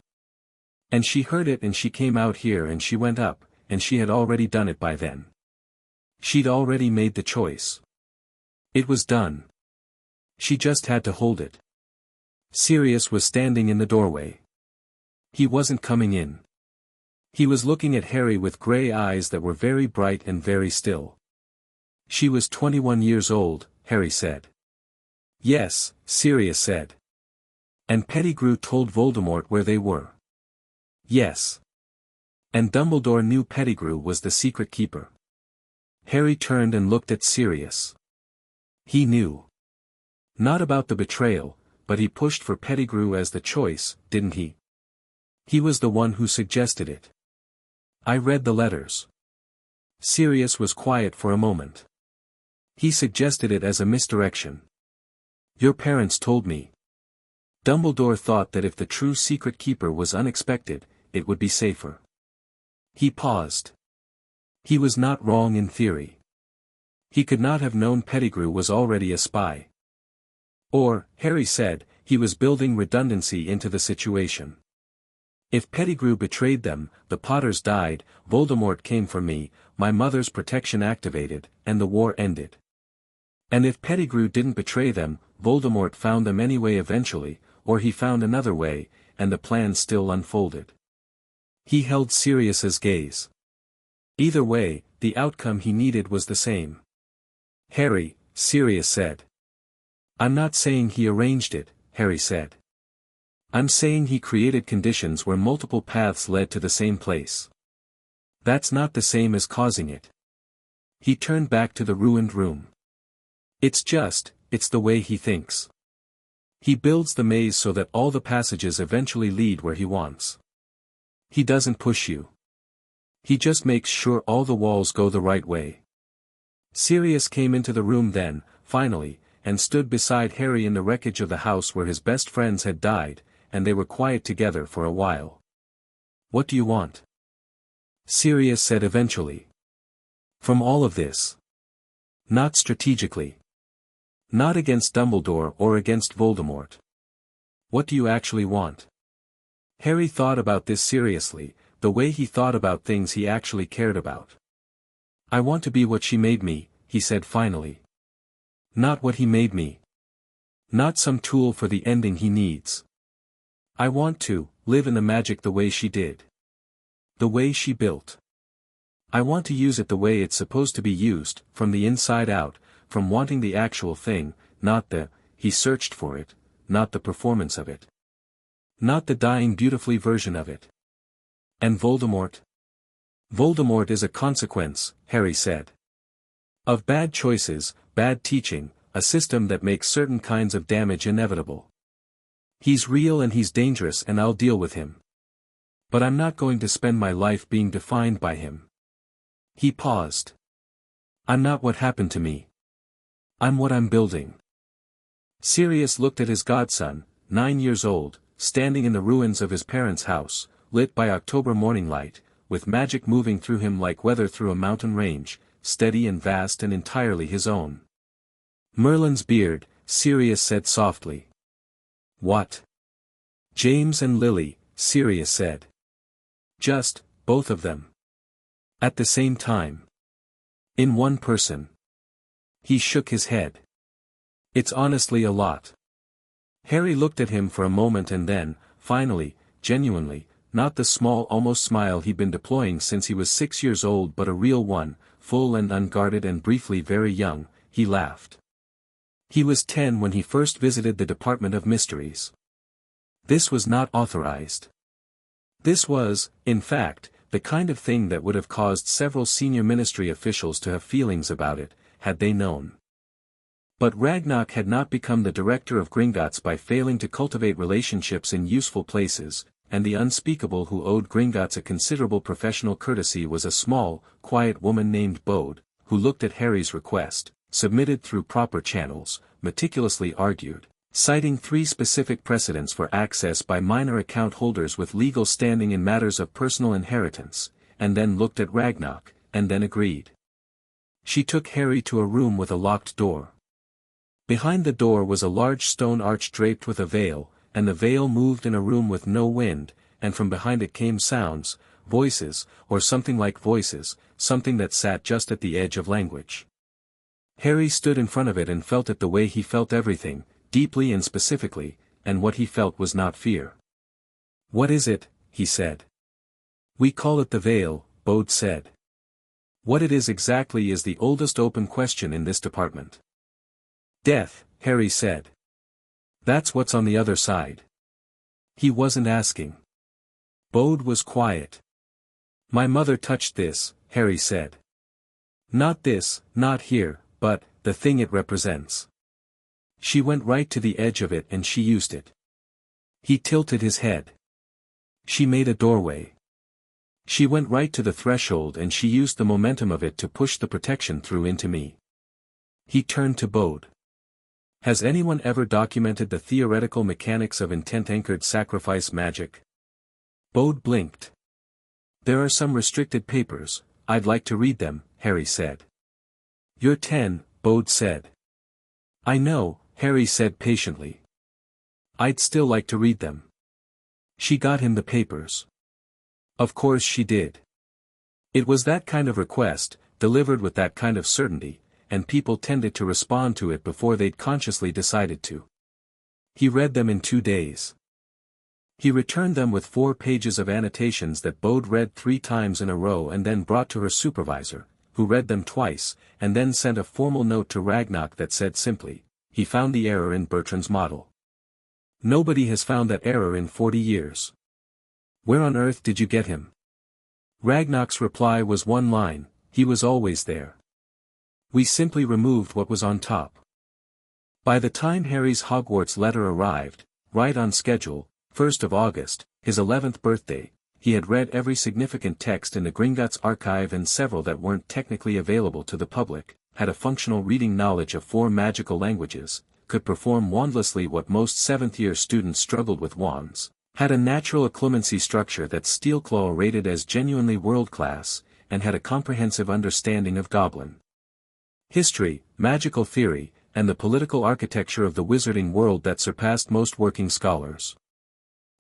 And she heard it and she came out here and she went up, and she had already done it by then. She'd already made the choice. It was done. She just had to hold it. Sirius was standing in the doorway. He wasn't coming in. He was looking at Harry with grey eyes that were very bright and very still. She was 21 years old, Harry said. Yes, Sirius said. And Pettigrew told Voldemort where they were. Yes. And Dumbledore knew Pettigrew was the secret keeper. Harry turned and looked at Sirius. He knew. Not about the betrayal, but he pushed for Pettigrew as the choice, didn't he? He was the one who suggested it. I read the letters. Sirius was quiet for a moment. He suggested it as a misdirection. Your parents told me. Dumbledore thought that if the true secret keeper was unexpected, it would be safer. He paused. He was not wrong in theory. He could not have known Pettigrew was already a spy. Or, Harry said, he was building redundancy into the situation. If Pettigrew betrayed them, the Potters died, Voldemort came for me, my mother's protection activated, and the war ended. And if Pettigrew didn't betray them, Voldemort found them anyway eventually, or he found another way, and the plan still unfolded. He held Sirius's gaze. Either way, the outcome he needed was the same. Harry, Sirius said. I'm not saying he arranged it, Harry said. I'm saying he created conditions where multiple paths led to the same place. That's not the same as causing it. He turned back to the ruined room. It's the way he thinks. He builds the maze so that all the passages eventually lead where he wants. He doesn't push you. He just makes sure all the walls go the right way. Sirius came into the room then, finally, and stood beside Harry in the wreckage of the house where his best friends had died, and they were quiet together for a while. What do you want? Sirius said eventually. From all of this. Not strategically. Not against Dumbledore or against Voldemort. What do you actually want? Harry thought about this seriously, the way he thought about things he actually cared about. I want to be what she made me, he said finally. Not what he made me. Not some tool for the ending he needs. I want to live in the magic the way she did. The way she built. I want to use it the way it's supposed to be used, from the inside out, from wanting the actual thing, not he searched for it, not the performance of it. Not the dying beautifully version of it. And Voldemort? Voldemort is a consequence, Harry said. Of bad choices, bad teaching, a system that makes certain kinds of damage inevitable. He's real and he's dangerous and I'll deal with him. But I'm not going to spend my life being defined by him. He paused. I'm not what happened to me. I'm what I'm building. Sirius looked at his godson, 9 years old, standing in the ruins of his parents' house, lit by October morning light, with magic moving through him like weather through a mountain range, steady and vast and entirely his own. Merlin's beard, Sirius said softly. What? James and Lily, Sirius said. Just, both of them. At the same time. In one person. He shook his head. It's honestly a lot. Harry looked at him for a moment and then, finally, genuinely, not the small almost smile he'd been deploying since he was 6 years old but a real one, full and unguarded and briefly very young, he laughed. He was 10 when he first visited the Department of Mysteries. This was not authorized. This was, in fact, the kind of thing that would have caused several senior ministry officials to have feelings about it, had they known. But Ragnarok had not become the director of Gringotts by failing to cultivate relationships in useful places, and the unspeakable who owed Gringotts a considerable professional courtesy was a small, quiet woman named Bode, who looked at Harry's request, submitted through proper channels, meticulously argued, citing 3 specific precedents for access by minor account holders with legal standing in matters of personal inheritance, and then looked at Ragnarok, and then agreed. She took Harry to a room with a locked door. Behind the door was a large stone arch draped with a veil, and the veil moved in a room with no wind, and from behind it came sounds, voices, or something like voices, something that sat just at the edge of language. Harry stood in front of it and felt it the way he felt everything, deeply and specifically, and what he felt was not fear. "What is it?" he said. "We call it the veil," Bode said. "What it is exactly is the oldest open question in this department." "Death," Harry said. "That's what's on the other side." He wasn't asking. Bode was quiet. "My mother touched this," Harry said. "Not this, not here, but, the thing it represents. She went right to the edge of it and she used it." He tilted his head. "She made a doorway. She went right to the threshold and she used the momentum of it to push the protection through into me." He turned to Bode. "Has anyone ever documented the theoretical mechanics of intent-anchored sacrifice magic?" Bode blinked. "There are some restricted papers, I'd like to read them," Harry said. "You're 10, Bode said. "I know," Harry said patiently. "I'd still like to read them." She got him the papers. Of course she did. It was that kind of request, delivered with that kind of certainty, and people tended to respond to it before they'd consciously decided to. He read them in 2 days. He returned them with 4 pages of annotations that Bode read 3 times in a row and then brought to her supervisor, who read them twice, and then sent a formal note to Ragnarok that said simply, "He found the error in Bertrand's model. Nobody has found that error in 40 years. Where on earth did you get him?" Ragnarok's reply was 1 line, "He was always there. We simply removed what was on top." By the time Harry's Hogwarts letter arrived, right on schedule, 1st of August, his 11th birthday, he had read every significant text in the Gringotts archive and several that weren't technically available to the public, had a functional reading knowledge of 4 magical languages, could perform wandlessly what most 7th-year students struggled with wands, had a natural occlumency structure that Steelclaw rated as genuinely world-class, and had a comprehensive understanding of goblin history, magical theory, and the political architecture of the wizarding world that surpassed most working scholars.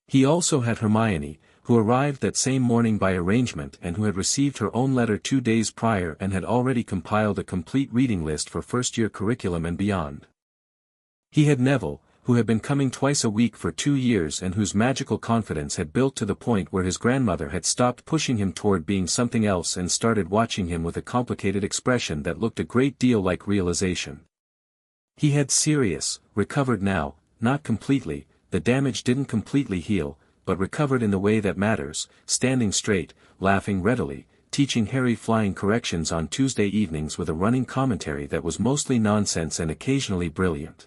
He also had Hermione, who arrived that same morning by arrangement and who had received her own letter 2 days prior and had already compiled a complete reading list for first-year curriculum and beyond. He had Neville, who had been coming twice a week for 2 years and whose magical confidence had built to the point where his grandmother had stopped pushing him toward being something else and started watching him with a complicated expression that looked a great deal like realization. He had Sirius, recovered now, not completely, the damage didn't completely heal, but recovered in the way that matters, standing straight, laughing readily, teaching Harry flying corrections on Tuesday evenings with a running commentary that was mostly nonsense and occasionally brilliant.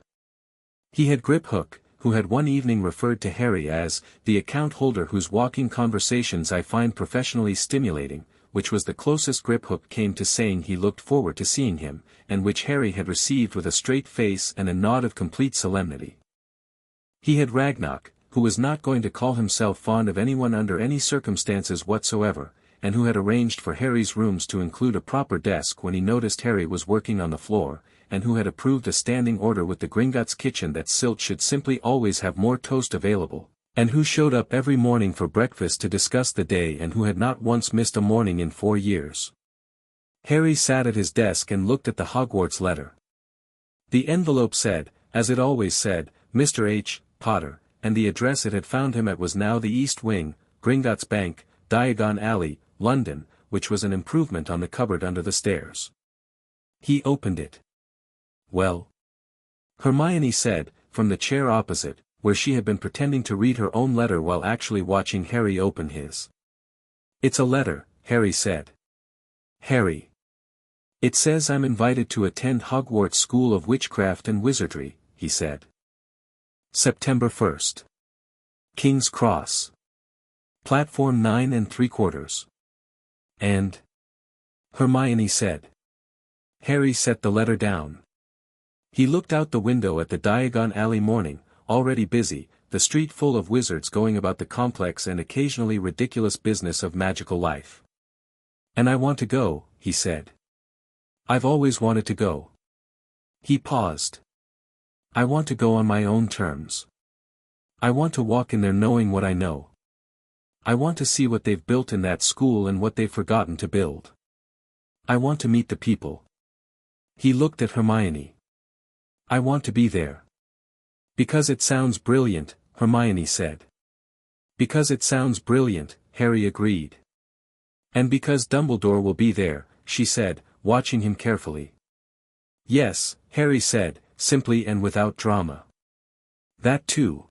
He had Griphook, who had one evening referred to Harry as, "the account holder whose walking conversations I find professionally stimulating," which was the closest Griphook came to saying he looked forward to seeing him, and which Harry had received with a straight face and a nod of complete solemnity. He had Ragnarok, who was not going to call himself fond of anyone under any circumstances whatsoever, and who had arranged for Harry's rooms to include a proper desk when he noticed Harry was working on the floor, and who had approved a standing order with the Gringotts kitchen that Silt should simply always have more toast available, and who showed up every morning for breakfast to discuss the day and who had not once missed a morning in 4 years. Harry sat at his desk and looked at the Hogwarts letter. The envelope said, as it always said, Mr. H. Potter, and the address it had found him at was now the East Wing, Gringotts Bank, Diagon Alley, London, which was an improvement on the cupboard under the stairs. He opened it. "Well?" Hermione said, from the chair opposite, where she had been pretending to read her own letter while actually watching Harry open his. "It's a letter," Harry said. "Harry. It says I'm invited to attend Hogwarts School of Witchcraft and Wizardry," he said. September 1st. King's Cross. Platform 9 3/4. And? Hermione said. Harry set the letter down. He looked out the window at the Diagon Alley morning, already busy, the street full of wizards going about the complex and occasionally ridiculous business of magical life. "And I want to go," he said. "I've always wanted to go." He paused. "I want to go on my own terms. I want to walk in there knowing what I know. I want to see what they've built in that school and what they've forgotten to build. I want to meet the people." He looked at Hermione. "I want to be there." "Because it sounds brilliant," Hermione said. "Because it sounds brilliant," Harry agreed. "And because Dumbledore will be there," she said, watching him carefully. "Yes," Harry said, simply and without drama. "That too."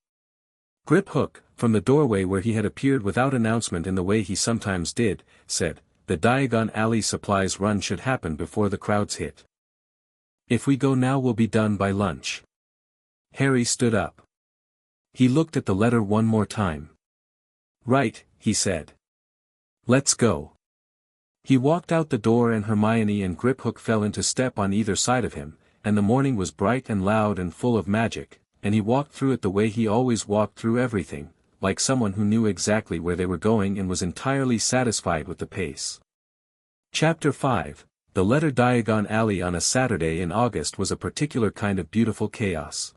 Griphook, from the doorway where he had appeared without announcement in the way he sometimes did, said, "The Diagon Alley supplies run should happen before the crowds hit. If we go now we'll be done by lunch." Harry stood up. He looked at the letter one more time. "Right," he said. "Let's go." He walked out the door and Hermione and Griphook fell into step on either side of him, and the morning was bright and loud and full of magic, and he walked through it the way he always walked through everything, like someone who knew exactly where they were going and was entirely satisfied with the pace. Chapter 5. The letter Diagon Alley on a Saturday in August was a particular kind of beautiful chaos.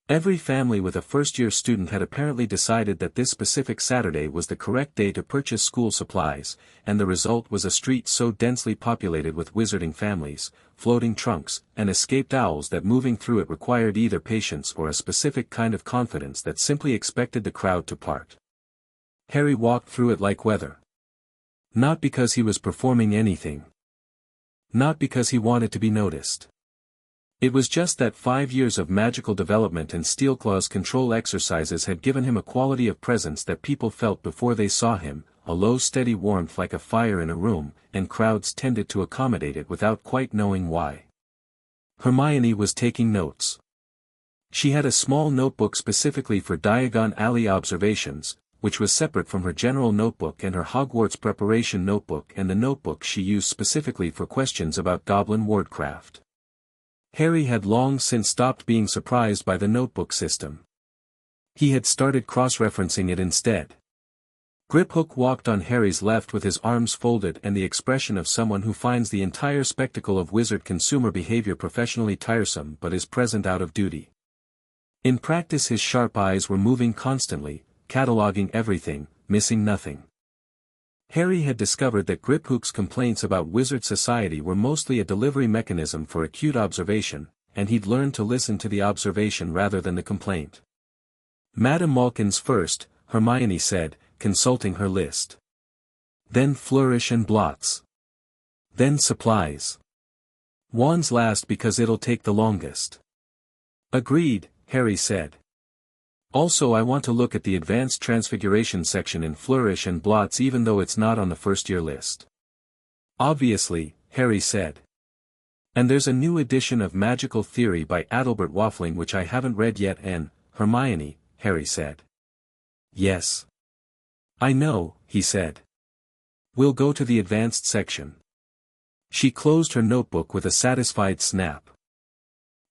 Every family with a first-year student had apparently decided that this specific Saturday was the correct day to purchase school supplies, and the result was a street so densely populated with wizarding families, floating trunks, and escaped owls that moving through it required either patience or a specific kind of confidence that simply expected the crowd to part. Harry walked through it like weather. Not because he was performing anything. Not because he wanted to be noticed. It was just that 5 years of magical development and Steelclaw's control exercises had given him a quality of presence that people felt before they saw him, a low steady warmth like a fire in a room, and crowds tended to accommodate it without quite knowing why. Hermione was taking notes. She had a small notebook specifically for Diagon Alley observations, which was separate from her general notebook and her Hogwarts preparation notebook and the notebook she used specifically for questions about goblin wardcraft. Harry had long since stopped being surprised by the notebook system. He had started cross-referencing it instead. Griphook walked on Harry's left with his arms folded and the expression of someone who finds the entire spectacle of wizard consumer behavior professionally tiresome but is present out of duty. In practice his sharp eyes were moving constantly, cataloging everything, missing nothing. Harry had discovered that Griphook's complaints about wizard society were mostly a delivery mechanism for acute observation, and he'd learned to listen to the observation rather than the complaint. "Madame Malkin's first," Hermione said, consulting her list. "Then flourish and blots. Then supplies. Wands last because it'll take the longest." "Agreed," Harry said. "Also I want to look at the advanced transfiguration section in flourish and blots even though it's not on the first-year list." "Obviously," Harry said. "And there's a new edition of Magical Theory by Adalbert Waffling which I haven't read yet and, Hermione," Harry said. "Yes. I know," he said. "We'll go to the advanced section." She closed her notebook with a satisfied snap.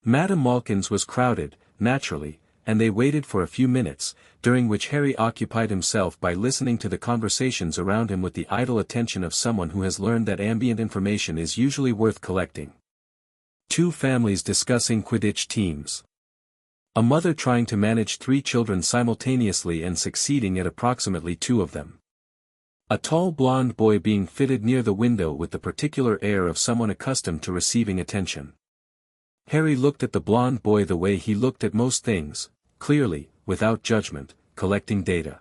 Madame Malkin's was crowded, naturally, and they waited for a few minutes, during which Harry occupied himself by listening to the conversations around him with the idle attention of someone who has learned that ambient information is usually worth collecting. Two families discussing Quidditch teams. A mother trying to manage 3 children simultaneously and succeeding at approximately 2 of them. A tall blonde boy being fitted near the window with the particular air of someone accustomed to receiving attention. Harry looked at the blonde boy the way he looked at most things, clearly, without judgment, collecting data.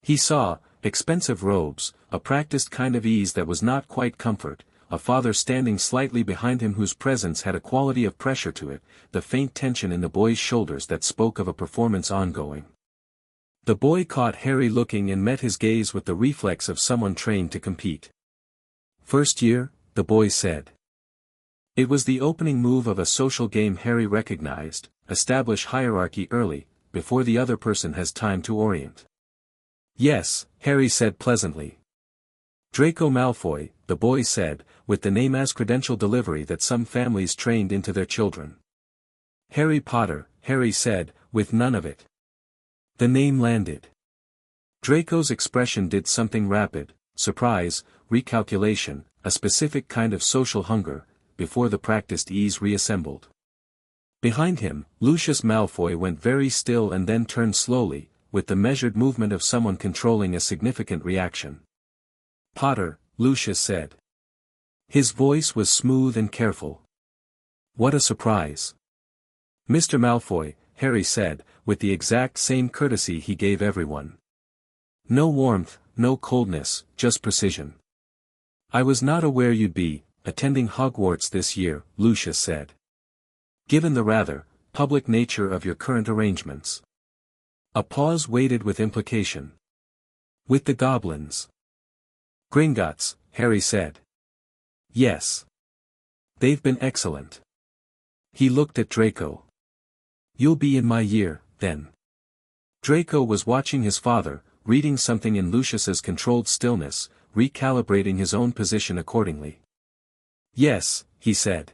He saw, expensive robes, a practiced kind of ease that was not quite comfort, a father standing slightly behind him whose presence had a quality of pressure to it, the faint tension in the boy's shoulders that spoke of a performance ongoing. The boy caught Harry looking and met his gaze with the reflex of someone trained to compete. "First year," the boy said. It was the opening move of a social game Harry recognized: establish hierarchy early, before the other person has time to orient. "Yes," Harry said pleasantly. "Draco Malfoy," the boy said, with the name as credential delivery that some families trained into their children. Harry Potter, Harry said, with none of it. The name landed. Draco's expression did something rapid: surprise, recalculation, a specific kind of social hunger, before the practiced ease reassembled. Behind him, Lucius Malfoy went very still and then turned slowly, with the measured movement of someone controlling a significant reaction. "Potter," Lucius said. His voice was smooth and careful. "What a surprise." "Mr. Malfoy," Harry said, with the exact same courtesy he gave everyone. No warmth, no coldness, just precision. "I was not aware you'd be attending Hogwarts this year," Lucius said. "Given the rather public nature of your current arrangements." A pause waited with implication. "With the goblins." "Gringotts," Harry said. "Yes. They've been excellent." He looked at Draco. "You'll be in my year, then." Draco was watching his father, reading something in Lucius's controlled stillness, recalibrating his own position accordingly. "Yes," he said.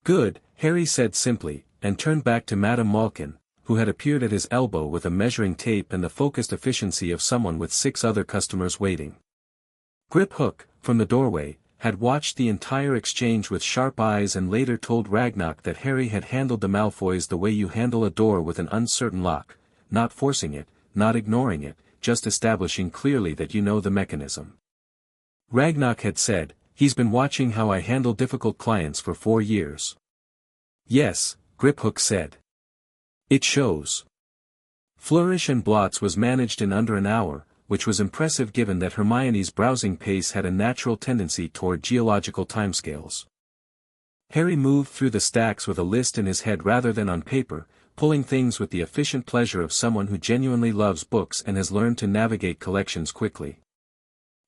"Good," Harry said simply, and turned back to Madame Malkin, who had appeared at his elbow with a measuring tape and the focused efficiency of someone with 6 other customers waiting. Grip Hook, from the doorway, had watched the entire exchange with sharp eyes and later told Ragnarok that Harry had handled the Malfoys the way you handle a door with an uncertain lock, not forcing it, not ignoring it, just establishing clearly that you know the mechanism. Ragnarok had said, "He's been watching how I handle difficult clients for 4 years. "Yes," Grip Hook said. "It shows." Flourish and Blots was managed in under an hour, which was impressive given that Hermione's browsing pace had a natural tendency toward geological timescales. Harry moved through the stacks with a list in his head rather than on paper, pulling things with the efficient pleasure of someone who genuinely loves books and has learned to navigate collections quickly.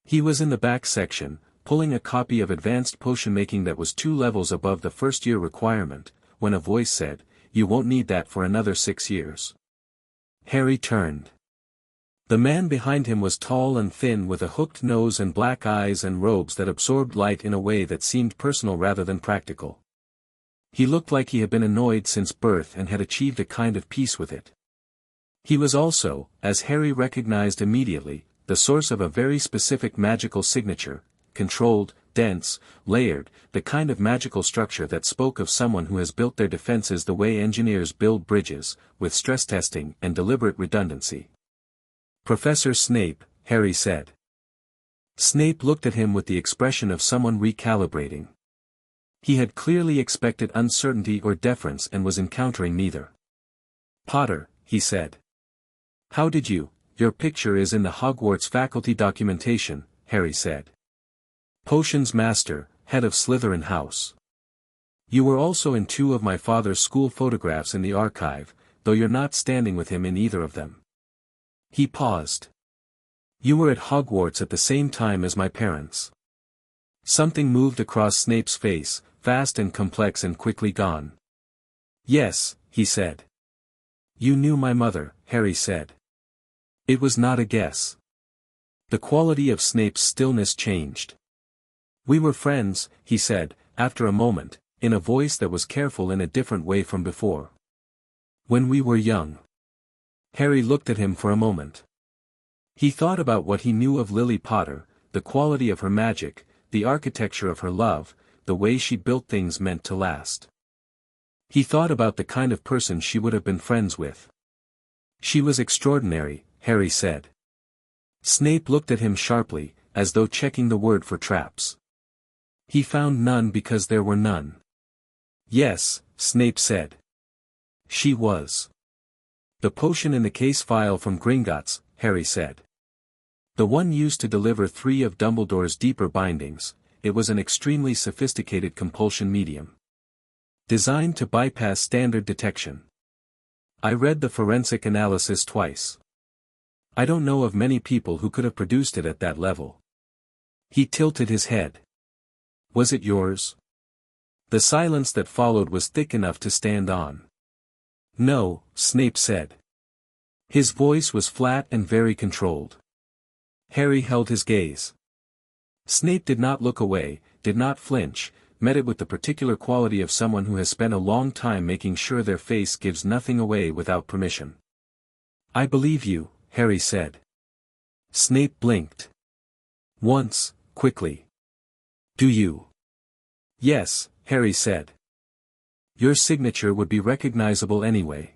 He was in the back section, pulling a copy of Advanced Potion Making that was 2 levels above the first-year requirement, when a voice said, "You won't need that for another 6 years." Harry turned. The man behind him was tall and thin with a hooked nose and black eyes and robes that absorbed light in a way that seemed personal rather than practical. He looked like he had been annoyed since birth and had achieved a kind of peace with it. He was also, as Harry recognized immediately, the source of a very specific magical signature, controlled, dense, layered, the kind of magical structure that spoke of someone who has built their defenses the way engineers build bridges, with stress testing and deliberate redundancy. "Professor Snape," Harry said. Snape looked at him with the expression of someone recalibrating. He had clearly expected uncertainty or deference and was encountering neither. "Potter," he said. "How did you? Your picture is in the Hogwarts faculty documentation," Harry said. "Potions Master, head of Slytherin House. You were also in 2 of my father's school photographs in the archive, though you're not standing with him in either of them." He paused. "You were at Hogwarts at the same time as my parents." Something moved across Snape's face, fast and complex and quickly gone. "Yes," he said. "You knew my mother," Harry said. It was not a guess. The quality of Snape's stillness changed. "We were friends," he said, after a moment, in a voice that was careful in a different way from before. "When we were young." Harry looked at him for a moment. He thought about what he knew of Lily Potter, the quality of her magic, the architecture of her love, the way she built things meant to last. He thought about the kind of person she would have been friends with. "She was extraordinary," Harry said. Snape looked at him sharply, as though checking the word for traps. He found none because there were none. "Yes," Snape said. "She was." "The potion in the case file from Gringotts," Harry said. "The one used to deliver 3 of Dumbledore's deeper bindings. It was an extremely sophisticated compulsion medium, designed to bypass standard detection. I read the forensic analysis twice. I don't know of many people who could have produced it at that level." He tilted his head. "Was it yours?" The silence that followed was thick enough to stand on. "No," Snape said. His voice was flat and very controlled. Harry held his gaze. Snape did not look away, did not flinch, met it with the particular quality of someone who has spent a long time making sure their face gives nothing away without permission. "I believe you," Harry said. Snape blinked. "Once, quickly." "Do you?" "Yes," Harry said. "Your signature would be recognizable anyway.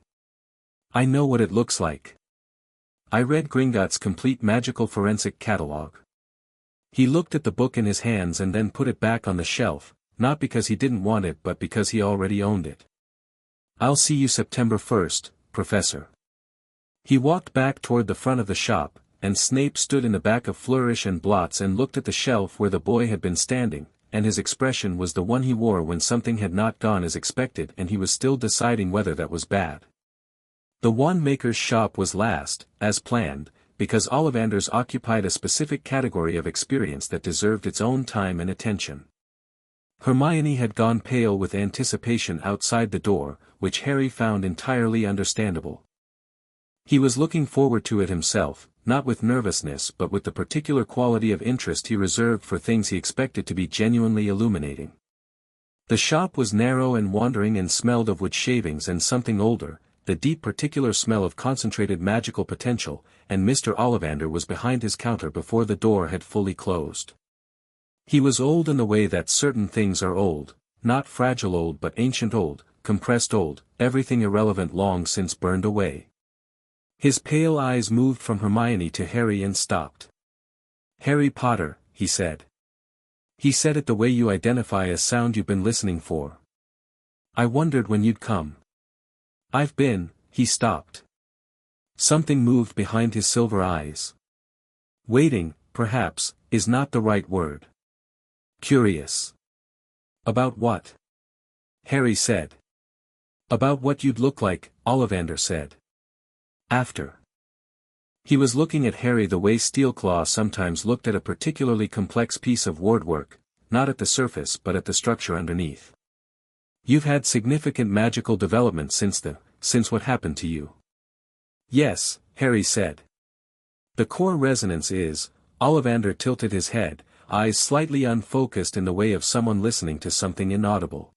I know what it looks like. I read Gringotts' complete magical forensic catalogue." He looked at the book in his hands and then put it back on the shelf, not because he didn't want it but because he already owned it. "I'll see you September 1st, Professor." He walked back toward the front of the shop, and Snape stood in the back of Flourish and Blots and looked at the shelf where the boy had been standing, and his expression was the one he wore when something had not gone as expected and he was still deciding whether that was bad. The wand maker's shop was last, as planned, because Ollivanders occupied a specific category of experience that deserved its own time and attention. Hermione had gone pale with anticipation outside the door, which Harry found entirely understandable. He was looking forward to it himself, not with nervousness but with the particular quality of interest he reserved for things he expected to be genuinely illuminating. The shop was narrow and wandering and smelled of wood shavings and something older, the deep particular smell of concentrated magical potential, and Mr. Ollivander was behind his counter before the door had fully closed. He was old in the way that certain things are old, not fragile old but ancient old, compressed old, everything irrelevant long since burned away. His pale eyes moved from Hermione to Harry and stopped. "Harry Potter," he said. He said it the way you identify a sound you've been listening for. "I wondered when you'd come." "I've been," he stopped. Something moved behind his silver eyes. "Waiting, perhaps, is not the right word. Curious." "About what?" Harry said. "About what you'd look like," Ollivander said. "After." He was looking at Harry the way Steelclaw sometimes looked at a particularly complex piece of wardwork, not at the surface but at the structure underneath. "You've had significant magical development since what happened to you." "Yes," Harry said. "The core resonance is," Ollivander tilted his head, eyes slightly unfocused in the way of someone listening to something inaudible.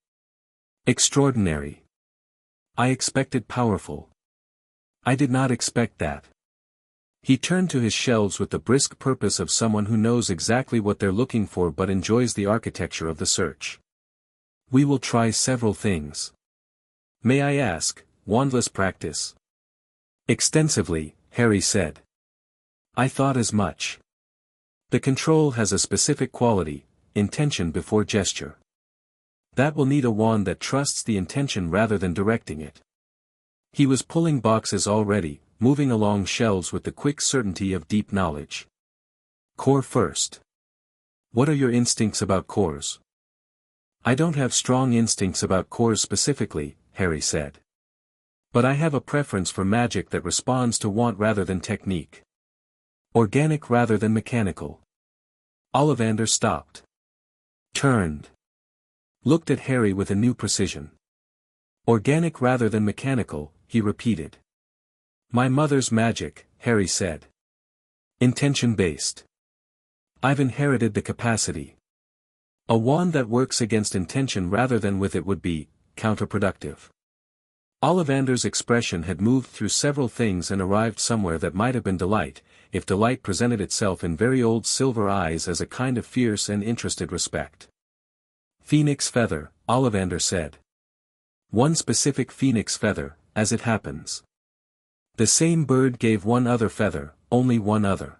"Extraordinary. I expected powerful. I did not expect that." He turned to his shelves with the brisk purpose of someone who knows exactly what they're looking for but enjoys the architecture of the search. "We will try several things. May I ask, wandless practice?" "Extensively," Harry said. "I thought as much. The control has a specific quality, intention before gesture. That will need a wand that trusts the intention rather than directing it." He was pulling boxes already, moving along shelves with the quick certainty of deep knowledge. "Core first. What are your instincts about cores?" "I don't have strong instincts about cores specifically," Harry said. "But I have a preference for magic that responds to want rather than technique. Organic rather than mechanical." Ollivander stopped. Turned. Looked at Harry with a new precision. "Organic rather than mechanical," he repeated. "My mother's magic," Harry said. "Intention-based. I've inherited the capacity. A wand that works against intention rather than with it would be counterproductive." Ollivander's expression had moved through several things and arrived somewhere that might have been delight, if delight presented itself in very old silver eyes as a kind of fierce and interested respect. "Phoenix feather," Ollivander said. "One specific phoenix feather, as it happens. The same bird gave one other feather, only one other.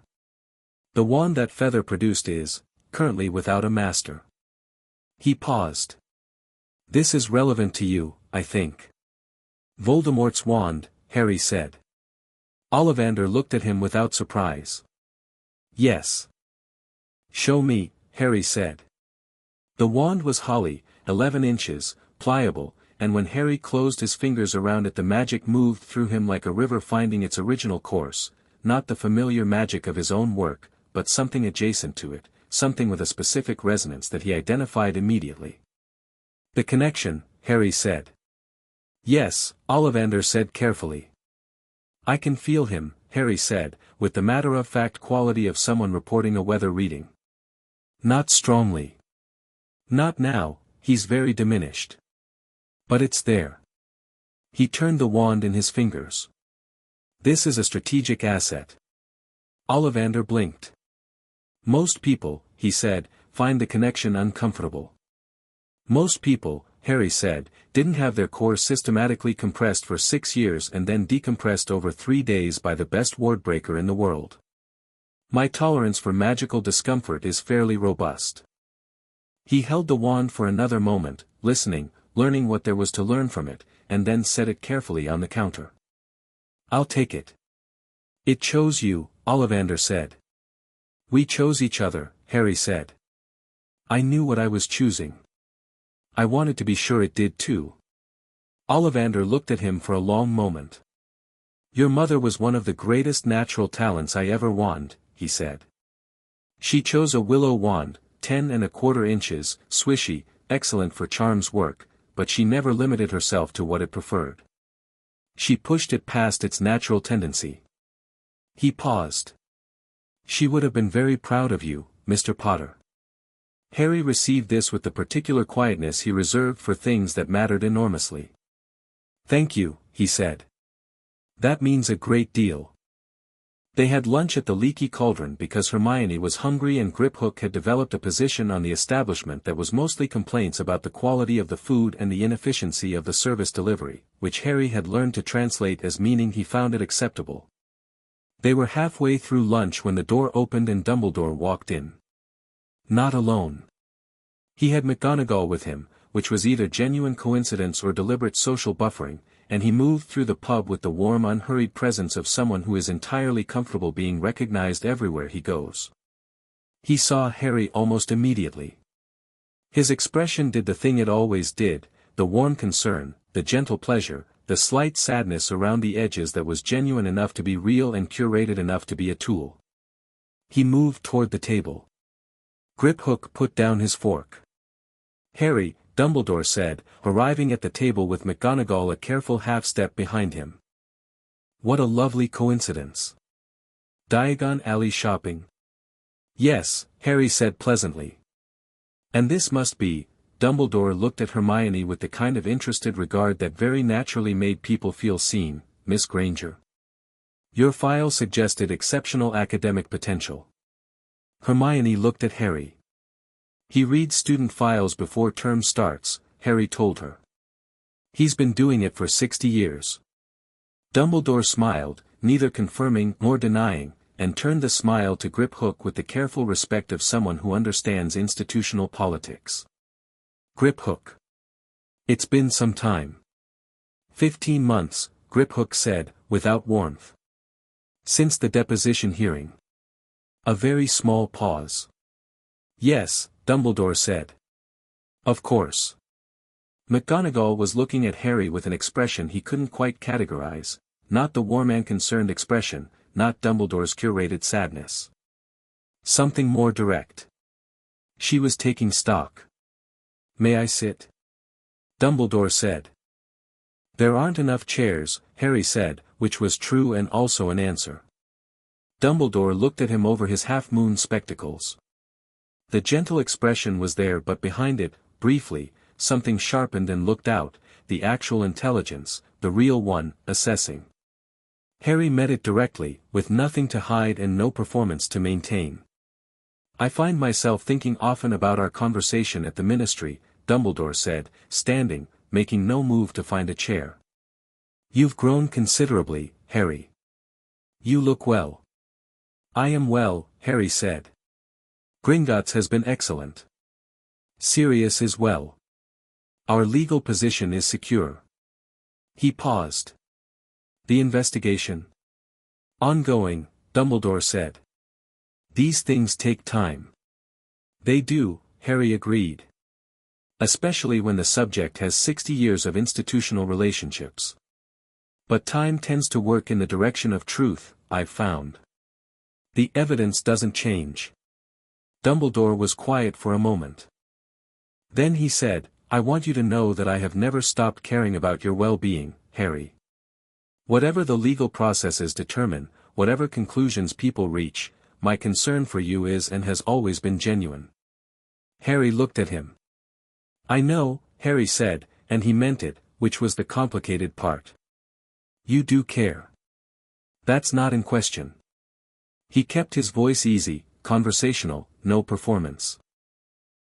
The wand that feather produced is, currently without a master." He paused. "This is relevant to you, I think." "Voldemort's wand," Harry said. Ollivander looked at him without surprise. "Yes." "Show me," Harry said. The wand was holly, 11 inches, pliable, and when Harry closed his fingers around it the magic moved through him like a river finding its original course, not the familiar magic of his own work, but something adjacent to it, something with a specific resonance that he identified immediately. "The connection," Harry said. "Yes," Ollivander said carefully. "I can feel him," Harry said, with the matter-of-fact quality of someone reporting a weather reading. "Not strongly." "Not now," he's very diminished. But it's there. He turned the wand in his fingers. This is a strategic asset. Ollivander blinked. Most people, he said, find the connection uncomfortable. Most people, Harry said, didn't have their cores systematically compressed for 6 years and then decompressed over 3 days by the best wardbreaker in the world. My tolerance for magical discomfort is fairly robust. He held the wand for another moment, listening, learning what there was to learn from it, and then set it carefully on the counter. I'll take it. It chose you, Ollivander said. We chose each other, Harry said. I knew what I was choosing. I wanted to be sure it did too. Ollivander looked at him for a long moment. Your mother was one of the greatest natural talents I ever wand, he said. She chose a willow wand, 10¼ inches, swishy, excellent for charms work, but she never limited herself to what it preferred. She pushed it past its natural tendency. He paused. She would have been very proud of you, Mr. Potter. Harry received this with the particular quietness he reserved for things that mattered enormously. Thank you, he said. That means a great deal. They had lunch at the Leaky Cauldron because Hermione was hungry and Griphook had developed a position on the establishment that was mostly complaints about the quality of the food and the inefficiency of the service delivery, which Harry had learned to translate as meaning he found it acceptable. They were halfway through lunch when the door opened and Dumbledore walked in. Not alone. He had McGonagall with him, which was either genuine coincidence or deliberate social buffering, and he moved through the pub with the warm unhurried presence of someone who is entirely comfortable being recognized everywhere he goes. He saw Harry almost immediately. His expression did the thing it always did, the warm concern, the gentle pleasure, the slight sadness around the edges that was genuine enough to be real and curated enough to be a tool. He moved toward the table. Griphook put down his fork. Harry, Dumbledore said, arriving at the table with McGonagall a careful half-step behind him. What a lovely coincidence. Diagon Alley shopping? Yes, Harry said pleasantly. And this must be, Dumbledore looked at Hermione with the kind of interested regard that very naturally made people feel seen, Miss Granger. Your file suggested exceptional academic potential. Hermione looked at Harry. He reads student files before term starts, Harry told her. He's been doing it for 60 years. Dumbledore smiled, neither confirming nor denying, and turned the smile to Griphook with the careful respect of someone who understands institutional politics. Griphook. It's been some time. 15 months, Griphook said, without warmth. Since the deposition hearing. A very small pause. Yes, Dumbledore said. Of course. McGonagall was looking at Harry with an expression he couldn't quite categorize, not the warm and concerned expression, not Dumbledore's curated sadness. Something more direct. She was taking stock. May I sit? Dumbledore said. There aren't enough chairs, Harry said, which was true and also an answer. Dumbledore looked at him over his half-moon spectacles. The gentle expression was there but behind it, briefly, something sharpened and looked out, the actual intelligence, the real one, assessing. Harry met it directly, with nothing to hide and no performance to maintain. I find myself thinking often about our conversation at the ministry, Dumbledore said, standing, making no move to find a chair. You've grown considerably, Harry. You look well. I am well, Harry said. Gringotts has been excellent. Sirius is well. Our legal position is secure. He paused. The investigation? Ongoing, Dumbledore said. These things take time. They do, Harry agreed. Especially when the subject has 60 years of institutional relationships. But time tends to work in the direction of truth, I've found. The evidence doesn't change. Dumbledore was quiet for a moment. Then he said, I want you to know that I have never stopped caring about your well-being, Harry. Whatever the legal processes determine, whatever conclusions people reach, my concern for you is and has always been genuine. Harry looked at him. I know, Harry said, and he meant it, which was the complicated part. You do care. That's not in question. He kept his voice easy, conversational, no performance.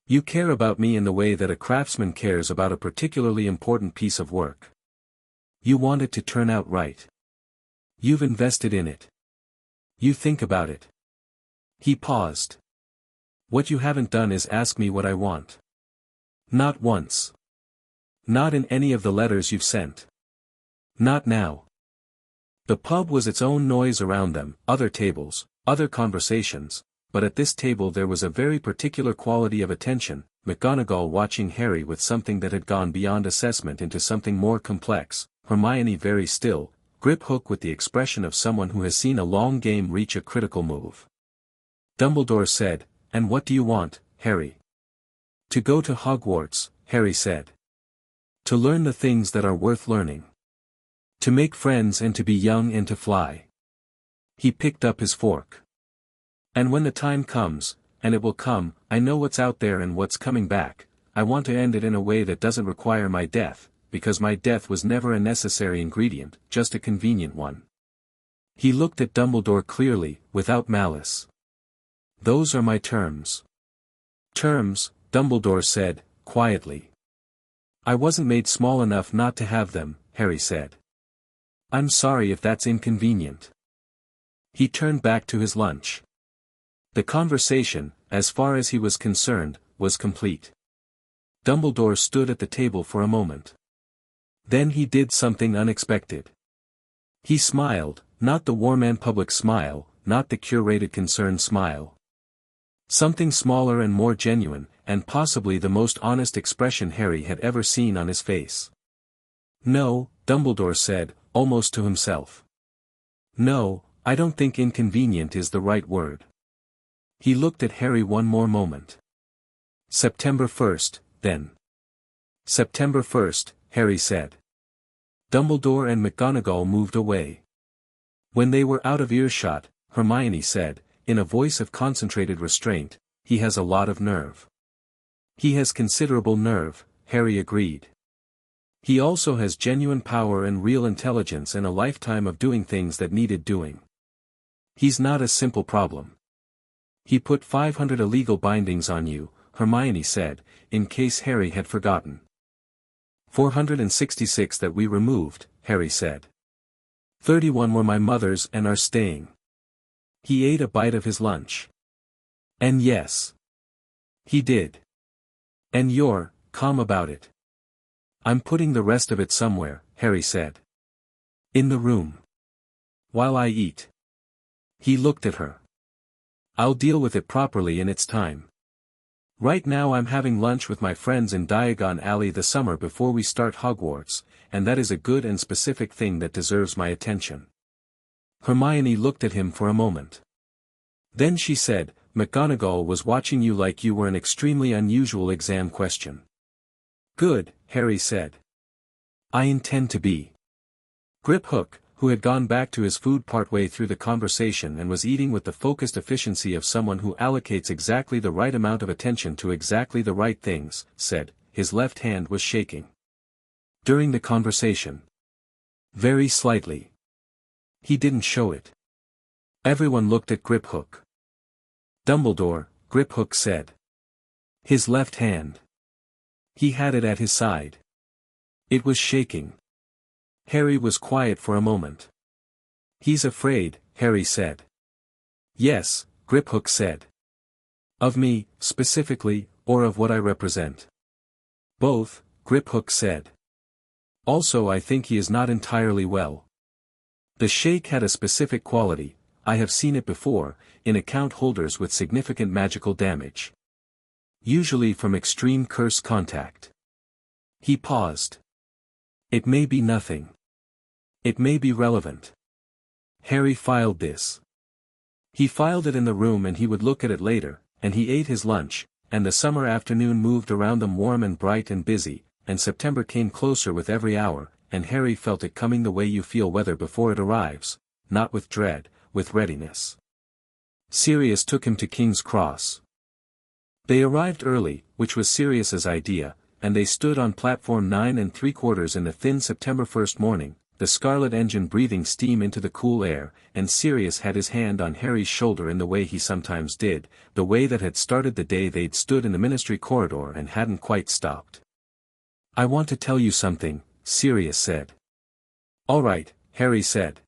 You care about me in the way that a craftsman cares about a particularly important piece of work. You want it to turn out right. You've invested in it. You think about it. He paused. What you haven't done is ask me what I want. Not once. Not in any of the letters you've sent. Not now. The pub was its own noise around them, other tables, other conversations, but at this table there was a very particular quality of attention, McGonagall watching Harry with something that had gone beyond assessment into something more complex, Hermione very still, Griphook with the expression of someone who has seen a long game reach a critical move. Dumbledore said, "And what do you want, Harry?" "To go to Hogwarts," Harry said. "To learn the things that are worth learning. To make friends and to be young and to fly." He picked up his fork. "And when the time comes, and it will come, I know what's out there and what's coming back, I want to end it in a way that doesn't require my death, because my death was never a necessary ingredient, just a convenient one." He looked at Dumbledore clearly, without malice. "Those are my terms." "Terms," Dumbledore said, quietly. "I wasn't made small enough not to have them," Harry said. "I'm sorry if that's inconvenient." He turned back to his lunch. The conversation, as far as he was concerned, was complete. Dumbledore stood at the table for a moment. Then he did something unexpected. He smiled, not the warm and public smile, not the curated concerned smile. Something smaller and more genuine, and possibly the most honest expression Harry had ever seen on his face. "No," Dumbledore said, almost to himself. "No, I don't think inconvenient is the right word." He looked at Harry one more moment. "September 1st, then." "September 1st, Harry said. Dumbledore and McGonagall moved away. When they were out of earshot, Hermione said, in a voice of concentrated restraint, "He has a lot of nerve." "He has considerable nerve," Harry agreed. "He also has genuine power and real intelligence and a lifetime of doing things that needed doing. He's not a simple problem." "He put 500 illegal bindings on you," Hermione said, in case Harry had forgotten. 466 that we removed," Harry said. 31 were my mother's and are staying." He ate a bite of his lunch. "And yes. He did. And you're calm about it." "I'm putting the rest of it somewhere," Harry said. "In the room. While I eat." He looked at her. "I'll deal with it properly in its time. Right now I'm having lunch with my friends in Diagon Alley the summer before we start Hogwarts, and that is a good and specific thing that deserves my attention." Hermione looked at him for a moment. Then she said, "McGonagall was watching you like you were an extremely unusual exam question." "Good," Harry said. "I intend to be." Griphook, who had gone back to his food partway through the conversation and was eating with the focused efficiency of someone who allocates exactly the right amount of attention to exactly the right things, said, his left hand was shaking. "During the conversation." "Very slightly." "He didn't show it." Everyone looked at Griphook. "Dumbledore," Griphook said. "His left hand." He had it at his side. It was shaking. Harry was quiet for a moment. "He's afraid," Harry said. "Yes," Griphook said. "Of me, specifically, or of what I represent?" "Both," Griphook said. "Also I think he is not entirely well." The shake had a specific quality, I have seen it before, in account holders with significant magical damage. Usually from extreme curse contact. He paused. "It may be nothing. It may be relevant." Harry filed this. He filed it in the room and he would look at it later, and he ate his lunch, and the summer afternoon moved around them warm and bright and busy, and September came closer with every hour, and Harry felt it coming the way you feel weather before it arrives, not with dread, with readiness. Sirius took him to King's Cross. They arrived early, which was Sirius's idea, and they stood on platform 9 3/4 in the thin September 1st morning, the scarlet engine breathing steam into the cool air, and Sirius had his hand on Harry's shoulder in the way he sometimes did, the way that had started the day they'd stood in the ministry corridor and hadn't quite stopped. "I want to tell you something," Sirius said. "All right," Harry said.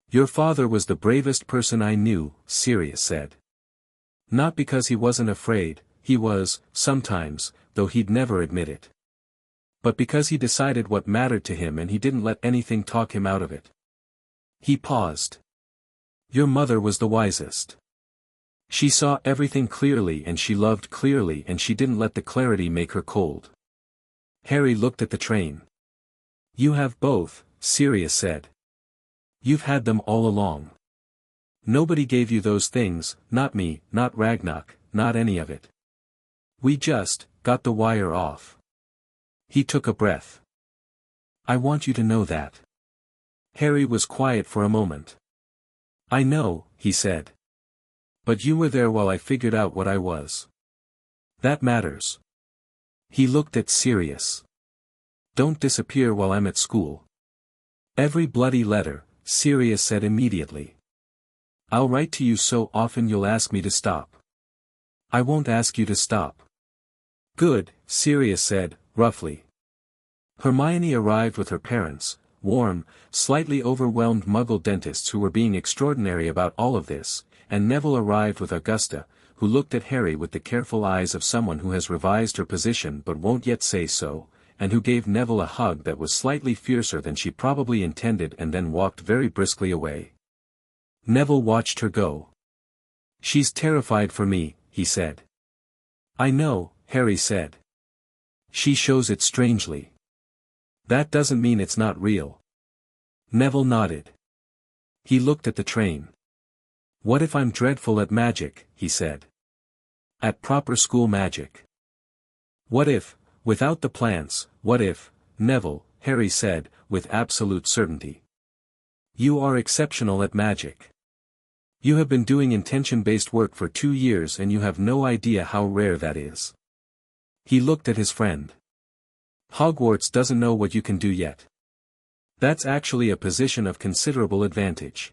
"Your father was the bravest person I knew," Sirius said. "Not because he wasn't afraid, he was, sometimes, though he'd never admit it. But because he decided what mattered to him and he didn't let anything talk him out of it." He paused. "Your mother was the wisest. She saw everything clearly and she loved clearly and she didn't let the clarity make her cold." Harry looked at the train. "You have both," Sirius said. "You've had them all along. Nobody gave you those things, not me, not Ragnarok, not any of it. We just got the wire off." He took a breath. "I want you to know that." Harry was quiet for a moment. "I know," he said. "But you were there while I figured out what I was. That matters." He looked at Sirius. "Don't disappear while I'm at school." "Every bloody letter," Sirius said immediately. "I'll write to you so often you'll ask me to stop." "I won't ask you to stop." "Good," Sirius said, roughly. Hermione arrived with her parents, warm, slightly overwhelmed Muggle dentists who were being extraordinary about all of this, and Neville arrived with Augusta, who looked at Harry with the careful eyes of someone who has revised her position but won't yet say so, and who gave Neville a hug that was slightly fiercer than she probably intended and then walked very briskly away. Neville watched her go. "She's terrified for me," he said. "I know," Harry said. "She shows it strangely." "That doesn't mean it's not real." Neville nodded. He looked at the train. "What if I'm dreadful at magic," he said. "At proper school magic? What if, without the plants, what if, Neville," Harry said, with absolute certainty. "You are exceptional at magic. You have been doing intention-based work for 2 years and you have no idea how rare that is." He looked at his friend. "Hogwarts doesn't know what you can do yet. That's actually a position of considerable advantage."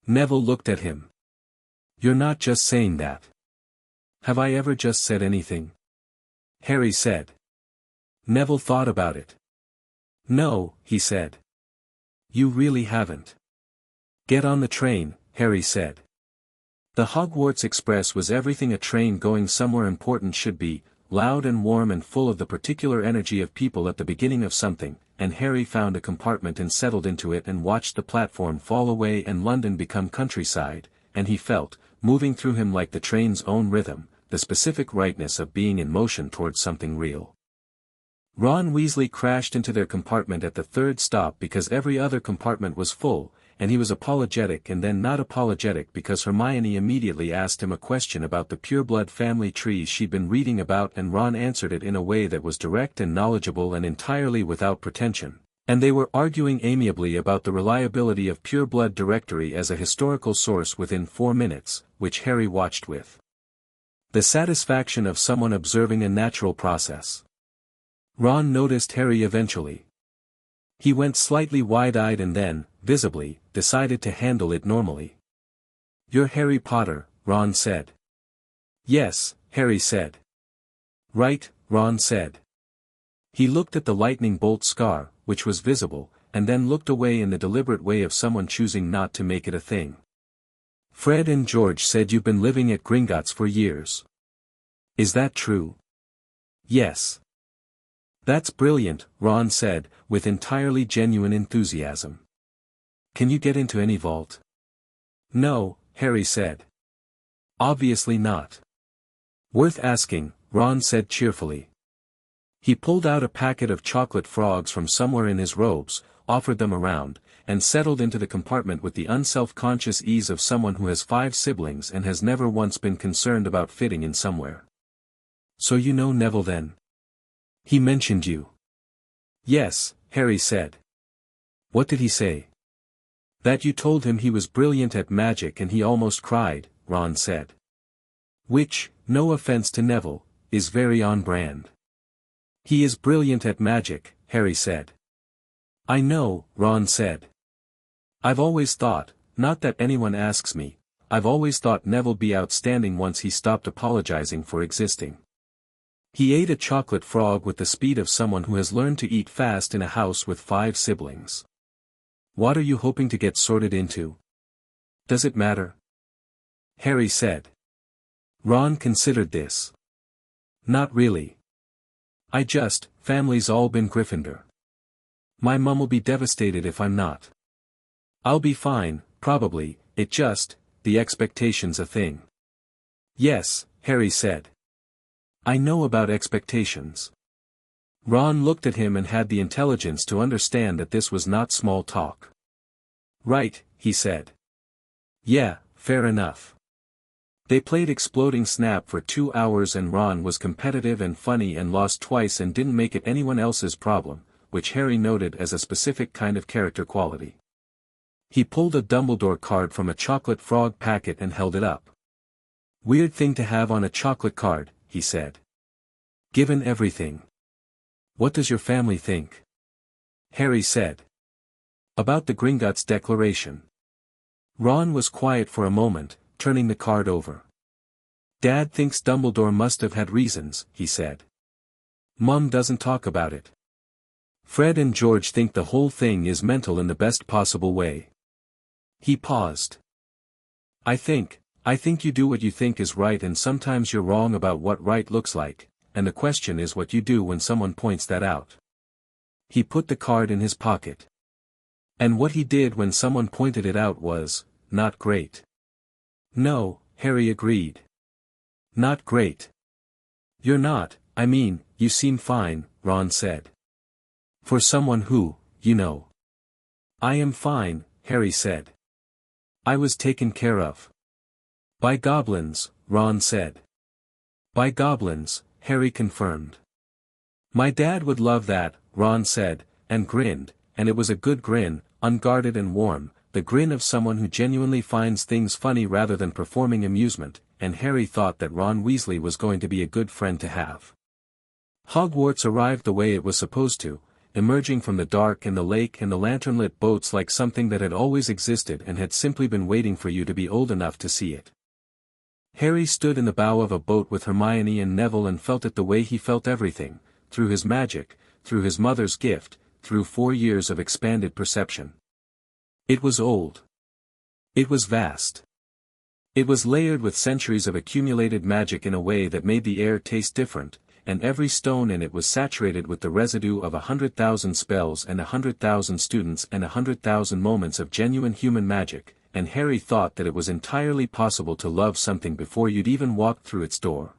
Neville looked at him. "You're not just saying that." "Have I ever just said anything?" Harry said. Neville thought about it. "No," he said. "You really haven't." "Get on the train," Harry said. The Hogwarts Express was everything a train going somewhere important should be, loud and warm and full of the particular energy of people at the beginning of something, and Harry found a compartment and settled into it and watched the platform fall away and London become countryside, and he felt, moving through him like the train's own rhythm, the specific rightness of being in motion towards something real. Ron Weasley crashed into their compartment at the 3rd stop because every other compartment was full, and he was apologetic and then not apologetic because Hermione immediately asked him a question about the pureblood family trees she'd been reading about and Ron answered it in a way that was direct and knowledgeable and entirely without pretension, and they were arguing amiably about the reliability of pureblood directory as a historical source within 4 minutes, which Harry watched with the satisfaction of someone observing a natural process. Ron noticed Harry eventually. He went slightly wide-eyed and then, visibly, decided to handle it normally. "You're Harry Potter," Ron said. "Yes," Harry said. "Right," Ron said. He looked at the lightning bolt scar, which was visible, and then looked away in the deliberate way of someone choosing not to make it a thing. "Fred and George said you've been living at Gringotts for years. Is that true?" "Yes." "That's brilliant," Ron said, with entirely genuine enthusiasm. "Can you get into any vault?" "No," Harry said. "Obviously not." "Worth asking," Ron said cheerfully. He pulled out a packet of chocolate frogs from somewhere in his robes, offered them around, and settled into the compartment with the unself-conscious ease of someone who has 5 siblings and has never once been concerned about fitting in somewhere. "So you know Neville then? He mentioned you." "Yes," Harry said. "What did he say?" "That you told him he was brilliant at magic and he almost cried," Ron said. "Which, no offense to Neville, is very on brand." He is brilliant at magic, Harry said. I know, Ron said. I've always thought, not that anyone asks me, I've always thought Neville'd be outstanding once he stopped apologizing for existing. He ate a chocolate frog with the speed of someone who has learned to eat fast in a house with 5 siblings. What are you hoping to get sorted into? Does it matter? Harry said. Ron considered this. Not really. Family's all been Gryffindor. My mum'll be devastated if I'm not. I'll be fine, probably, the expectation's a thing. Yes, Harry said. I know about expectations. Ron looked at him and had the intelligence to understand that this was not small talk. Right, he said. Yeah, fair enough. They played Exploding Snap for 2 hours and Ron was competitive and funny and lost twice and didn't make it anyone else's problem, which Harry noted as a specific kind of character quality. He pulled a Dumbledore card from a chocolate frog packet and held it up. Weird thing to have on a chocolate card, he said. Given everything. What does your family think? Harry said. About the Gringotts Declaration. Ron was quiet for a moment, turning the card over. Dad thinks Dumbledore must have had reasons, he said. Mum doesn't talk about it. Fred and George think the whole thing is mental in the best possible way. He paused. I think you do what you think is right and sometimes you're wrong about what right looks like, and the question is what you do when someone points that out. He put the card in his pocket. And what he did when someone pointed it out was, not great. No, Harry agreed. Not great. You're not, you seem fine, Ron said. For someone who, you know. I am fine, Harry said. I was taken care of. By goblins, Ron said. By goblins, Harry confirmed. My dad would love that, Ron said, and grinned, and it was a good grin, unguarded and warm, the grin of someone who genuinely finds things funny rather than performing amusement, and Harry thought that Ron Weasley was going to be a good friend to have. Hogwarts arrived the way it was supposed to, emerging from the dark and the lake and the lantern-lit boats like something that had always existed and had simply been waiting for you to be old enough to see it. Harry stood in the bow of a boat with Hermione and Neville and felt it the way he felt everything, through his magic, through his mother's gift, through 4 years of expanded perception. It was old. It was vast. It was layered with centuries of accumulated magic in a way that made the air taste different, and every stone in it was saturated with the residue of 100,000 spells and 100,000 students and 100,000 moments of genuine human magic, and Harry thought that it was entirely possible to love something before you'd even walked through its door.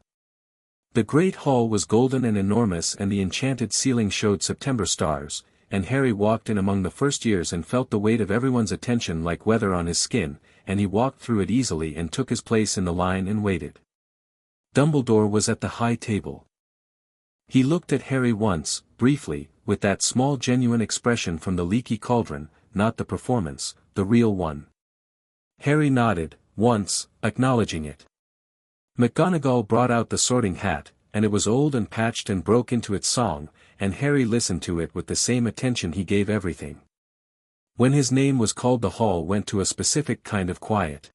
The great hall was golden and enormous and the enchanted ceiling showed September stars, and Harry walked in among the first years and felt the weight of everyone's attention like weather on his skin, and he walked through it easily and took his place in the line and waited. Dumbledore was at the high table. He looked at Harry once, briefly, with that small genuine expression from the leaky cauldron, not the performance, the real one. Harry nodded, once, acknowledging it. McGonagall brought out the Sorting Hat, and it was old and patched and broke into its song, and Harry listened to it with the same attention he gave everything. When his name was called the hall went to a specific kind of quiet.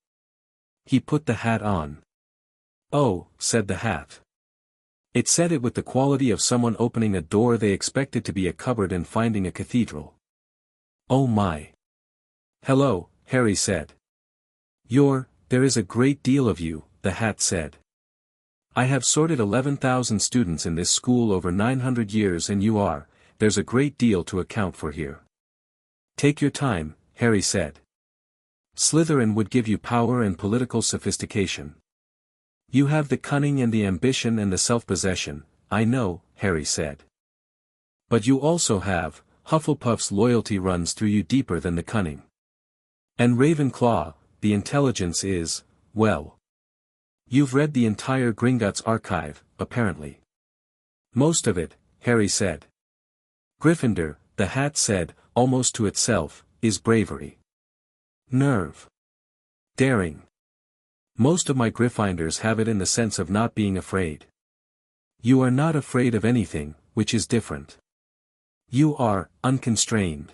He put the hat on. Oh, said the hat. It said it with the quality of someone opening a door they expected to be a cupboard and finding a cathedral. Oh my. Hello, Harry said. There is a great deal of you, the hat said. I have sorted 11,000 students in this school over 900 years and there's a great deal to account for here. Take your time, Harry said. Slytherin would give you power and political sophistication. You have the cunning and the ambition and the self-possession, I know, Harry said. But you also have, Hufflepuff's loyalty runs through you deeper than the cunning. And Ravenclaw, the intelligence is, well. You've read the entire Gringotts archive, apparently. Most of it, Harry said. Gryffindor, the hat said, almost to itself, is bravery. Nerve. Daring. Most of my Gryffindors have it in the sense of not being afraid. You are not afraid of anything, which is different. You are unconstrained.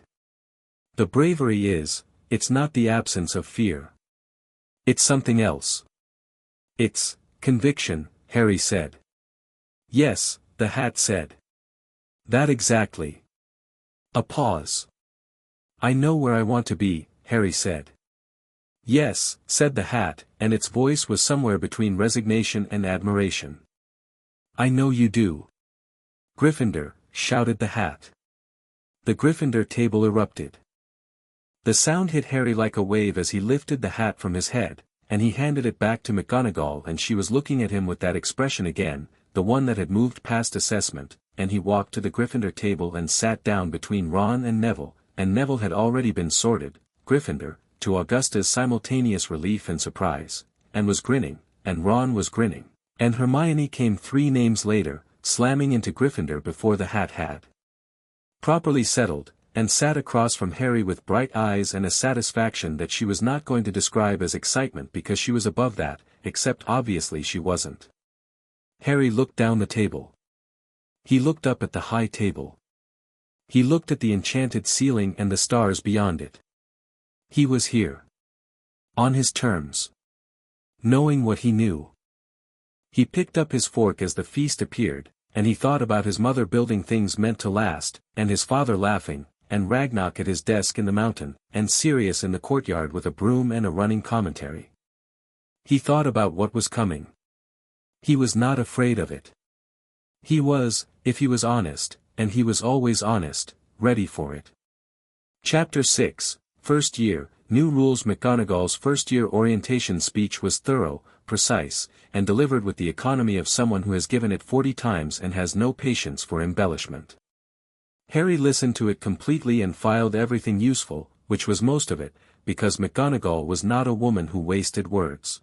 The bravery is, it's not the absence of fear. It's something else. It's conviction, Harry said. Yes, the hat said. That exactly. A pause. I know where I want to be, Harry said. Yes, said the hat, and its voice was somewhere between resignation and admiration. I know you do. Gryffindor, shouted the hat. The Gryffindor table erupted. The sound hit Harry like a wave as he lifted the hat from his head, and he handed it back to McGonagall, and she was looking at him with that expression again, the one that had moved past assessment, and he walked to the Gryffindor table and sat down between Ron and Neville had already been sorted, Gryffindor, to Augusta's simultaneous relief and surprise, and was grinning, and Ron was grinning, and Hermione came 3 names later, slamming into Gryffindor before the hat had properly settled, and sat across from Harry with bright eyes and a satisfaction that she was not going to describe as excitement because she was above that, except obviously she wasn't. Harry looked down the table. He looked up at the high table. He looked at the enchanted ceiling and the stars beyond it. He was here. On his terms. Knowing what he knew. He picked up his fork as the feast appeared, and he thought about his mother building things meant to last, and his father laughing, and Ragnarok at his desk in the mountain, and Sirius in the courtyard with a broom and a running commentary. He thought about what was coming. He was not afraid of it. He was, if he was honest, and he was always honest, ready for it. Chapter 6, First Year, New Rules. McGonagall's first-year orientation speech was thorough, precise, and delivered with the economy of someone who has given it 40 times and has no patience for embellishment. Harry listened to it completely and filed everything useful, which was most of it, because McGonagall was not a woman who wasted words.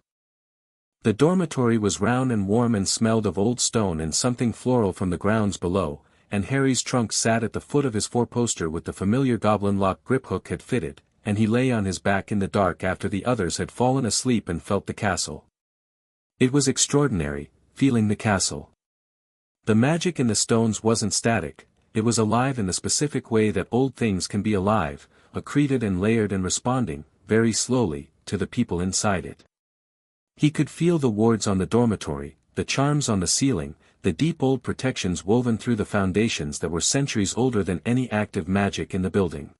The dormitory was round and warm and smelled of old stone and something floral from the grounds below, and Harry's trunk sat at the foot of his four-poster with the familiar goblin lock grip hook had fitted, and he lay on his back in the dark after the others had fallen asleep and felt the castle. It was extraordinary, feeling the castle. The magic in the stones wasn't static, it was alive in the specific way that old things can be alive, accreted and layered and responding, very slowly, to the people inside it. He could feel the wards on the dormitory, the charms on the ceiling, the deep old protections woven through the foundations that were centuries older than any active magic in the building.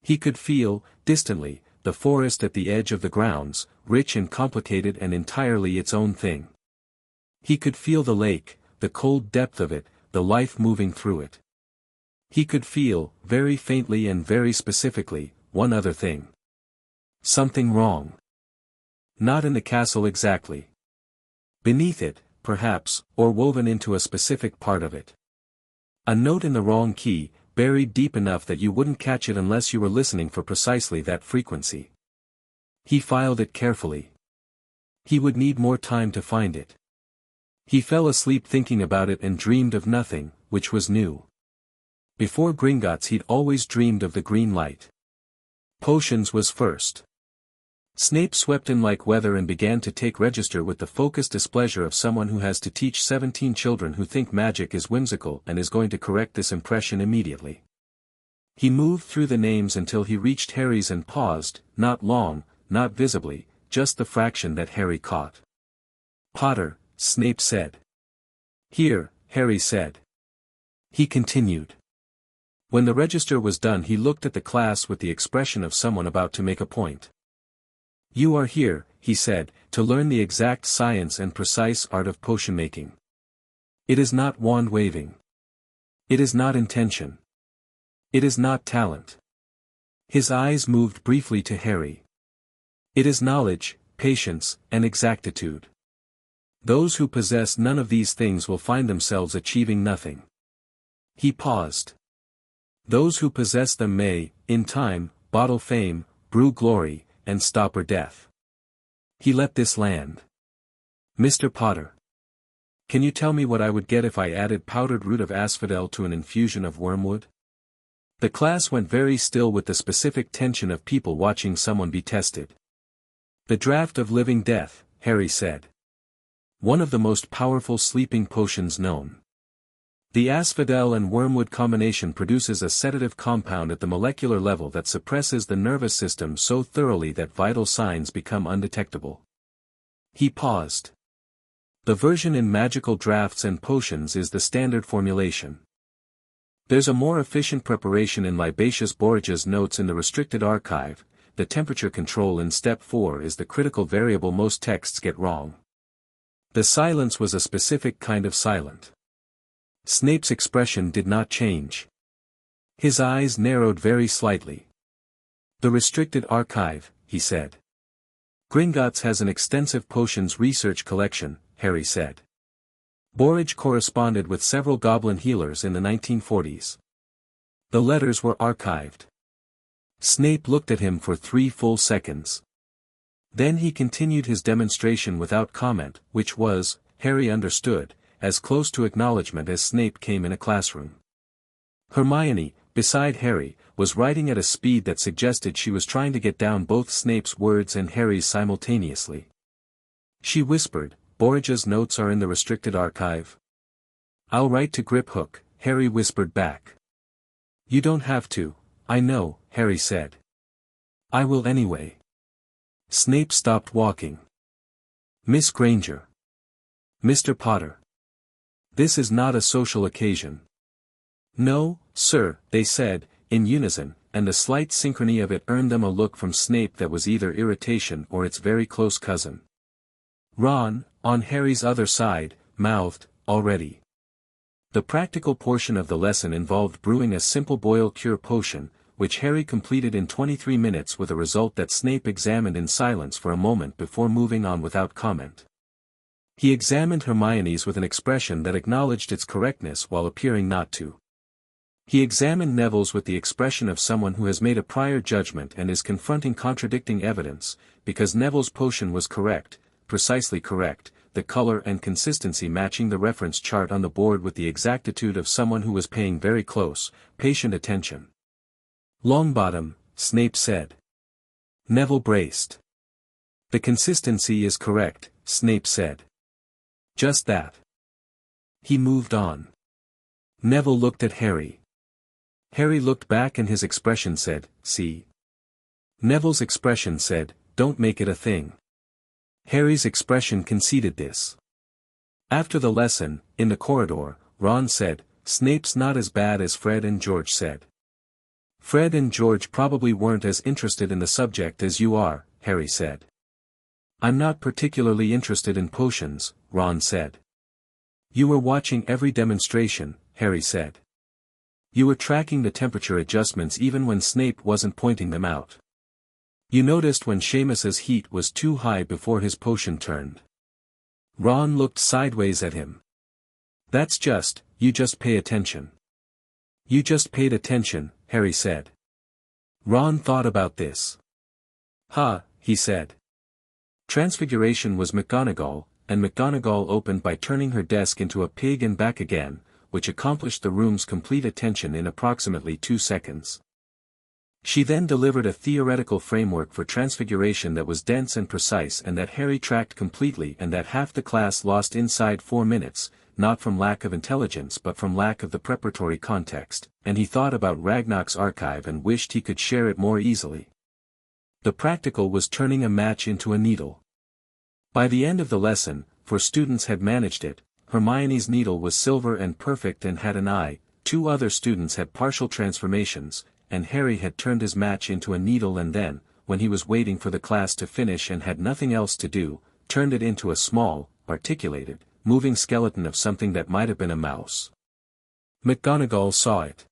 He could feel, distantly, the forest at the edge of the grounds, rich and complicated and entirely its own thing. He could feel the lake, the cold depth of it, the life moving through it. He could feel, very faintly and very specifically, one other thing. Something wrong. Not in the castle exactly. Beneath it, perhaps, or woven into a specific part of it. A note in the wrong key, buried deep enough that you wouldn't catch it unless you were listening for precisely that frequency. He filed it carefully. He would need more time to find it. He fell asleep thinking about it and dreamed of nothing, which was new. Before Gringotts he'd always dreamed of the green light. Potions was first. Snape swept in like weather and began to take register with the focused displeasure of someone who has to teach 17 children who think magic is whimsical and is going to correct this impression immediately. He moved through the names until he reached Harry's and paused, not long, not visibly, just the fraction that Harry caught. Potter, Snape said. Here, Harry said. He continued. When the register was done he looked at the class with the expression of someone about to make a point. You are here, he said, to learn the exact science and precise art of potion making. It is not wand waving. It is not intention. It is not talent. His eyes moved briefly to Harry. It is knowledge, patience, and exactitude. Those who possess none of these things will find themselves achieving nothing. He paused. Those who possess them may, in time, bottle fame, brew glory, and stop or death. He let this land. Mr. Potter. Can you tell me what I would get if I added powdered root of asphodel to an infusion of wormwood? The class went very still with the specific tension of people watching someone be tested. The draught of living death, Harry said. One of the most powerful sleeping potions known. The asphodel and wormwood combination produces a sedative compound at the molecular level that suppresses the nervous system so thoroughly that vital signs become undetectable. He paused. The version in magical drafts and potions is the standard formulation. There's a more efficient preparation in Libacious Borgia's notes in the restricted archive. The temperature control in step 4 is the critical variable most texts get wrong. The silence was a specific kind of silent. Snape's expression did not change. His eyes narrowed very slightly. The restricted archive, he said. Gringotts has an extensive potions research collection, Harry said. Borage corresponded with several goblin healers in the 1940s. The letters were archived. Snape looked at him for 3 full seconds. Then he continued his demonstration without comment, which was, Harry understood, as close to acknowledgement as Snape came in a classroom. Hermione, beside Harry, was writing at a speed that suggested she was trying to get down both Snape's words and Harry's simultaneously. She whispered, Borgia's notes are in the restricted archive. I'll write to Griphook, Harry whispered back. You don't have to, I know, Harry said. I will anyway. Snape stopped walking. Miss Granger. Mr. Potter. This is not a social occasion. No, sir, they said, in unison, and the slight synchrony of it earned them a look from Snape that was either irritation or its very close cousin. Ron, on Harry's other side, mouthed, already. The practical portion of the lesson involved brewing a simple boil cure potion, which Harry completed in 23 minutes with a result that Snape examined in silence for a moment before moving on without comment. He examined Hermione's with an expression that acknowledged its correctness while appearing not to. He examined Neville's with the expression of someone who has made a prior judgment and is confronting contradicting evidence, because Neville's potion was correct, precisely correct, the color and consistency matching the reference chart on the board with the exactitude of someone who was paying very close, patient attention. Longbottom, Snape said. Neville braced. The consistency is correct, Snape said. Just that. He moved on. Neville looked at Harry. Harry looked back and his expression said, see. Neville's expression said, don't make it a thing. Harry's expression conceded this. After the lesson, in the corridor, Ron said, Snape's not as bad as Fred and George said. Fred and George probably weren't as interested in the subject as you are, Harry said. I'm not particularly interested in potions, Ron said. You were watching every demonstration, Harry said. You were tracking the temperature adjustments even when Snape wasn't pointing them out. You noticed when Seamus's heat was too high before his potion turned. Ron looked sideways at him. That's just, you just pay attention. You just paid attention, Harry said. Ron thought about this. Ha, he said. Transfiguration was McGonagall, and McGonagall opened by turning her desk into a pig and back again, which accomplished the room's complete attention in approximately 2 seconds. She then delivered a theoretical framework for transfiguration that was dense and precise and that Harry tracked completely and that half the class lost inside 4 minutes, not from lack of intelligence but from lack of the preparatory context, and he thought about Ragnarok's archive and wished he could share it more easily. The practical was turning a match into a needle. By the end of the lesson, for students had managed it, Hermione's needle was silver and perfect and had an eye, 2 other students had partial transformations, and Harry had turned his match into a needle and then, when he was waiting for the class to finish and had nothing else to do, turned it into a small, articulated, moving skeleton of something that might have been a mouse. McGonagall saw it.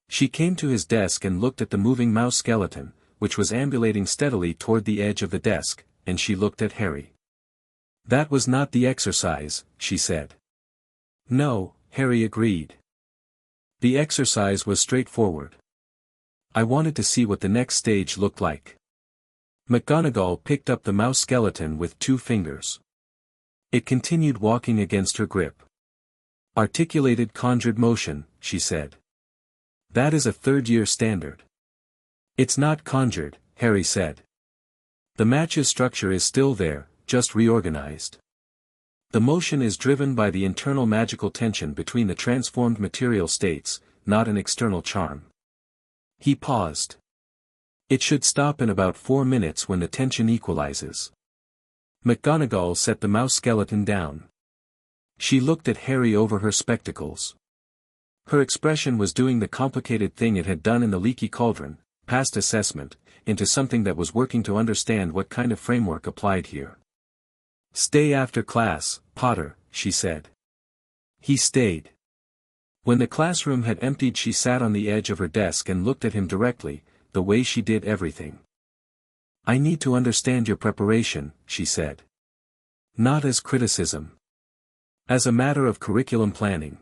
She came to his desk and looked at the moving mouse skeleton, which was ambulating steadily toward the edge of the desk, and she looked at Harry. That was not the exercise, she said. No, Harry agreed. The exercise was straightforward. I wanted to see what the next stage looked like. McGonagall picked up the mouse skeleton with 2 fingers. It continued walking against her grip. Articulated conjured motion, she said. That is a 3rd-year standard. It's not conjured, Harry said. The match's structure is still there, just reorganized. The motion is driven by the internal magical tension between the transformed material states, not an external charm. He paused. It should stop in about 4 minutes when the tension equalizes. McGonagall set the mouse skeleton down. She looked at Harry over her spectacles. Her expression was doing the complicated thing it had done in the leaky cauldron, past assessment, into something that was working to understand what kind of framework applied here. "Stay after class, Potter," she said. He stayed. When the classroom had emptied, she sat on the edge of her desk and looked at him directly, the way she did everything. "I need to understand your preparation," she said. "Not as criticism. As a matter of curriculum planning.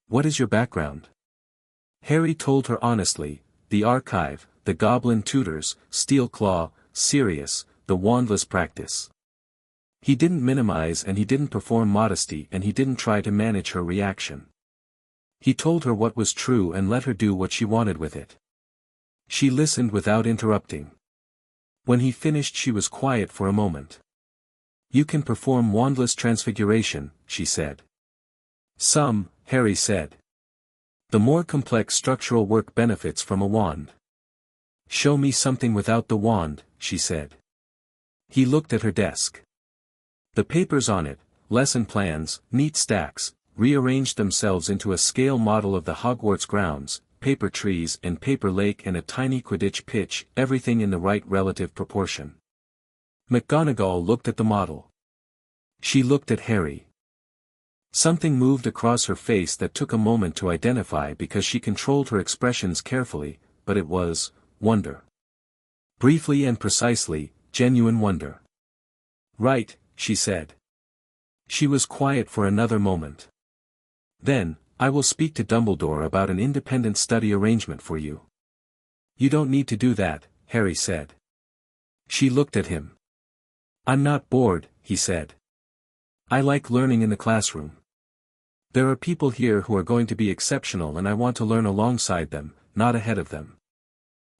What is your background?" Harry told her honestly: the archive, the goblin tutors, steel claw, Sirius, the wandless practice. He didn't minimize and he didn't perform modesty and he didn't try to manage her reaction. He told her what was true and let her do what she wanted with it. She listened without interrupting. When he finished, she was quiet for a moment. "You can perform wandless transfiguration," she said. "Some," Harry said. "The more complex structural work benefits from a wand." "Show me something without the wand," she said. He looked at her desk. The papers on it, lesson plans, neat stacks, rearranged themselves into a scale model of the Hogwarts grounds, paper trees and paper lake and a tiny Quidditch pitch, everything in the right relative proportion. McGonagall looked at the model. She looked at Harry. Something moved across her face that took a moment to identify because she controlled her expressions carefully, but it was wonder. Briefly and precisely, genuine wonder. "Right," she said. She was quiet for another moment. "Then, I will speak to Dumbledore about an independent study arrangement for you." "You don't need to do that," Harry said. She looked at him. "I'm not bored," he said. "I like learning in the classroom. There are people here who are going to be exceptional and I want to learn alongside them, not ahead of them.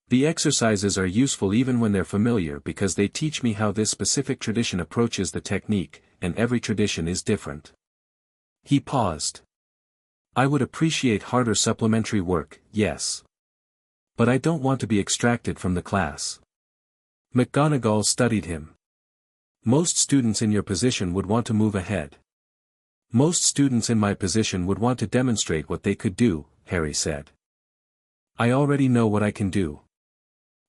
The exercises are useful even when they're familiar because they teach me how this specific tradition approaches the technique, and every tradition is different." He paused. "I would appreciate harder supplementary work, yes. But I don't want to be extracted from the class." McGonagall studied him. "Most students in your position would want to move ahead. Most students in my position would want to demonstrate what they could do," Harry said. "I already know what I can do.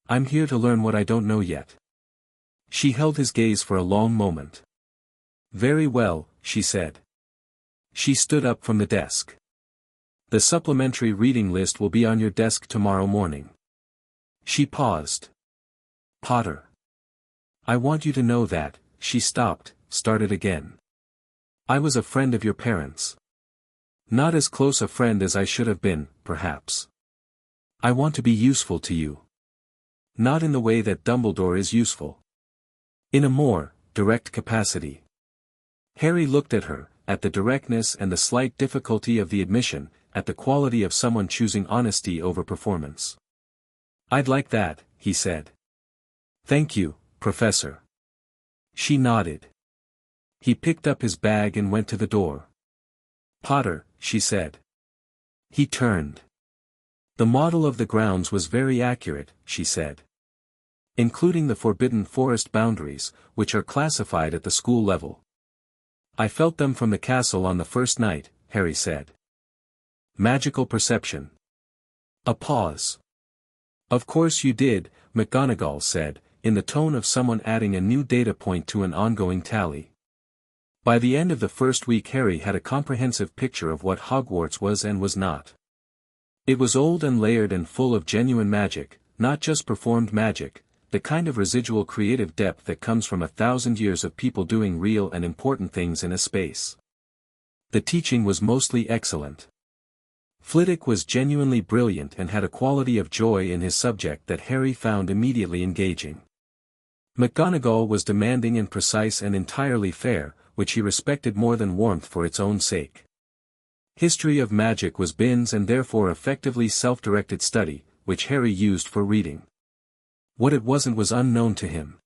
I'm here to learn what I don't know yet." She held his gaze for a long moment. "Very well," she said. She stood up from the desk. "The supplementary reading list will be on your desk tomorrow morning." She paused. "Potter. I want you to know that," she stopped, started again. "I was a friend of your parents. Not as close a friend as I should have been, perhaps. I want to be useful to you. Not in the way that Dumbledore is useful. In a more direct capacity." Harry looked at her, at the directness and the slight difficulty of the admission, at the quality of someone choosing honesty over performance. "I'd like that," he said. "Thank you, Professor." She nodded. He picked up his bag and went to the door. "Potter," she said. He turned. "The model of the grounds was very accurate," she said. "Including the forbidden forest boundaries, which are classified at the school level. I felt them from the castle on the first night," Harry said. "Magical perception." A pause. "Of course you did," McGonagall said, in the tone of someone adding a new data point to an ongoing tally. By the end of the first week Harry had a comprehensive picture of what Hogwarts was and was not. It was old and layered and full of genuine magic, not just performed magic, the kind of residual creative depth that comes from 1,000 years of people doing real and important things in a space. The teaching was mostly excellent. Flitwick was genuinely brilliant and had a quality of joy in his subject that Harry found immediately engaging. McGonagall was demanding and precise and entirely fair, which he respected more than warmth for its own sake. History of magic was Binns and therefore effectively self-directed study, which Harry used for reading. What it wasn't was unknown to him.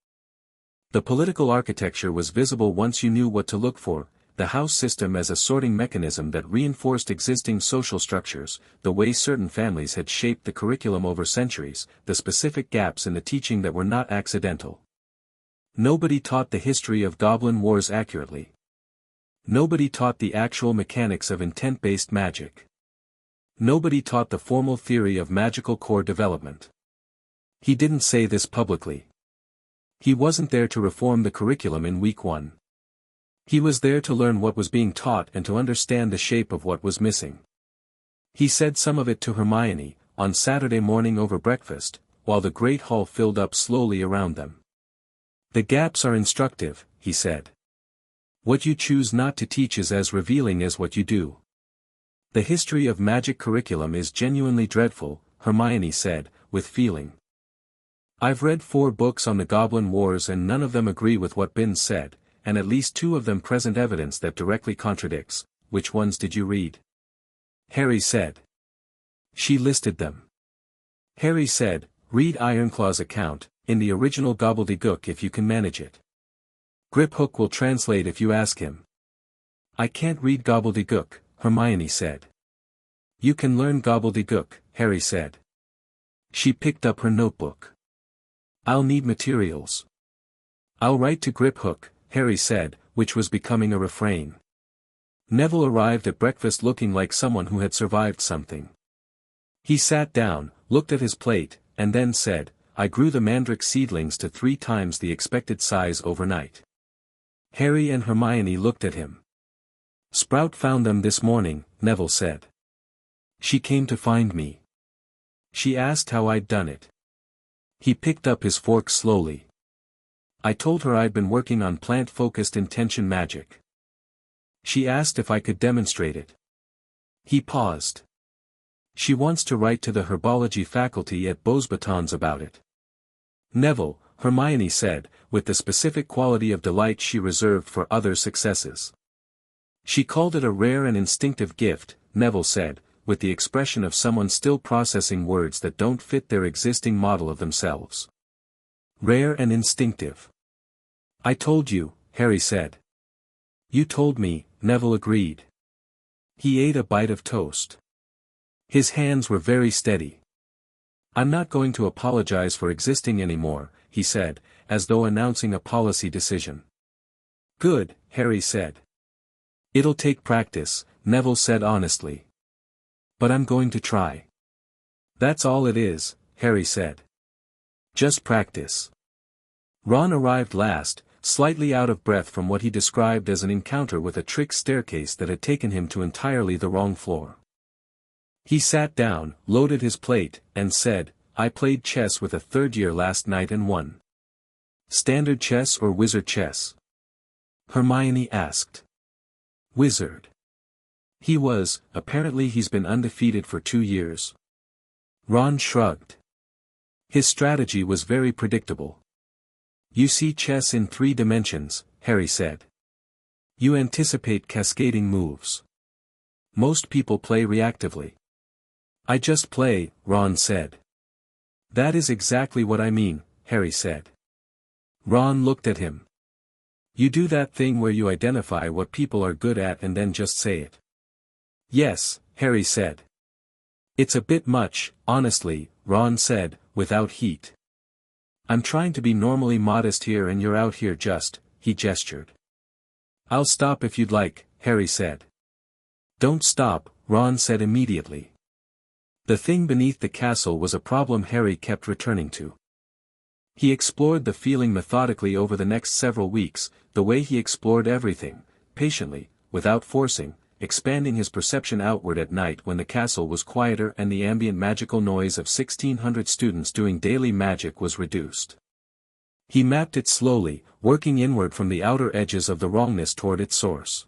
The political architecture was visible once you knew what to look for, the house system as a sorting mechanism that reinforced existing social structures, the way certain families had shaped the curriculum over centuries, the specific gaps in the teaching that were not accidental. Nobody taught the history of goblin wars accurately. Nobody taught the actual mechanics of intent-based magic. Nobody taught the formal theory of magical core development. He didn't say this publicly. He wasn't there to reform the curriculum in week 1. He was there to learn what was being taught and to understand the shape of what was missing. He said some of it to Hermione, on Saturday morning over breakfast, while the great hall filled up slowly around them. The gaps are instructive, he said. What you choose not to teach is as revealing as what you do. The history of magic curriculum is genuinely dreadful, Hermione said, with feeling. I've read 4 books on the Goblin Wars and none of them agree with what Binns said, and at least 2 of them present evidence that directly contradicts. Which ones did you read? Harry said. She listed them. Harry said, read Ironclaw's account, in the original gobbledygook if you can manage it. Griphook will translate if you ask him. I can't read gobbledygook, Hermione said. You can learn gobbledygook, Harry said. She picked up her notebook. I'll need materials. I'll write to Griphook, Harry said, which was becoming a refrain. Neville arrived at breakfast looking like someone who had survived something. He sat down, looked at his plate, and then said, I grew the mandrake seedlings to 3 times the expected size overnight. Harry and Hermione looked at him. Sprout found them this morning, Neville said. She came to find me. She asked how I'd done it. He picked up his fork slowly. I told her I'd been working on plant-focused intention magic. She asked if I could demonstrate it. He paused. She wants to write to the herbology faculty at Beauxbatons about it. Neville, Hermione said, with the specific quality of delight she reserved for other successes. She called it a rare and instinctive gift, Neville said, with the expression of someone still processing words that don't fit their existing model of themselves. Rare and instinctive. I told you, Harry said. You told me, Neville agreed. He ate a bite of toast. His hands were very steady. I'm not going to apologize for existing anymore, he said, as though announcing a policy decision. Good, Harry said. It'll take practice, Neville said honestly. But I'm going to try. That's all it is, Harry said. Just practice. Ron arrived last, slightly out of breath from what he described as an encounter with a trick staircase that had taken him to entirely the wrong floor. He sat down, loaded his plate, and said, I played chess with a 3rd year last night and won. Standard chess or wizard chess? Hermione asked. Wizard. He was, apparently he's been undefeated for 2 years. Ron shrugged. His strategy was very predictable. You see chess in 3 dimensions, Harry said. You anticipate cascading moves. Most people play reactively. I just play, Ron said. That is exactly what I mean, Harry said. Ron looked at him. You do that thing where you identify what people are good at and then just say it. Yes, Harry said. It's a bit much, honestly, Ron said, without heat. I'm trying to be normally modest here and you're out here just, he gestured. I'll stop if you'd like, Harry said. Don't stop, Ron said immediately. The thing beneath the castle was a problem Harry kept returning to. He explored the feeling methodically over the next several weeks, the way he explored everything, patiently, without forcing, expanding his perception outward at night when the castle was quieter and the ambient magical noise of 1,600 students doing daily magic was reduced. He mapped it slowly, working inward from the outer edges of the wrongness toward its source.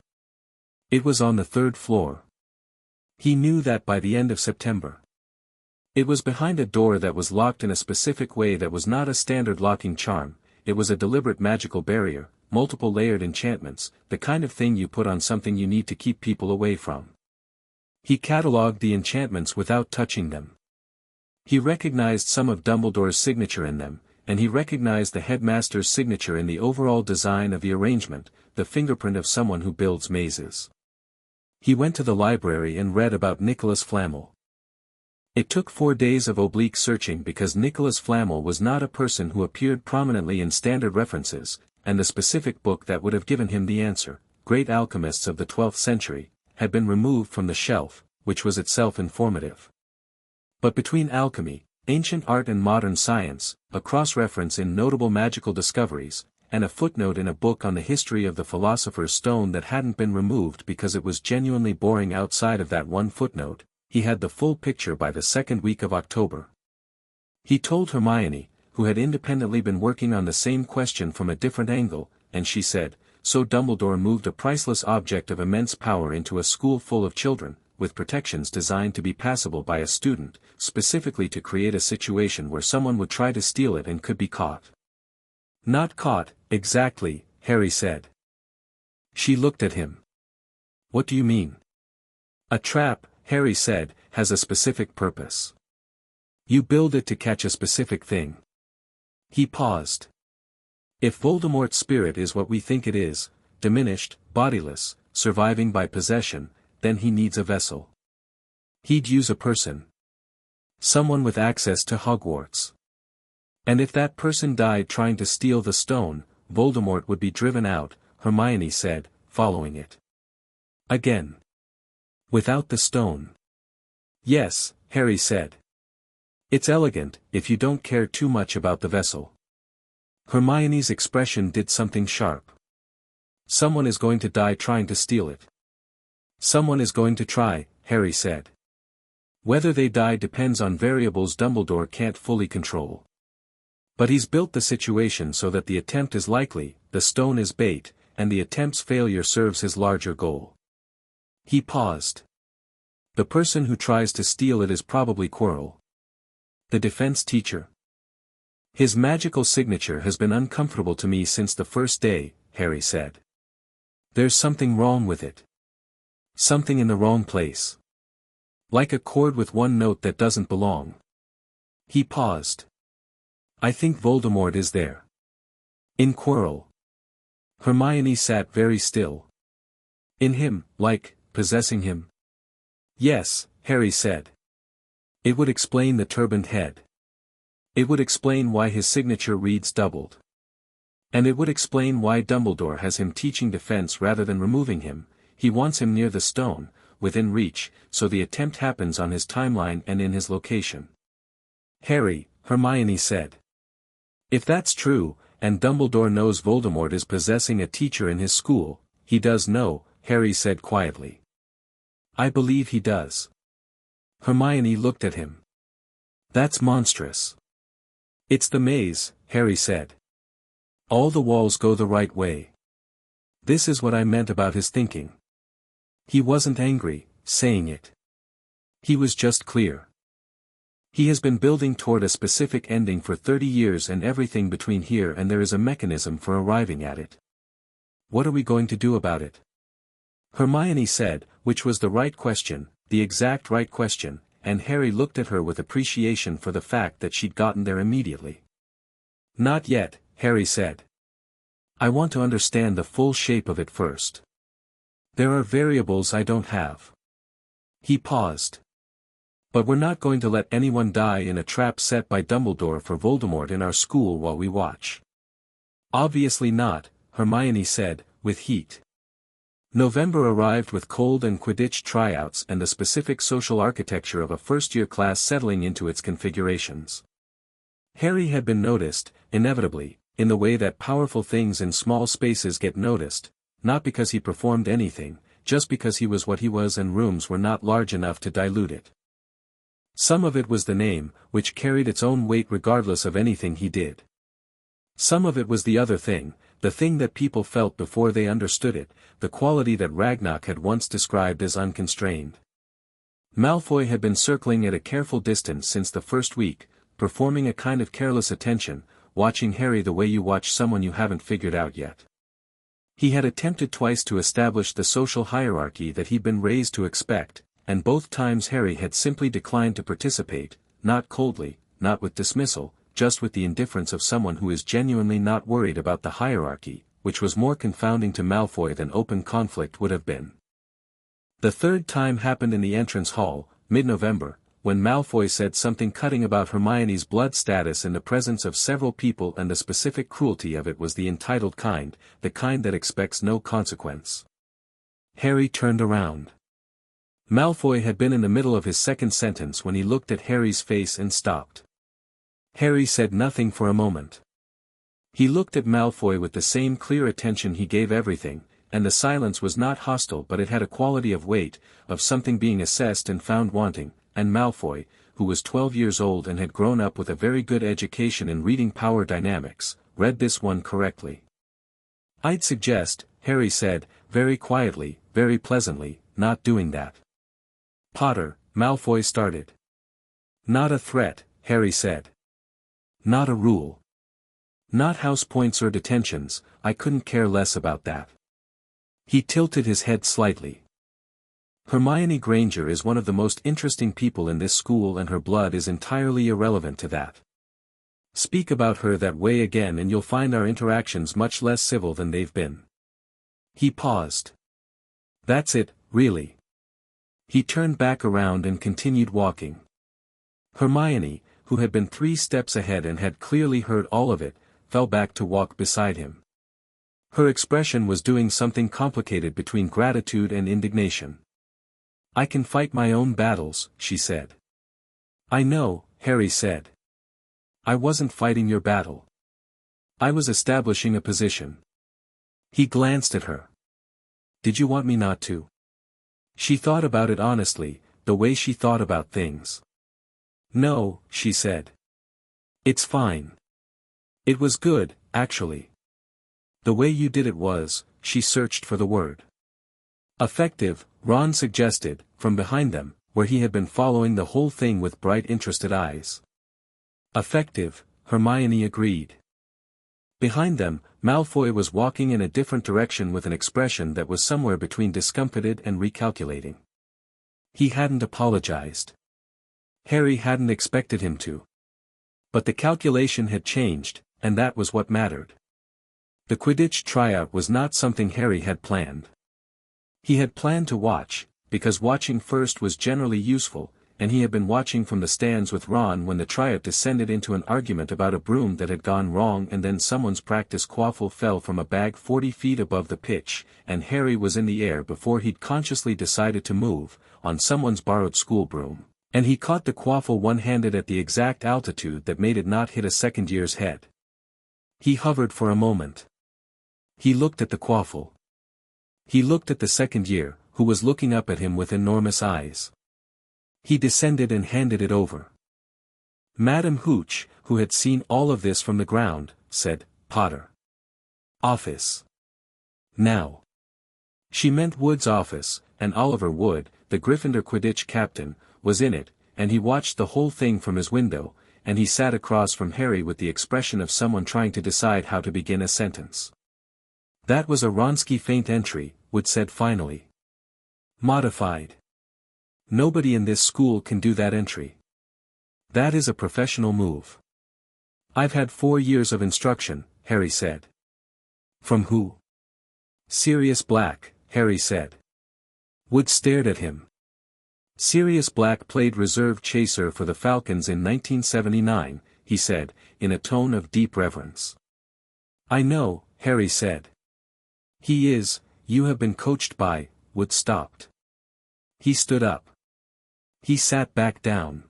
It was on the 3rd floor. He knew that by the end of September. It was behind a door that was locked in a specific way that was not a standard locking charm, it was a deliberate magical barrier, multiple layered enchantments, the kind of thing you put on something you need to keep people away from. He catalogued the enchantments without touching them. He recognized some of Dumbledore's signature in them, and he recognized the headmaster's signature in the overall design of the arrangement, the fingerprint of someone who builds mazes. He went to the library and read about Nicholas Flamel. It took 4 days of oblique searching because Nicholas Flamel was not a person who appeared prominently in standard references, and the specific book that would have given him the answer, Great Alchemists of the 12th Century, had been removed from the shelf, which was itself informative. But between alchemy, ancient art and modern science, a cross-reference in notable magical discoveries, and a footnote in a book on the history of the philosopher's stone that hadn't been removed because it was genuinely boring outside of that one footnote, he had the full picture by the second week of October. He told Hermione, who had independently been working on the same question from a different angle, and she said, "So Dumbledore moved a priceless object of immense power into a school full of children, with protections designed to be passable by a student, specifically to create a situation where someone would try to steal it and could be caught." "Not caught, exactly," Harry said. She looked at him. "What do you mean?" "A trap," Harry said, "has a specific purpose. You build it to catch a specific thing." He paused. "If Voldemort's spirit is what we think it is, diminished, bodiless, surviving by possession, then he needs a vessel. He'd use a person. Someone with access to Hogwarts. And if that person died trying to steal the stone, Voldemort would be driven out," Hermione said, following it. "Again. Without the stone." "Yes," Harry said. "It's elegant, if you don't care too much about the vessel." Hermione's expression did something sharp. "Someone is going to die trying to steal it." "Someone is going to try," Harry said. "Whether they die depends on variables Dumbledore can't fully control. But he's built the situation so that the attempt is likely, the stone is bait, and the attempt's failure serves his larger goal." He paused. "The person who tries to steal it is probably Quirrell. The defense teacher. His magical signature has been uncomfortable to me since the first day," Harry said. "There's something wrong with it. Something in the wrong place. Like a chord with one note that doesn't belong." He paused. "I think Voldemort is there. In Quirrell." Hermione sat very still. "In him, like, possessing him?" "Yes," Harry said. "It would explain the turbaned head. It would explain why his signature reads doubled. And it would explain why Dumbledore has him teaching defense rather than removing him. He wants him near the stone, within reach, so the attempt happens on his timeline and in his location." "Harry," Hermione said. "If that's true, and Dumbledore knows Voldemort is possessing a teacher in his school," "He does know," Harry said quietly. "I believe he does." Hermione looked at him. "That's monstrous." "It's the maze," Harry said. "All the walls go the right way. This is what I meant about his thinking." He wasn't angry, saying it. He was just clear. He has been building toward a specific ending for 30 years and everything between here and there is a mechanism for arriving at it. What are we going to do about it? Hermione said, which was the right question, the exact right question, and Harry looked at her with appreciation for the fact that she'd gotten there immediately. "Not yet," Harry said. "I want to understand the full shape of it first. There are variables I don't have." He paused. "But we're not going to let anyone die in a trap set by Dumbledore for Voldemort in our school while we watch." "Obviously not," Hermione said, with heat. November arrived with cold and Quidditch tryouts and the specific social architecture of a first-year class settling into its configurations. Harry had been noticed, inevitably, in the way that powerful things in small spaces get noticed, not because he performed anything, just because he was what he was and rooms were not large enough to dilute it. Some of it was the name, which carried its own weight regardless of anything he did. Some of it was the other thing, the thing that people felt before they understood it, the quality that Ragnarok had once described as unconstrained. Malfoy had been circling at a careful distance since the first week, performing a kind of careless attention, watching Harry the way you watch someone you haven't figured out yet. He had attempted twice to establish the social hierarchy that he'd been raised to expect, and both times Harry had simply declined to participate, not coldly, not with dismissal, just with the indifference of someone who is genuinely not worried about the hierarchy, which was more confounding to Malfoy than open conflict would have been. The third time happened in the entrance hall, mid-November, when Malfoy said something cutting about Hermione's blood status in the presence of several people, and the specific cruelty of it was the entitled kind, the kind that expects no consequence. Harry turned around. Malfoy had been in the middle of his second sentence when he looked at Harry's face and stopped. Harry said nothing for a moment. He looked at Malfoy with the same clear attention he gave everything, and the silence was not hostile, but it had a quality of weight, of something being assessed and found wanting, and Malfoy, who was 12 years old and had grown up with a very good education in reading power dynamics, read this one correctly. "I'd suggest," Harry said, very quietly, very pleasantly, "not doing that." "Potter," Malfoy started. "Not a threat," Harry said. "Not a rule. Not house points or detentions, I couldn't care less about that." He tilted his head slightly. "Hermione Granger is one of the most interesting people in this school, and her blood is entirely irrelevant to that. Speak about her that way again and you'll find our interactions much less civil than they've been." He paused. "That's it, really." He turned back around and continued walking. Hermione, who had been 3 steps ahead and had clearly heard all of it, fell back to walk beside him. Her expression was doing something complicated between gratitude and indignation. "I can fight my own battles," she said. "I know," Harry said. "I wasn't fighting your battle. I was establishing a position." He glanced at her. "Did you want me not to?" She thought about it honestly, the way she thought about things. "No," she said. "It's fine. It was good, actually. The way you did it was," she searched for the word. "Effective," Ron suggested, from behind them, where he had been following the whole thing with bright interested eyes. "Effective," Hermione agreed. Behind them, Malfoy was walking in a different direction with an expression that was somewhere between discomfited and recalculating. He hadn't apologized. Harry hadn't expected him to. But the calculation had changed, and that was what mattered. The Quidditch tryout was not something Harry had planned. He had planned to watch, because watching first was generally useful, and he had been watching from the stands with Ron when the tryout descended into an argument about a broom that had gone wrong, and then someone's practice quaffle fell from a bag 40 feet above the pitch, and Harry was in the air before he'd consciously decided to move, on someone's borrowed school broom, and he caught the quaffle one-handed at the exact altitude that made it not hit a second year's head. He hovered for a moment. He looked at the quaffle. He looked at the second year, who was looking up at him with enormous eyes. He descended and handed it over. Madame Hooch, who had seen all of this from the ground, said, "Potter. Office. Now." She meant Wood's office, and Oliver Wood, the Gryffindor Quidditch captain, was in it, and he watched the whole thing from his window, and he sat across from Harry with the expression of someone trying to decide how to begin a sentence. "That was a Wronski feint entry," Wood said finally. "Modified. Nobody in this school can do that entry. That is a professional move." "I've had 4 years of instruction," Harry said. "From who?" "Sirius Black," Harry said. Wood stared at him. "Sirius Black played reserve chaser for the Falcons in 1979, he said, in a tone of deep reverence. "I know," Harry said. "He is, you have been coached by," Wood stopped. He stood up. He sat back down.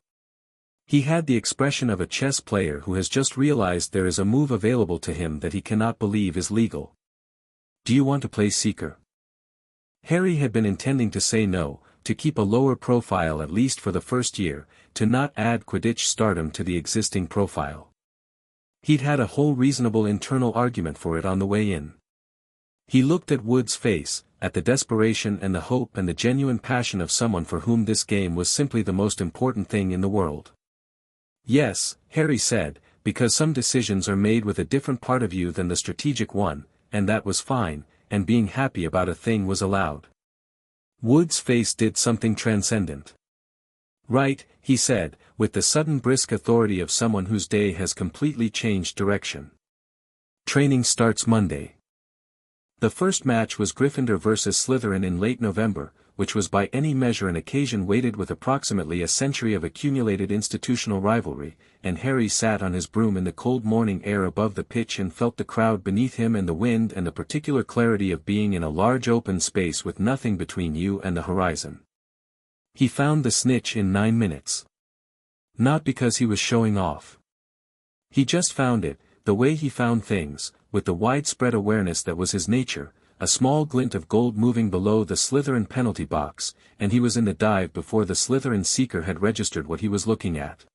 He had the expression of a chess player who has just realized there is a move available to him that he cannot believe is legal. "Do you want to play Seeker?" Harry had been intending to say no, to keep a lower profile at least for the first year, to not add Quidditch stardom to the existing profile. He'd had a whole reasonable internal argument for it on the way in. He looked at Wood's face, at the desperation and the hope and the genuine passion of someone for whom this game was simply the most important thing in the world. "Yes," Harry said, "because some decisions are made with a different part of you than the strategic one, and that was fine, and being happy about a thing was allowed." Wood's face did something transcendent. "Right," he said, with the sudden brisk authority of someone whose day has completely changed direction. "Training starts Monday. The first match was Gryffindor vs Slytherin in late November, which was by any measure an occasion weighted with approximately a century of accumulated institutional rivalry, and Harry sat on his broom in the cold morning air above the pitch and felt the crowd beneath him and the wind and the particular clarity of being in a large open space with nothing between you and the horizon. He found the snitch in 9 minutes. Not because he was showing off. He just found it, the way he found things, with the widespread awareness that was his nature, a small glint of gold moving below the Slytherin penalty box, and he was in the dive before the Slytherin seeker had registered what he was looking at.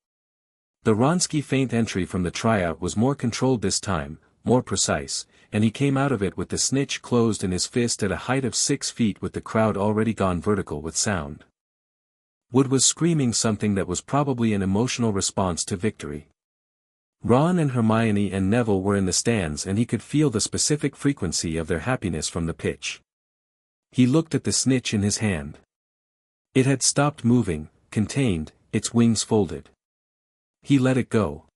The Wronski feint entry from the tryout was more controlled this time, more precise, and he came out of it with the snitch closed in his fist at a height of 6 feet with the crowd already gone vertical with sound. Wood was screaming something that was probably an emotional response to victory. Ron and Hermione and Neville were in the stands and he could feel the specific frequency of their happiness from the pitch. He looked at the snitch in his hand. It had stopped moving, contained, its wings folded. He let it go.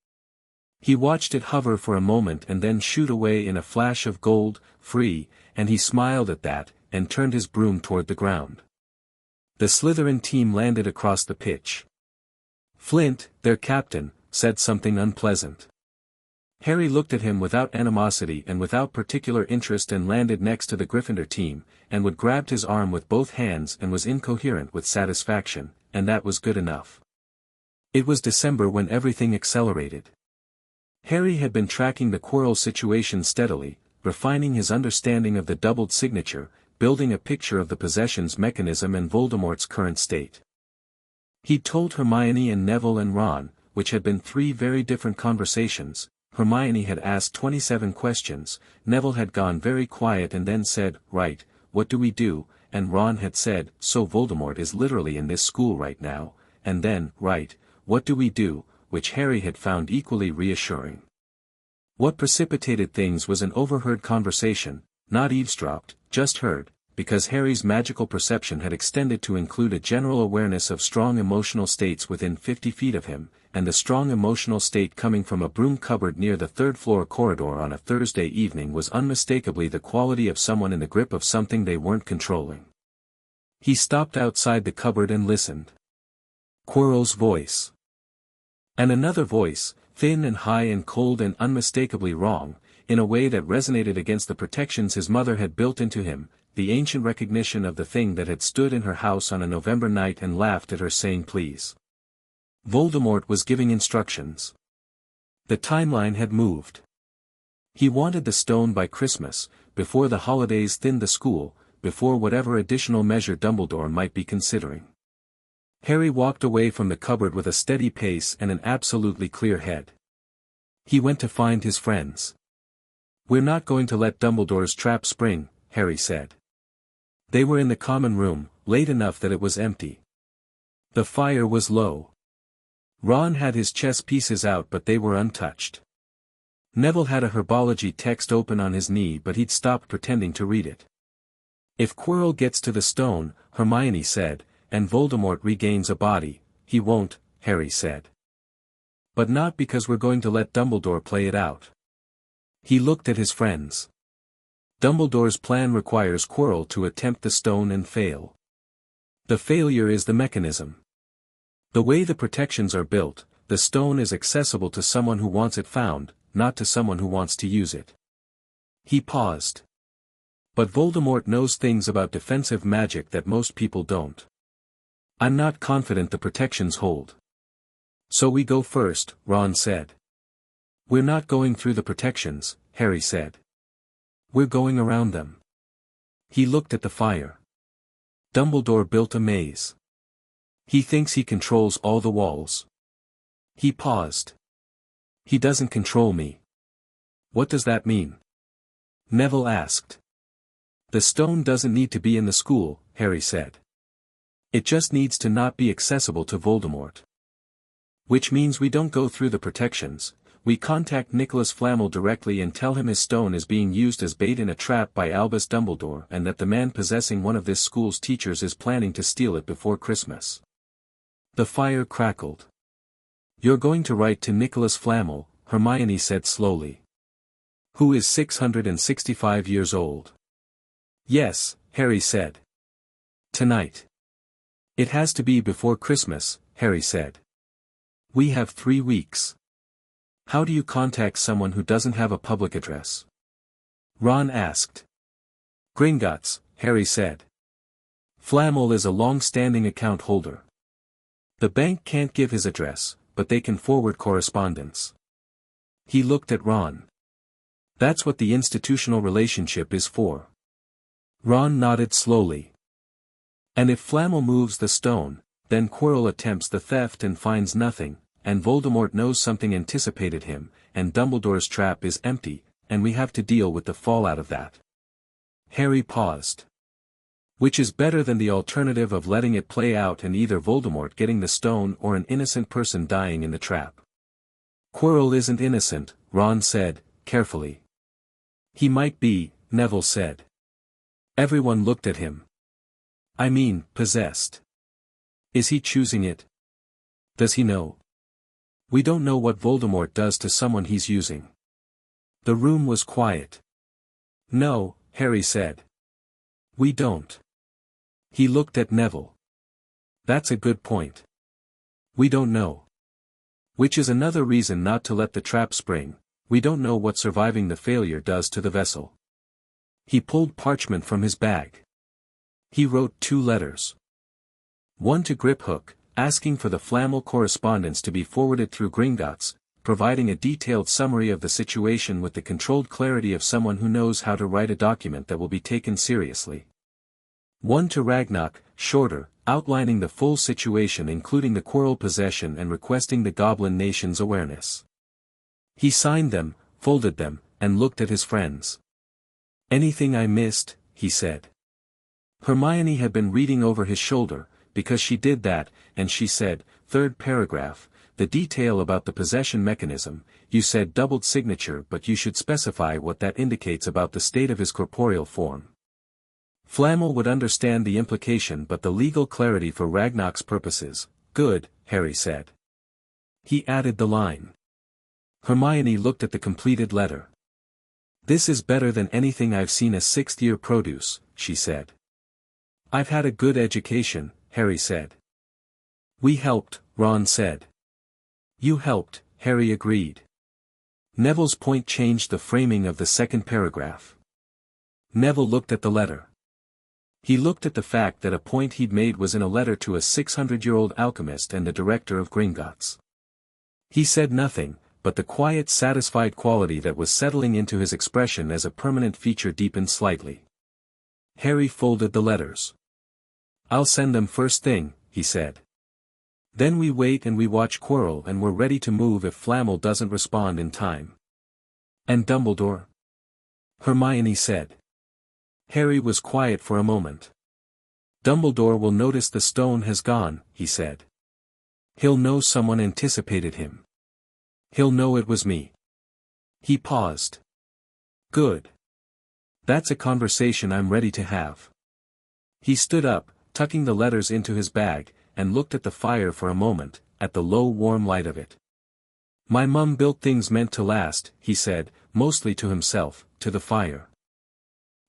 He watched it hover for a moment and then shoot away in a flash of gold, free, and he smiled at that, and turned his broom toward the ground. The Slytherin team landed across the pitch. Flint, their captain, said something unpleasant. Harry looked at him without animosity and without particular interest and landed next to the Gryffindor team, and Wood grabbed his arm with both hands and was incoherent with satisfaction, and that was good enough. It was December when everything accelerated. Harry had been tracking the Quirrell situation steadily, refining his understanding of the doubled signature, building a picture of the possession's mechanism and Voldemort's current state. He'd told Hermione and Neville and Ron, which had been 3 very different conversations. Hermione had asked 27 questions, Neville had gone very quiet and then said, "Right, what do we do?" and Ron had said, "So Voldemort is literally in this school right now," and then, "Right, what do we do?" which Harry had found equally reassuring. What precipitated things was an overheard conversation, not eavesdropped, just heard, because Harry's magical perception had extended to include a general awareness of strong emotional states within 50 feet of him, and the strong emotional state coming from a broom cupboard near the third-floor corridor on a Thursday evening was unmistakably the quality of someone in the grip of something they weren't controlling. He stopped outside the cupboard and listened. Quirrell's voice. And another voice, thin and high and cold and unmistakably wrong, in a way that resonated against the protections his mother had built into him, the ancient recognition of the thing that had stood in her house on a November night and laughed at her saying please. Voldemort was giving instructions. The timeline had moved. He wanted the stone by Christmas, before the holidays thinned the school, before whatever additional measure Dumbledore might be considering. Harry walked away from the cupboard with a steady pace and an absolutely clear head. He went to find his friends. "We're not going to let Dumbledore's trap spring," Harry said. They were in the common room, late enough that it was empty. The fire was low. Ron had his chess pieces out but they were untouched. Neville had a herbology text open on his knee but he'd stopped pretending to read it. "If Quirrell gets to the stone," Hermione said, "and Voldemort regains a body, he won't," Harry said. "But not because we're going to let Dumbledore play it out." He looked at his friends. "Dumbledore's plan requires Quirrell to attempt the stone and fail. The failure is the mechanism. The way the protections are built, the stone is accessible to someone who wants it found, not to someone who wants to use it." He paused. "But Voldemort knows things about defensive magic that most people don't. I'm not confident the protections hold." "So we go first," Ron said. "We're not going through the protections," Harry said. "We're going around them." He looked at the fire. "Dumbledore built a maze. He thinks he controls all the walls." He paused. "He doesn't control me." "What does that mean?" Neville asked. "The stone doesn't need to be in the school," Harry said. "It just needs to not be accessible to Voldemort. Which means we don't go through the protections, we contact Nicholas Flamel directly and tell him his stone is being used as bait in a trap by Albus Dumbledore and that the man possessing one of this school's teachers is planning to steal it before Christmas." The fire crackled. "You're going to write to Nicholas Flamel," Hermione said slowly. "Who is 665 years old. Yes, Harry said. Tonight. It has to be before Christmas, Harry said. We have 3 weeks. How do you contact someone who doesn't have a public address? Ron asked. Gringotts, Harry said. Flamel is a long-standing account holder. The bank can't give his address, but they can forward correspondence. He looked at Ron. That's what the institutional relationship is for. Ron nodded slowly. And if Flamel moves the stone, then Quirrell attempts the theft and finds nothing, and Voldemort knows something anticipated him, and Dumbledore's trap is empty, and we have to deal with the fallout of that. Harry paused. Which is better than the alternative of letting it play out and either Voldemort getting the stone or an innocent person dying in the trap. Quirrell isn't innocent, Ron said, carefully. He might be, Neville said. Everyone looked at him. I mean, possessed. Is he choosing it? Does he know? We don't know what Voldemort does to someone he's using. The room was quiet. No, Harry said. We don't. He looked at Neville. That's a good point. We don't know. Which is another reason not to let the trap spring. We don't know what surviving the failure does to the vessel. He pulled parchment from his bag. He wrote 2 letters. One to Griphook, asking for the Flamel correspondence to be forwarded through Gringotts, providing a detailed summary of the situation with the controlled clarity of someone who knows how to write a document that will be taken seriously. One to Ragnarok, shorter, outlining the full situation including the Quirrell possession and requesting the Goblin Nation's awareness. He signed them, folded them, and looked at his friends. Anything I missed, he said. Hermione had been reading over his shoulder, because she did that, and she said, 3rd paragraph, the detail about the possession mechanism, you said doubled signature but you should specify what that indicates about the state of his corporeal form. Flamel would understand the implication but the legal clarity for Ragnarok's purposes, good, Harry said. He added the line. Hermione looked at the completed letter. This is better than anything I've seen a 6th-year produce, she said. I've had a good education, Harry said. We helped, Ron said. You helped, Harry agreed. Neville's point changed the framing of the 2nd paragraph. Neville looked at the letter. He looked at the fact that a point he'd made was in a letter to a 600-year-old alchemist and the director of Gringotts. He said nothing, but the quiet satisfied quality that was settling into his expression as a permanent feature deepened slightly. Harry folded the letters. I'll send them first thing, he said. Then we wait and we watch Quirrell and we're ready to move if Flamel doesn't respond in time. And Dumbledore? Hermione said. Harry was quiet for a moment. Dumbledore will notice the stone has gone, he said. He'll know someone anticipated him. He'll know it was me. He paused. Good. That's a conversation I'm ready to have. He stood up, tucking the letters into his bag, and looked at the fire for a moment, at the low warm light of it. My mum built things meant to last, he said, mostly to himself, to the fire.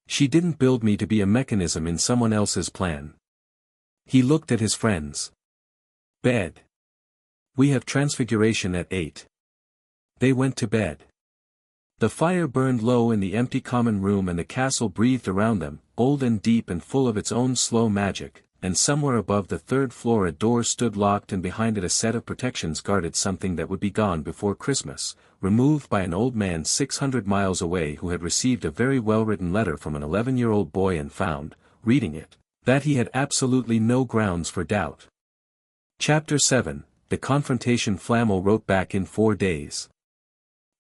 She didn't build me to be a mechanism in someone else's plan. He looked at his friends. Bed. We have transfiguration at 8. They went to bed. The fire burned low in the empty common room and the castle breathed around them, old and deep and full of its own slow magic, and somewhere above the 3rd floor a door stood locked and behind it a set of protections guarded something that would be gone before Christmas, removed by an old man 600 miles away who had received a very well-written letter from an 11-year-old boy and found, reading it, that he had absolutely no grounds for doubt. Chapter 7, The Confrontation. Flamel wrote back in 4 days.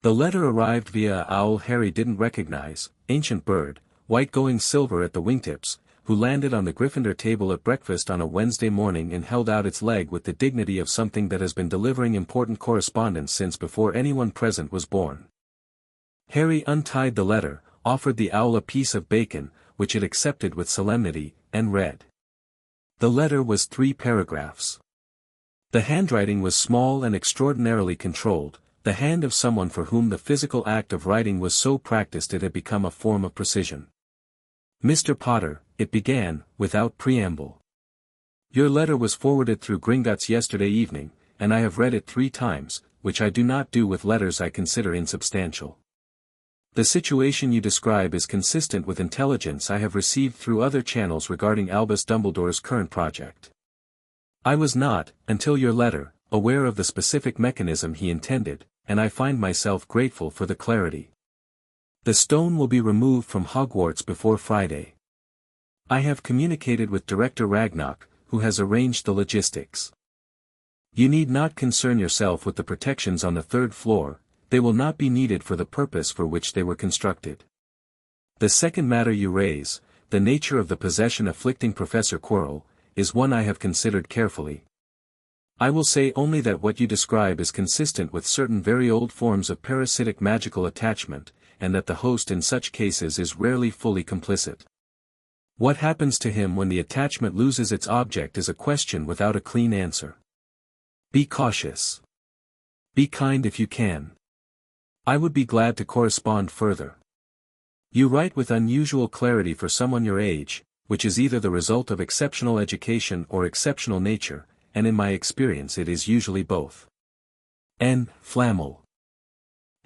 The letter arrived via an owl Harry didn't recognize, ancient bird, white going silver at the wingtips, who landed on the Gryffindor table at breakfast on a Wednesday morning and held out its leg with the dignity of something that has been delivering important correspondence since before anyone present was born. Harry untied the letter, offered the owl a piece of bacon, which it accepted with solemnity, and read. The letter was 3 paragraphs. The handwriting was small and extraordinarily controlled, the hand of someone for whom the physical act of writing was so practiced it had become a form of precision. Mr. Potter, it began, without preamble. Your letter was forwarded through Gringotts yesterday evening, and I have read it 3 times, which I do not do with letters I consider insubstantial. The situation you describe is consistent with intelligence I have received through other channels regarding Albus Dumbledore's current project. I was not, until your letter, aware of the specific mechanism he intended, and I find myself grateful for the clarity. The stone will be removed from Hogwarts before Friday. I have communicated with Director Ragnarok, who has arranged the logistics. You need not concern yourself with the protections on the 3rd floor, they will not be needed for the purpose for which they were constructed. The second matter you raise, the nature of the possession afflicting Professor Quirrell, is one I have considered carefully. I will say only that what you describe is consistent with certain very old forms of parasitic magical attachment, and that the host in such cases is rarely fully complicit. What happens to him when the attachment loses its object is a question without a clean answer. Be cautious. Be kind if you can. I would be glad to correspond further. You write with unusual clarity for someone your age, which is either the result of exceptional education or exceptional nature, and in my experience it is usually both. N. Flammel.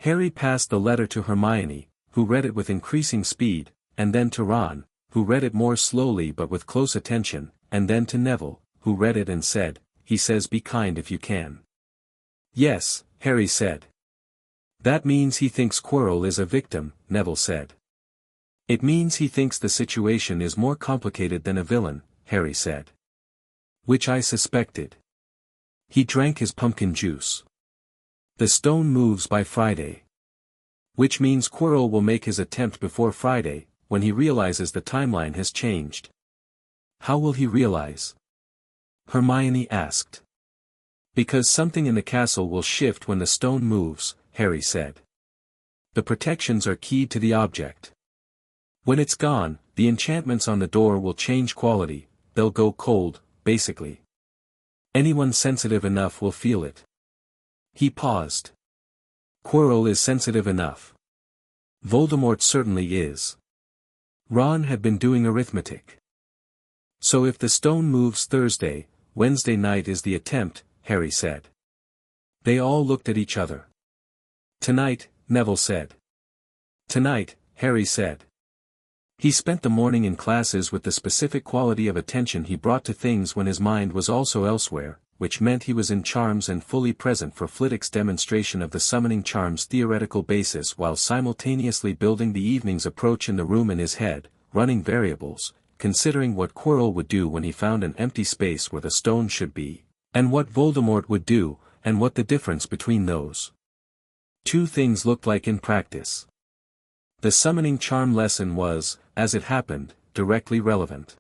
Harry passed the letter to Hermione, who read it with increasing speed, and then to Ron, who read it more slowly but with close attention, and then to Neville, who read it and said, "He says be kind if you can." "Yes," Harry said. "That means he thinks Quirrell is a victim," Neville said. "It means he thinks the situation is more complicated than a villain," Harry said. "Which I suspected." He drank his pumpkin juice. "The stone moves by Friday. Which means Quirrell will make his attempt before Friday, when he realizes the timeline has changed." "How will he realize?" Hermione asked. "Because something in the castle will shift when the stone moves," Harry said. "The protections are keyed to the object. When it's gone, the enchantments on the door will change quality, they'll go cold, basically. Anyone sensitive enough will feel it." He paused. "Quirrell is sensitive enough. Voldemort certainly is." Ron had been doing arithmetic. "So if the stone moves Thursday, Wednesday night is the attempt," Harry said. They all looked at each other. "Tonight," Neville said. "Tonight," Harry said. He spent the morning in classes with the specific quality of attention he brought to things when his mind was also elsewhere, which meant he was in charms and fully present for Flitwick's demonstration of the summoning charm's theoretical basis while simultaneously building the evening's approach in the room in his head, running variables, considering what Quirrell would do when he found an empty space where the stone should be, and what Voldemort would do, and what the difference between those 2 things looked like in practice. The summoning charm lesson was, as it happened, directly relevant.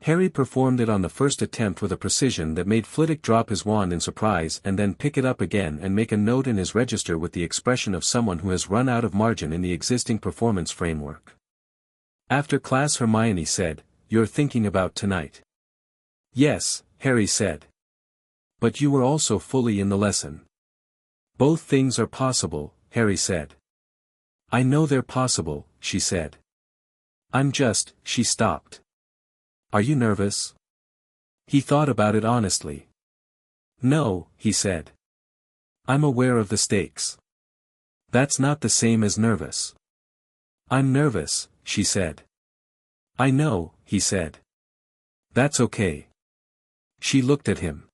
Harry performed it on the first attempt with a precision that made Flitwick drop his wand in surprise and then pick it up again and make a note in his register with the expression of someone who has run out of margin in the existing performance framework. After class Hermione said, "You're thinking about tonight." "Yes," Harry said. "But you were also fully in the lesson." "Both things are possible," Harry said. "I know they're possible," she said. She stopped. "Are you nervous?" He thought about it honestly. "No," he said. "I'm aware of the stakes." "That's not the same as nervous." "I'm nervous," she said. "I know," he said. "That's okay." She looked at him.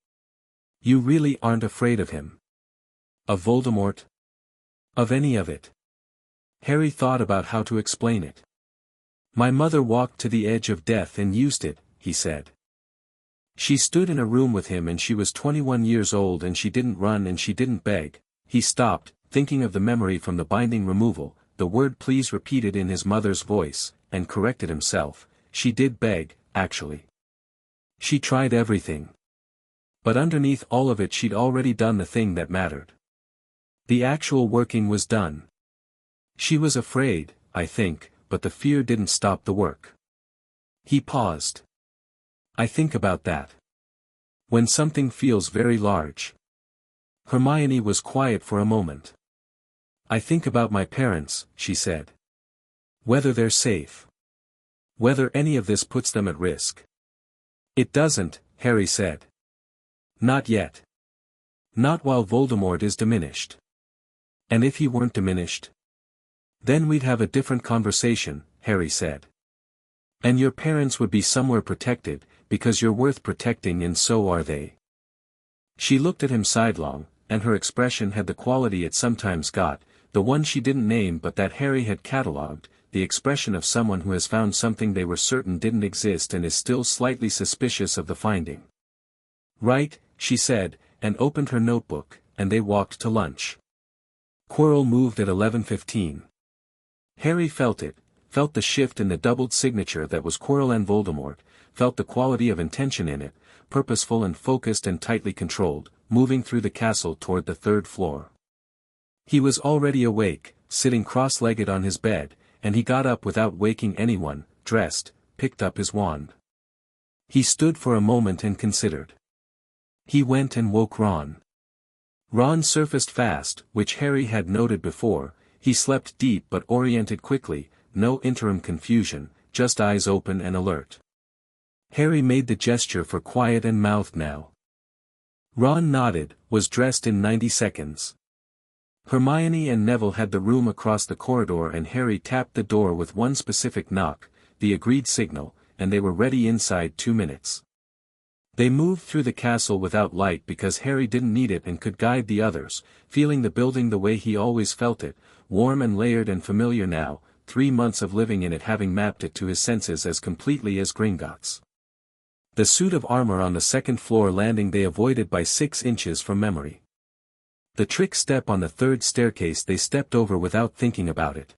"You really aren't afraid of him?" "Of Voldemort?" "Of any of it." Harry thought about how to explain it. "My mother walked to the edge of death and used it," he said. "She stood in a room with him and she was 21 years old and she didn't run and she didn't beg." He stopped, thinking of the memory from the binding removal, the word please repeated in his mother's voice, and corrected himself. She did beg, actually. She tried everything. But underneath all of it she'd already done the thing that mattered. The actual working was done. She was afraid, I think, but the fear didn't stop the work. He paused. "I think about that. When something feels very large." Hermione was quiet for a moment. "I think about my parents," she said. "Whether they're safe. Whether any of this puts them at risk. It doesn't, Harry said. Not yet. Not while Voldemort is diminished. And if he weren't diminished? Then we'd have a different conversation, Harry said. And your parents would be somewhere protected, because you're worth protecting and so are they. She looked at him sidelong, and her expression had the quality it sometimes got, the one she didn't name but that Harry had catalogued, the expression of someone who has found something they were certain didn't exist and is still slightly suspicious of the finding. Right, she said, and opened her notebook, and they walked to lunch. Quirrell moved at 11:15. Harry felt it, felt the shift in the doubled signature that was Quirrell and Voldemort, felt the quality of intention in it, purposeful and focused and tightly controlled, moving through the castle toward the third floor. He was already awake, sitting cross-legged on his bed, and he got up without waking anyone, dressed, picked up his wand. He stood for a moment and considered. He went and woke Ron. Ron surfaced fast, which Harry had noted before. He slept deep but oriented quickly, no interim confusion, just eyes open and alert. Harry made the gesture for quiet and mouthed now. Ron nodded, was dressed in 90 seconds. Hermione and Neville had the room across the corridor and Harry tapped the door with one specific knock, the agreed signal, and they were ready inside 2 minutes. They moved through the castle without light because Harry didn't need it and could guide the others, feeling the building the way he always felt it, warm and layered and familiar now, 3 months of living in it having mapped it to his senses as completely as Gringotts. The suit of armor on the second floor landing they avoided by 6 inches from memory. The trick step on the third staircase they stepped over without thinking about it.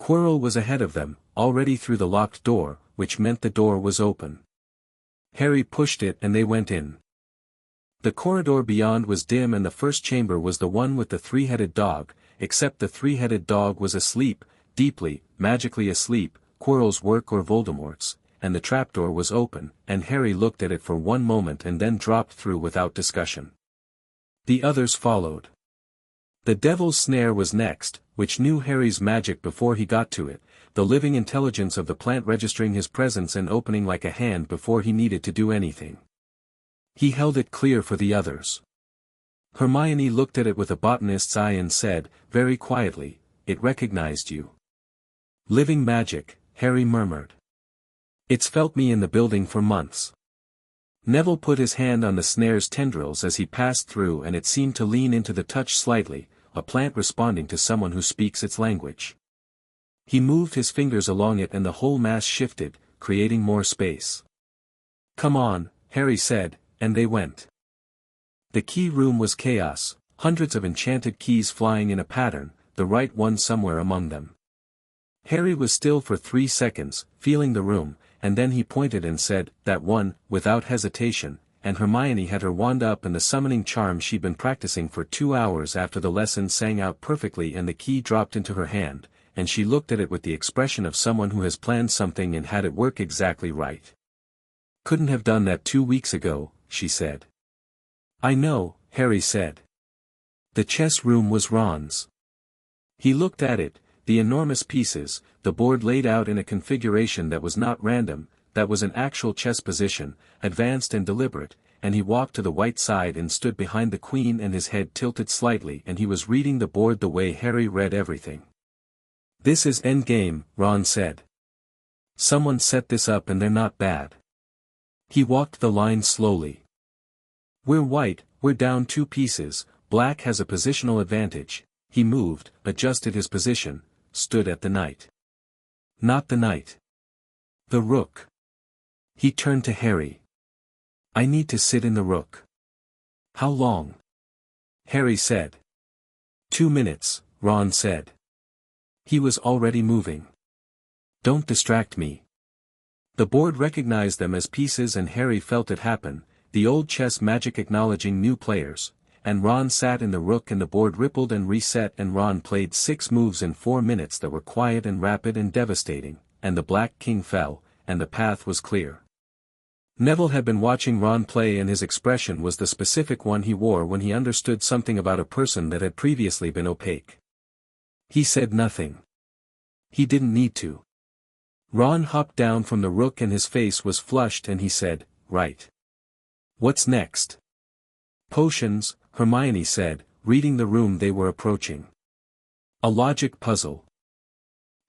Quirrell was ahead of them, already through the locked door, which meant the door was open. Harry pushed it and they went in. The corridor beyond was dim and the first chamber was the one with the 3-headed dog, except the 3-headed dog was asleep, deeply, magically asleep, Quirrell's work or Voldemort's, and the trapdoor was open, and Harry looked at it for one moment and then dropped through without discussion. The others followed. The Devil's Snare was next, which knew Harry's magic before he got to it, the living intelligence of the plant registering his presence and opening like a hand before he needed to do anything. He held it clear for the others. Hermione looked at it with a botanist's eye and said, very quietly, "It recognized you." "Living magic," Harry murmured. "It's felt me in the building for months." Neville put his hand on the snare's tendrils as he passed through and it seemed to lean into the touch slightly, a plant responding to someone who speaks its language. He moved his fingers along it and the whole mass shifted, creating more space. "Come on," Harry said, and they went. The key room was chaos, hundreds of enchanted keys flying in a pattern, the right one somewhere among them. Harry was still for 3 seconds, feeling the room, and then he pointed and said, "That one," without hesitation, and Hermione had her wand up and the summoning charm she'd been practicing for 2 hours after the lesson sang out perfectly and the key dropped into her hand, and she looked at it with the expression of someone who has planned something and had it work exactly right. "Couldn't have done that 2 weeks ago," she said. "I know," Harry said. The chess room was Ron's. He looked at it, the enormous pieces, the board laid out in a configuration that was not random, that was an actual chess position, advanced and deliberate, and he walked to the white side and stood behind the queen and his head tilted slightly and he was reading the board the way Harry read everything. "This is endgame," Ron said. "Someone set this up and they're not bad." He walked the line slowly. "We're white, we're down 2 pieces, black has a positional advantage." He moved, adjusted his position, stood at the knight. "Not the knight. The rook." He turned to Harry. "I need to sit in the rook." "How long?" Harry said. 2 minutes, Ron said. He was already moving. "Don't distract me." The board recognized them as pieces and Harry felt it happen, the old chess magic acknowledging new players, and Ron sat in the rook and the board rippled and reset and Ron played 6 moves in 4 minutes that were quiet and rapid and devastating, and the Black King fell, and the path was clear. Neville had been watching Ron play and his expression was the specific one he wore when he understood something about a person that had previously been opaque. He said nothing. He didn't need to. Ron hopped down from the rook and his face was flushed and he said, "Right. What's next?" "Potions," Hermione said, reading the room they were approaching. "A logic puzzle."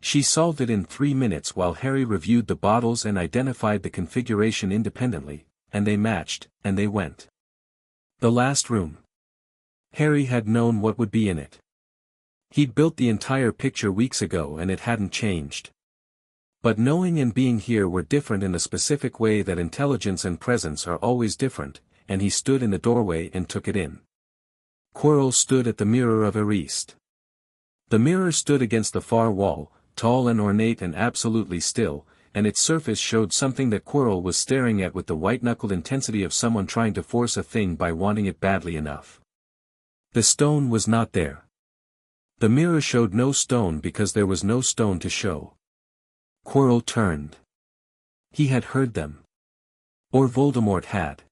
She solved it in 3 minutes while Harry reviewed the bottles and identified the configuration independently, and they matched, and they went. The last room. Harry had known what would be in it. He'd built the entire picture weeks ago and it hadn't changed. But knowing and being here were different in the specific way that intelligence and presence are always different, and he stood in the doorway and took it in. Quirrell stood at the mirror of Eriste. The mirror stood against the far wall, tall and ornate and absolutely still, and its surface showed something that Quirrell was staring at with the white-knuckled intensity of someone trying to force a thing by wanting it badly enough. The stone was not there. The mirror showed no stone because there was no stone to show. Quirrell turned. He had heard them. Or Voldemort had.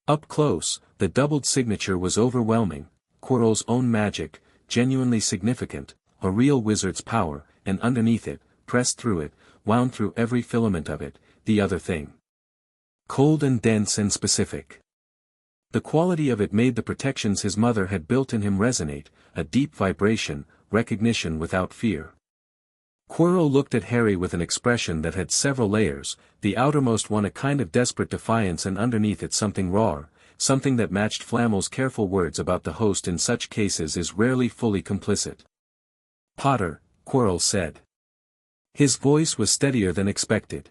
Up close, the doubled signature was overwhelming, Quirrell's own magic, genuinely significant, a real wizard's power, and underneath it, pressed through it, wound through every filament of it, the other thing. Cold and dense and specific. The quality of it made the protections his mother had built in him resonate, a deep vibration, recognition without fear. Quirrell looked at Harry with an expression that had several layers, the outermost one a kind of desperate defiance and underneath it something raw, something that matched Flamel's careful words about the host in such cases is rarely fully complicit. "Potter," Quirrell said. His voice was steadier than expected.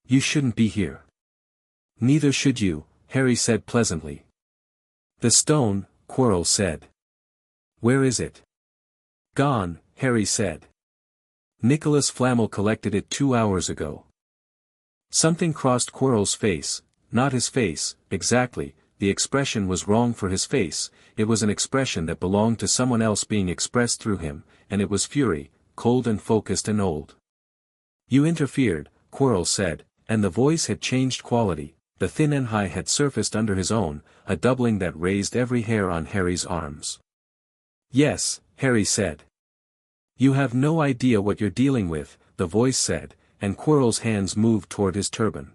"You shouldn't be here." "Neither should you," Harry said pleasantly. "The stone," Quirrell said. "Where is it?" "Gone," Harry said. "Nicholas Flamel collected it 2 hours ago." Something crossed Quirrell's face, not his face, exactly, the expression was wrong for his face, it was an expression that belonged to someone else being expressed through him, and it was fury, cold and focused and old. "You interfered," Quirrell said, and the voice had changed quality, the thin and high had surfaced under his own, a doubling that raised every hair on Harry's arms. "Yes," Harry said. "You have no idea what you're dealing with," the voice said, and Quirrell's hands moved toward his turban.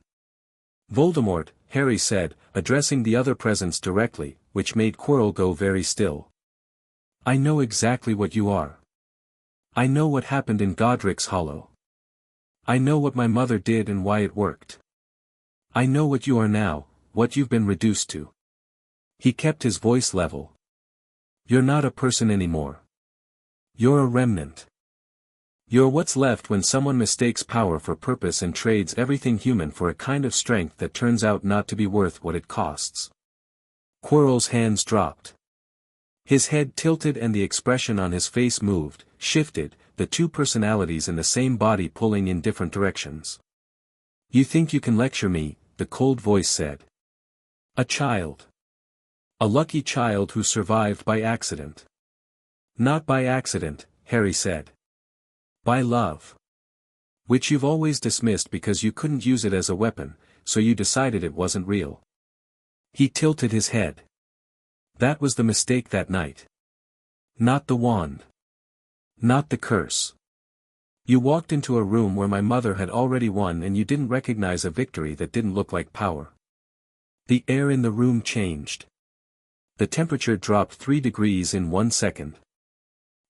"Voldemort," Harry said, addressing the other presence directly, which made Quirrell go very still. "I know exactly what you are. I know what happened in Godric's Hollow. I know what my mother did and why it worked. I know what you are now, what you've been reduced to." He kept his voice level. "You're not a person anymore. You're a remnant. You're what's left when someone mistakes power for purpose and trades everything human for a kind of strength that turns out not to be worth what it costs." Quirrell's hands dropped. His head tilted and the expression on his face moved, shifted, the two personalities in the same body pulling in different directions. "You think you can lecture me," the cold voice said. "A child. A lucky child who survived by accident." "Not by accident," Harry said. "By love. Which you've always dismissed because you couldn't use it as a weapon, so you decided it wasn't real." He tilted his head. "That was the mistake that night. Not the wand. Not the curse. You walked into a room where my mother had already won and you didn't recognize a victory that didn't look like power." The air in the room changed. The temperature dropped 3 degrees in 1 second.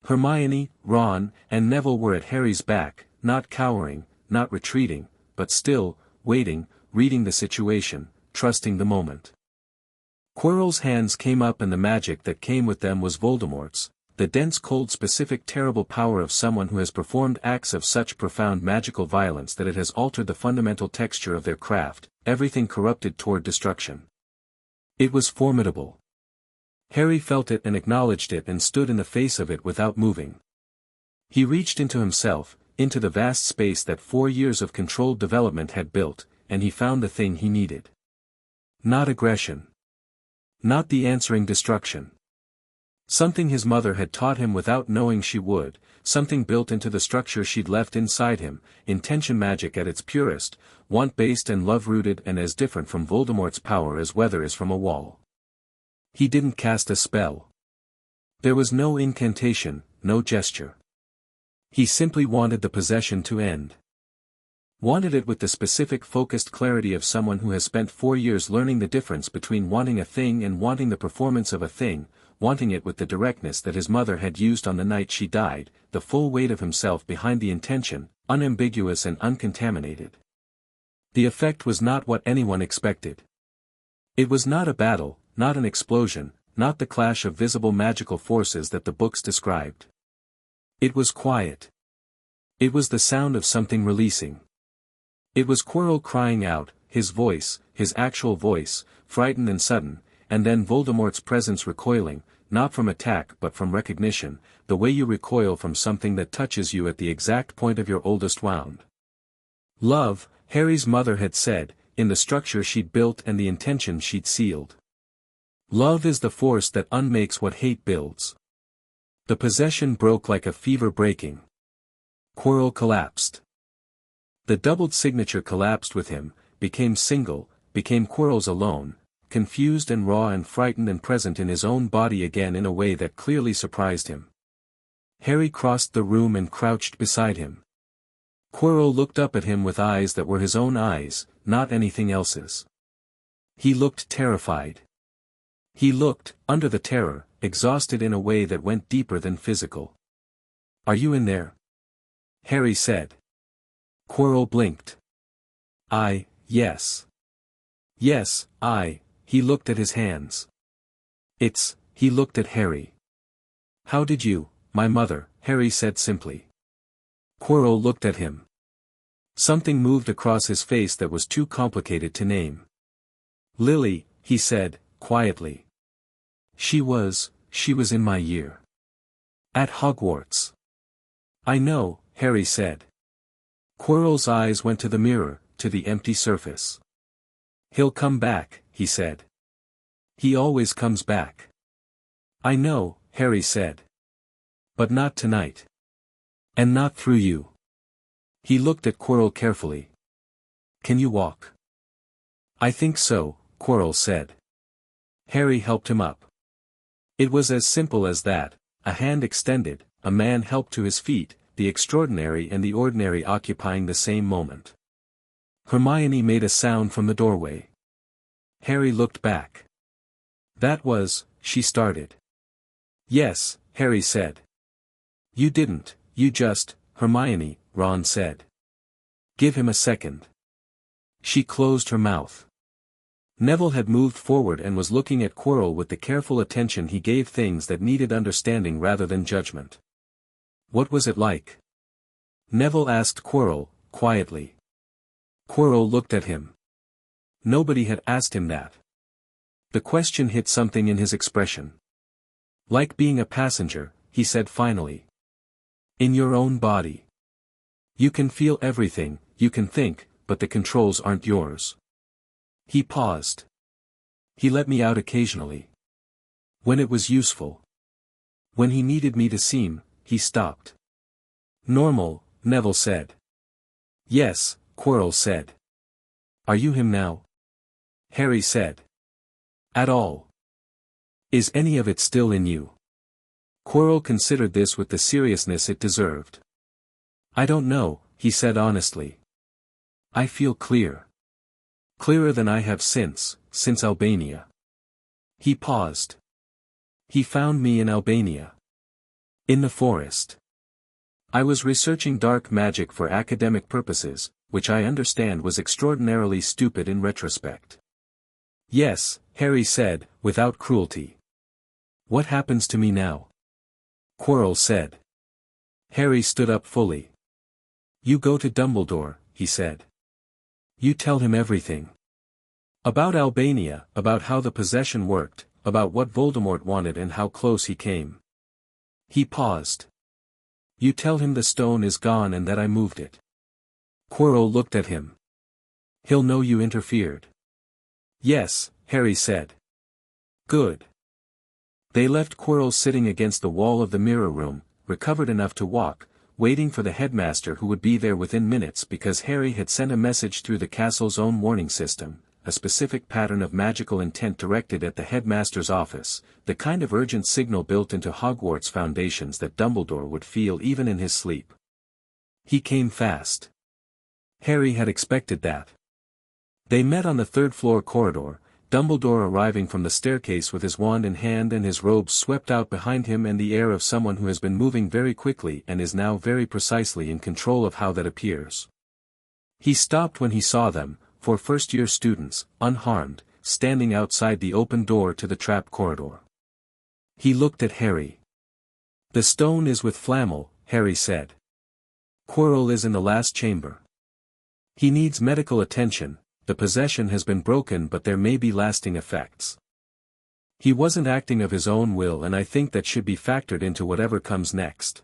Hermione, Ron, and Neville were at Harry's back, not cowering, not retreating, but still, waiting, reading the situation, trusting the moment. Quirrell's hands came up and the magic that came with them was Voldemort's, the dense cold specific terrible power of someone who has performed acts of such profound magical violence that it has altered the fundamental texture of their craft, everything corrupted toward destruction. It was formidable. Harry felt it and acknowledged it and stood in the face of it without moving. He reached into himself, into the vast space that 4 years of controlled development had built, and he found the thing he needed. Not aggression. Not the answering destruction. Something his mother had taught him without knowing she would, something built into the structure she'd left inside him, intention magic at its purest, want-based and love-rooted and as different from Voldemort's power as weather is from a wall. He didn't cast a spell. There was no incantation, no gesture. He simply wanted the possession to end. Wanted it with the specific focused clarity of someone who has spent 4 years learning the difference between wanting a thing and wanting the performance of a thing, wanting it with the directness that his mother had used on the night she died, the full weight of himself behind the intention, unambiguous and uncontaminated. The effect was not what anyone expected. It was not a battle, not an explosion, not the clash of visible magical forces that the books described. It was quiet. It was the sound of something releasing. It was Quirrell crying out, his voice, his actual voice, frightened and sudden, and then Voldemort's presence recoiling, not from attack but from recognition, the way you recoil from something that touches you at the exact point of your oldest wound. Love, Harry's mother had said, in the structure she'd built and the intention she'd sealed. Love is the force that unmakes what hate builds. The possession broke like a fever breaking. Quirrell collapsed. The doubled signature collapsed with him, became single, became Quirrell's alone, confused and raw and frightened and present in his own body again in a way that clearly surprised him. Harry crossed the room and crouched beside him. Quirrell looked up at him with eyes that were his own eyes, not anything else's. He looked terrified. He looked, under the terror, exhausted in a way that went deeper than physical. "Are you in there?" Harry said. Quirrell blinked. Yes. Yes, he looked at his hands. He looked at Harry. "How did you, my mother," Harry said simply. Quirrell looked at him. Something moved across his face that was too complicated to name. "Lily," he said, quietly. She was in my year. At Hogwarts." "I know," Harry said. Quirrell's eyes went to the mirror, to the empty surface. "He'll come back," he said. "He always comes back." "I know," Harry said. "But not tonight. And not through you." He looked at Quirrell carefully. "Can you walk?" "I think so," Quirrell said. Harry helped him up. It was as simple as that, a hand extended, a man helped to his feet, the extraordinary and the ordinary occupying the same moment. Hermione made a sound from the doorway. Harry looked back. "That was," she started. "Yes," Harry said. "You didn't, you just," Hermione, Ron said. "Give him a second." She closed her mouth. Neville had moved forward and was looking at Quirrell with the careful attention he gave things that needed understanding rather than judgment. "What was it like?" Neville asked Quirrell, quietly. Quirrell looked at him. Nobody had asked him that. The question hit something in his expression. "Like being a passenger," he said finally. "In your own body. You can feel everything, you can think, but the controls aren't yours." He paused. "He let me out occasionally. When it was useful. When he needed me to seem," he stopped. "Normal," Neville said. "Yes," Quirrell said. "Are you him now?" Harry said. "At all. Is any of it still in you?" Quirrell considered this with the seriousness it deserved. "I don't know," he said honestly. "I feel clear. Clearer than I have since Albania." He paused. "He found me in Albania. In the forest. I was researching dark magic for academic purposes, which I understand was extraordinarily stupid in retrospect." "Yes," Harry said, without cruelty. "What happens to me now?" Quirrell said. Harry stood up fully. "You go to Dumbledore," he said. "You tell him everything. About Albania, about how the possession worked, about what Voldemort wanted and how close he came." He paused. "You tell him the stone is gone and that I moved it." Quirrell looked at him. "He'll know you interfered." "Yes," Harry said. "Good." They left Quirrell sitting against the wall of the mirror room, recovered enough to walk, waiting for the headmaster who would be there within minutes because Harry had sent a message through the castle's own warning system, a specific pattern of magical intent directed at the headmaster's office, the kind of urgent signal built into Hogwarts foundations that Dumbledore would feel even in his sleep. He came fast. Harry had expected that. They met on the third-floor corridor, Dumbledore arriving from the staircase with his wand in hand and his robes swept out behind him and the air of someone who has been moving very quickly and is now very precisely in control of how that appears. He stopped when he saw them, for first-year students, unharmed, standing outside the open door to the trap corridor. He looked at Harry. "The stone is with Flamel," Harry said. "Quirrell is in the last chamber. He needs medical attention. The possession has been broken but there may be lasting effects. He wasn't acting of his own will and I think that should be factored into whatever comes next."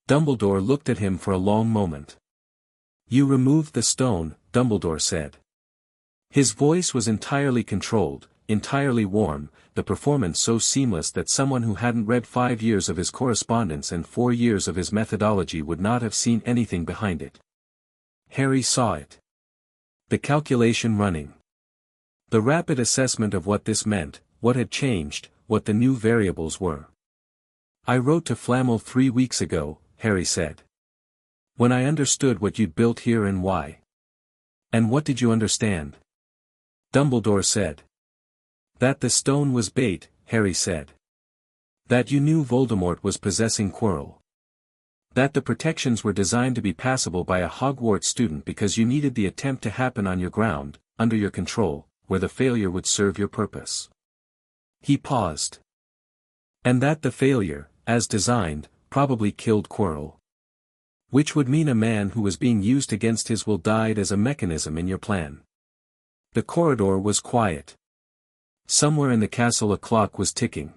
Dumbledore looked at him for a long moment. "You removed the stone," Dumbledore said. His voice was entirely controlled, entirely warm, the performance so seamless that someone who hadn't read 5 years of his correspondence and 4 years of his methodology would not have seen anything behind it. Harry saw it. The calculation running. The rapid assessment of what this meant, what had changed, what the new variables were. "I wrote to Flamel 3 weeks ago," Harry said. "When I understood what you'd built here and why." "And what did you understand?" Dumbledore said. "That the stone was bait," Harry said. "That you knew Voldemort was possessing Quirrell. That the protections were designed to be passable by a Hogwarts student because you needed the attempt to happen on your ground, under your control, where the failure would serve your purpose." He paused. "And that the failure, as designed, probably killed Quirrell. Which would mean a man who was being used against his will died as a mechanism in your plan." The corridor was quiet. Somewhere in the castle a clock was ticking.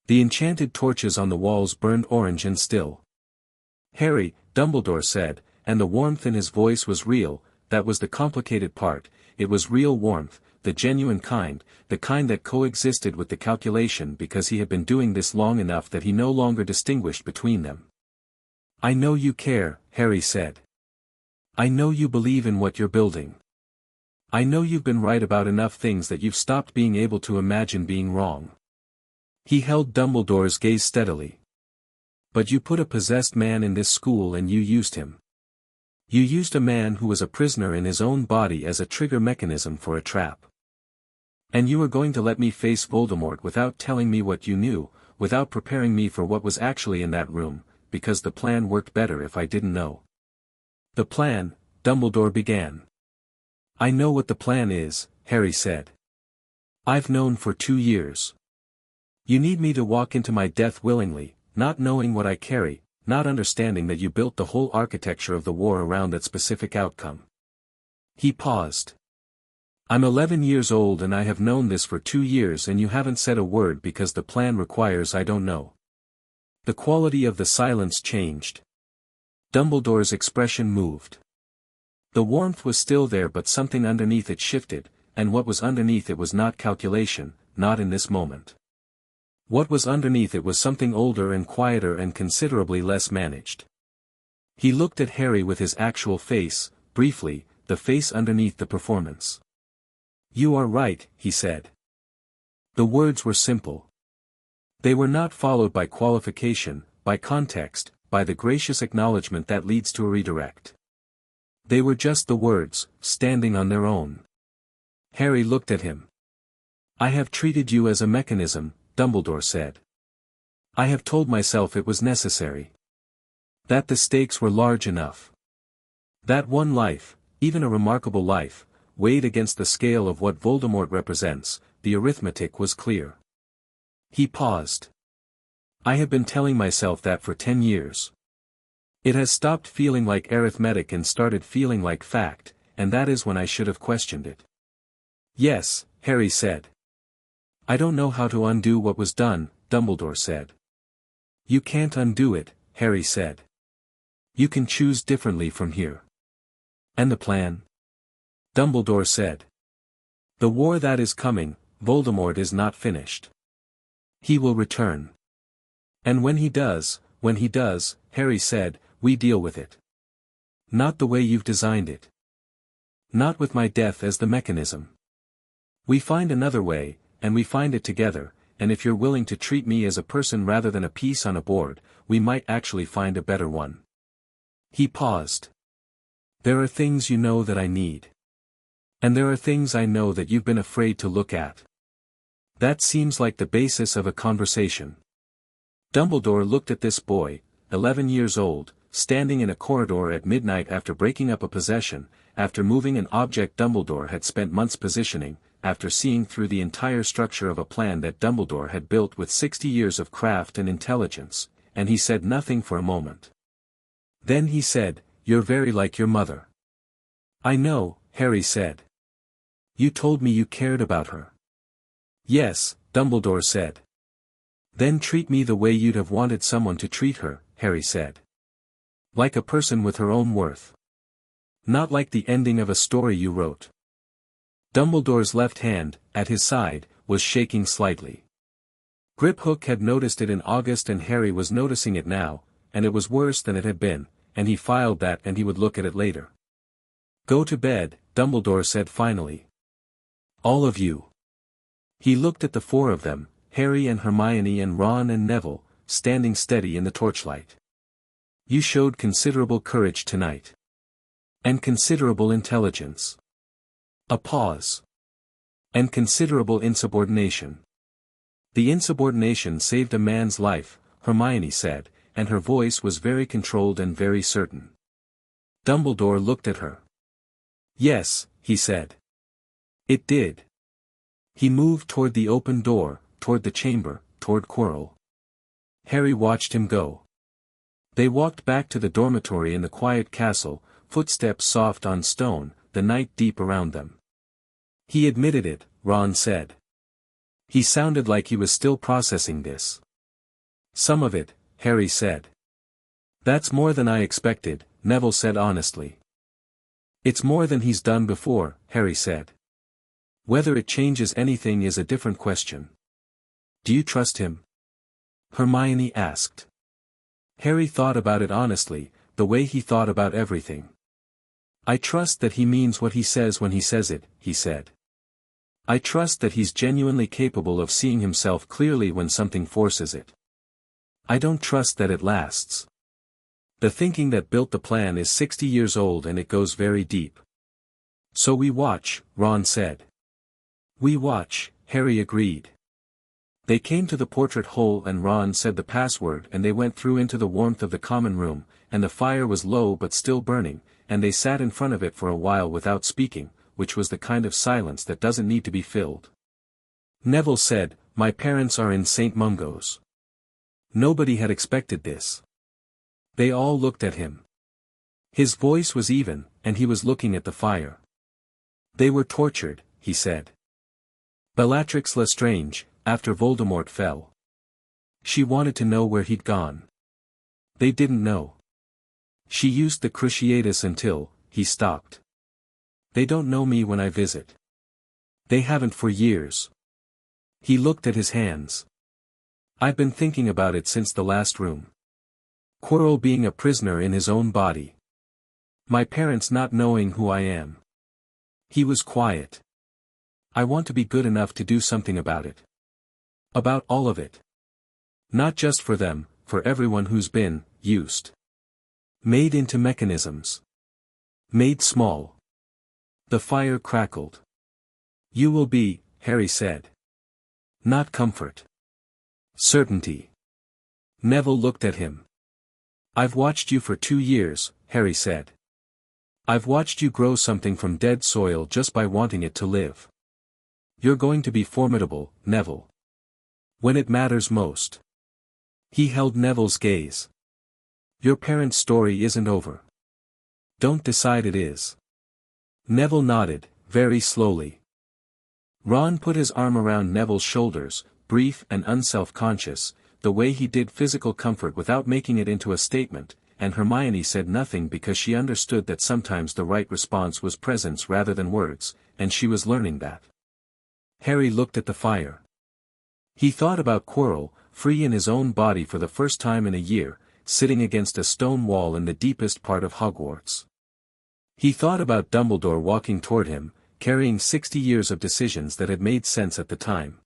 The enchanted torches on the walls burned orange and still. "Harry," Dumbledore said, and the warmth in his voice was real, that was the complicated part, it was real warmth, the genuine kind, the kind that coexisted with the calculation because he had been doing this long enough that he no longer distinguished between them. "I know you care," Harry said. "I know you believe in what you're building. I know you've been right about enough things that you've stopped being able to imagine being wrong." He held Dumbledore's gaze steadily. "But you put a possessed man in this school and you used him. You used a man who was a prisoner in his own body as a trigger mechanism for a trap. And you were going to let me face Voldemort without telling me what you knew, without preparing me for what was actually in that room, because the plan worked better if I didn't know." "The plan," Dumbledore began. "I know what the plan is," Harry said. "I've known for 2 years. You need me to walk into my death willingly, not knowing what I carry, not understanding that you built the whole architecture of the war around that specific outcome." He paused. "I'm 11 years old and I have known this for 2 years and you haven't said a word because the plan requires I don't know." The quality of the silence changed. Dumbledore's expression moved. The warmth was still there but something underneath it shifted, and what was underneath it was not calculation, not in this moment. What was underneath it was something older and quieter and considerably less managed. He looked at Harry with his actual face, briefly, the face underneath the performance. "You are right," he said. The words were simple. They were not followed by qualification, by context, by the gracious acknowledgement that leads to a redirect. They were just the words, standing on their own. Harry looked at him. "I have treated you as a mechanism," Dumbledore said. "I have told myself it was necessary. That the stakes were large enough. That one life, even a remarkable life, weighed against the scale of what Voldemort represents, the arithmetic was clear." He paused. "I have been telling myself that for 10 years. It has stopped feeling like arithmetic and started feeling like fact, and that is when I should have questioned it." "Yes," Harry said. "I don't know how to undo what was done," Dumbledore said. "You can't undo it," Harry said. "You can choose differently from here." "And the plan?" Dumbledore said. "The war that is coming, Voldemort is not finished. He will return. And when he does, Harry said, we deal with it. Not the way you've designed it. Not with my death as the mechanism. We find another way, and we find it together, and if you're willing to treat me as a person rather than a piece on a board, we might actually find a better one." He paused. There are things you know that I need. And there are things I know that you've been afraid to look at. That seems like the basis of a conversation. Dumbledore looked at this boy, 11 years old, standing in a corridor at midnight after breaking up a possession, after moving an object Dumbledore had spent months positioning, after seeing through the entire structure of a plan that Dumbledore had built with 60 years of craft and intelligence, and he said nothing for a moment. Then he said, "You're very like your mother." "I know," Harry said. "You told me you cared about her." "Yes," Dumbledore said. "Then treat me the way you'd have wanted someone to treat her," Harry said. "Like a person with her own worth. Not like the ending of a story you wrote." Dumbledore's left hand, at his side, was shaking slightly. Griphook had noticed it in August and Harry was noticing it now, and it was worse than it had been, and he filed that and he would look at it later. "Go to bed," Dumbledore said finally. "All of you." He looked at the four of them, Harry and Hermione and Ron and Neville, standing steady in the torchlight. "You showed considerable courage tonight. And considerable intelligence." A pause. "And considerable insubordination." "The insubordination saved a man's life," Hermione said, and her voice was very controlled and very certain. Dumbledore looked at her. "Yes," he said. "It did." He moved toward the open door, toward the chamber, toward Quirrell. Harry watched him go. They walked back to the dormitory in the quiet castle, footsteps soft on stone, the night deep around them. "He admitted it," Ron said. "He sounded like he was still processing this." "Some of it," Harry said. "That's more than I expected," Neville said honestly. "It's more than he's done before," Harry said. "Whether it changes anything is a different question." "Do you trust him?" Hermione asked. Harry thought about it honestly, the way he thought about everything. "I trust that he means what he says when he says it," he said. "I trust that he's genuinely capable of seeing himself clearly when something forces it. I don't trust that it lasts. The thinking that built the plan is 60 years old and it goes very deep." "So we watch," Ron said. "We watch," Harry agreed. They came to the portrait hole and Ron said the password and they went through into the warmth of the common room, and the fire was low but still burning, and they sat in front of it for a while without speaking, which was the kind of silence that doesn't need to be filled. Neville said, "My parents are in St. Mungo's." Nobody had expected this. They all looked at him. His voice was even, and he was looking at the fire. "They were tortured," he said. "Bellatrix Lestrange, after Voldemort fell. She wanted to know where he'd gone. They didn't know. She used the Cruciatus until," he stopped. "They don't know me when I visit. They haven't for years." He looked at his hands. "I've been thinking about it since the last room. Quirrell being a prisoner in his own body. My parents not knowing who I am." He was quiet. "I want to be good enough to do something about it. About all of it. Not just for them, for everyone who's been used. Made into mechanisms. Made small." The fire crackled. "You will be," Harry said. "Not comfort. Certainty." Neville looked at him. "I've watched you for 2 years," Harry said. "I've watched you grow something from dead soil just by wanting it to live. You're going to be formidable, Neville. When it matters most." He held Neville's gaze. "Your parents' story isn't over. Don't decide it is." Neville nodded, very slowly. Ron put his arm around Neville's shoulders, brief and unself-conscious, the way he did physical comfort without making it into a statement, and Hermione said nothing because she understood that sometimes the right response was presence rather than words, and she was learning that. Harry looked at the fire. He thought about Quirrell, free in his own body for the first time in a year, sitting against a stone wall in the deepest part of Hogwarts. He thought about Dumbledore walking toward him, carrying 60 years of decisions that had made sense at the time.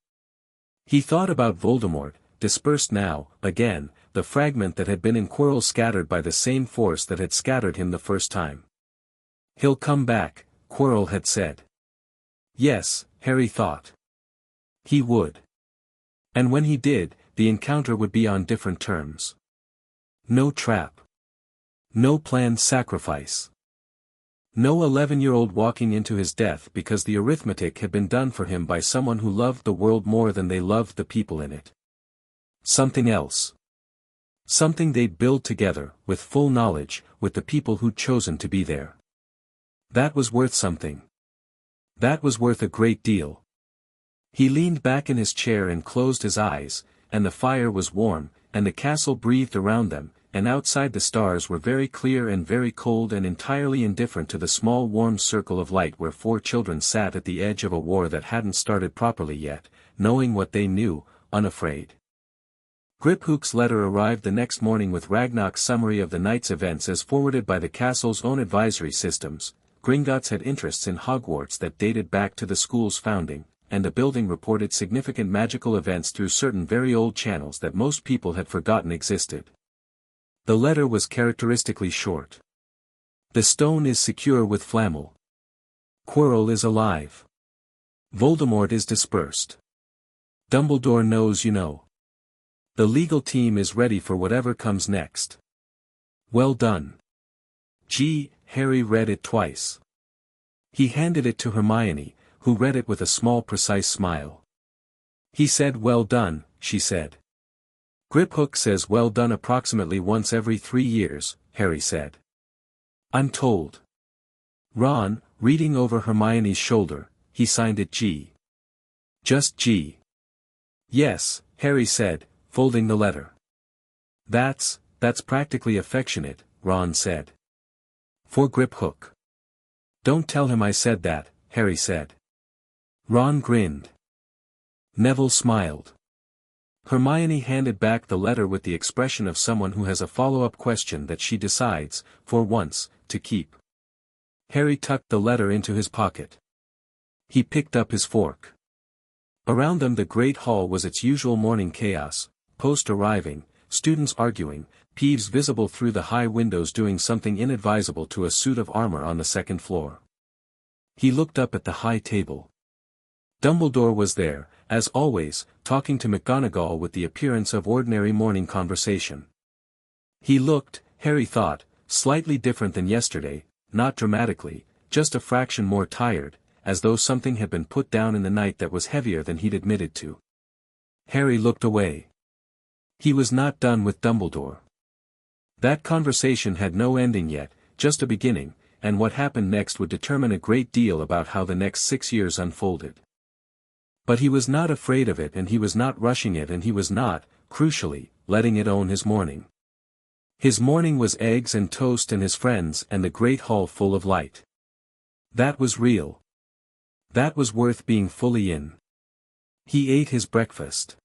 He thought about Voldemort, dispersed now, again, the fragment that had been in Quirrell scattered by the same force that had scattered him the first time. He'll come back, Quirrell had said. Yes, Harry thought. He would. And when he did, the encounter would be on different terms. No trap. No planned sacrifice. No 11-year-old walking into his death because the arithmetic had been done for him by someone who loved the world more than they loved the people in it. Something else. Something they'd build together, with full knowledge, with the people who'd chosen to be there. That was worth something. That was worth a great deal. He leaned back in his chair and closed his eyes, and the fire was warm, and the castle breathed around them, and outside the stars were very clear and very cold and entirely indifferent to the small warm circle of light where 4 children sat at the edge of a war that hadn't started properly yet, knowing what they knew, unafraid. Griphook's letter arrived the next morning with Ragnarok's summary of the night's events as forwarded by the castle's own advisory systems. Gringotts had interests in Hogwarts that dated back to the school's founding, and the building reported significant magical events through certain very old channels that most people had forgotten existed. The letter was characteristically short. The stone is secure with Flammel. Quirrell is alive. Voldemort is dispersed. Dumbledore knows you know. The legal team is ready for whatever comes next. Well done. Harry read it twice. He handed it to Hermione, who read it with a small precise smile. He said well done, she said. Griphook says well done approximately once every 3 years, Harry said. I'm told. Ron, reading over Hermione's shoulder, he signed it G. Just G. Yes, Harry said, folding the letter. That's practically affectionate, Ron said. For Griphook. Don't tell him I said that, Harry said. Ron grinned. Neville smiled. Hermione handed back the letter with the expression of someone who has a follow-up question that she decides, for once, to keep. Harry tucked the letter into his pocket. He picked up his fork. Around them the great hall was its usual morning chaos, post arriving, students arguing, Peeves visible through the high windows doing something inadvisable to a suit of armor on the 2nd floor. He looked up at the high table. Dumbledore was there, as always, talking to McGonagall with the appearance of ordinary morning conversation. He looked, Harry thought, slightly different than yesterday, not dramatically, just a fraction more tired, as though something had been put down in the night that was heavier than he'd admitted to. Harry looked away. He was not done with Dumbledore. That conversation had no ending yet, just a beginning, and what happened next would determine a great deal about how the next 6 years unfolded. But he was not afraid of it and he was not rushing it and he was not, crucially, letting it own his morning. His morning was eggs and toast and his friends and the great hall full of light. That was real. That was worth being fully in. He ate his breakfast.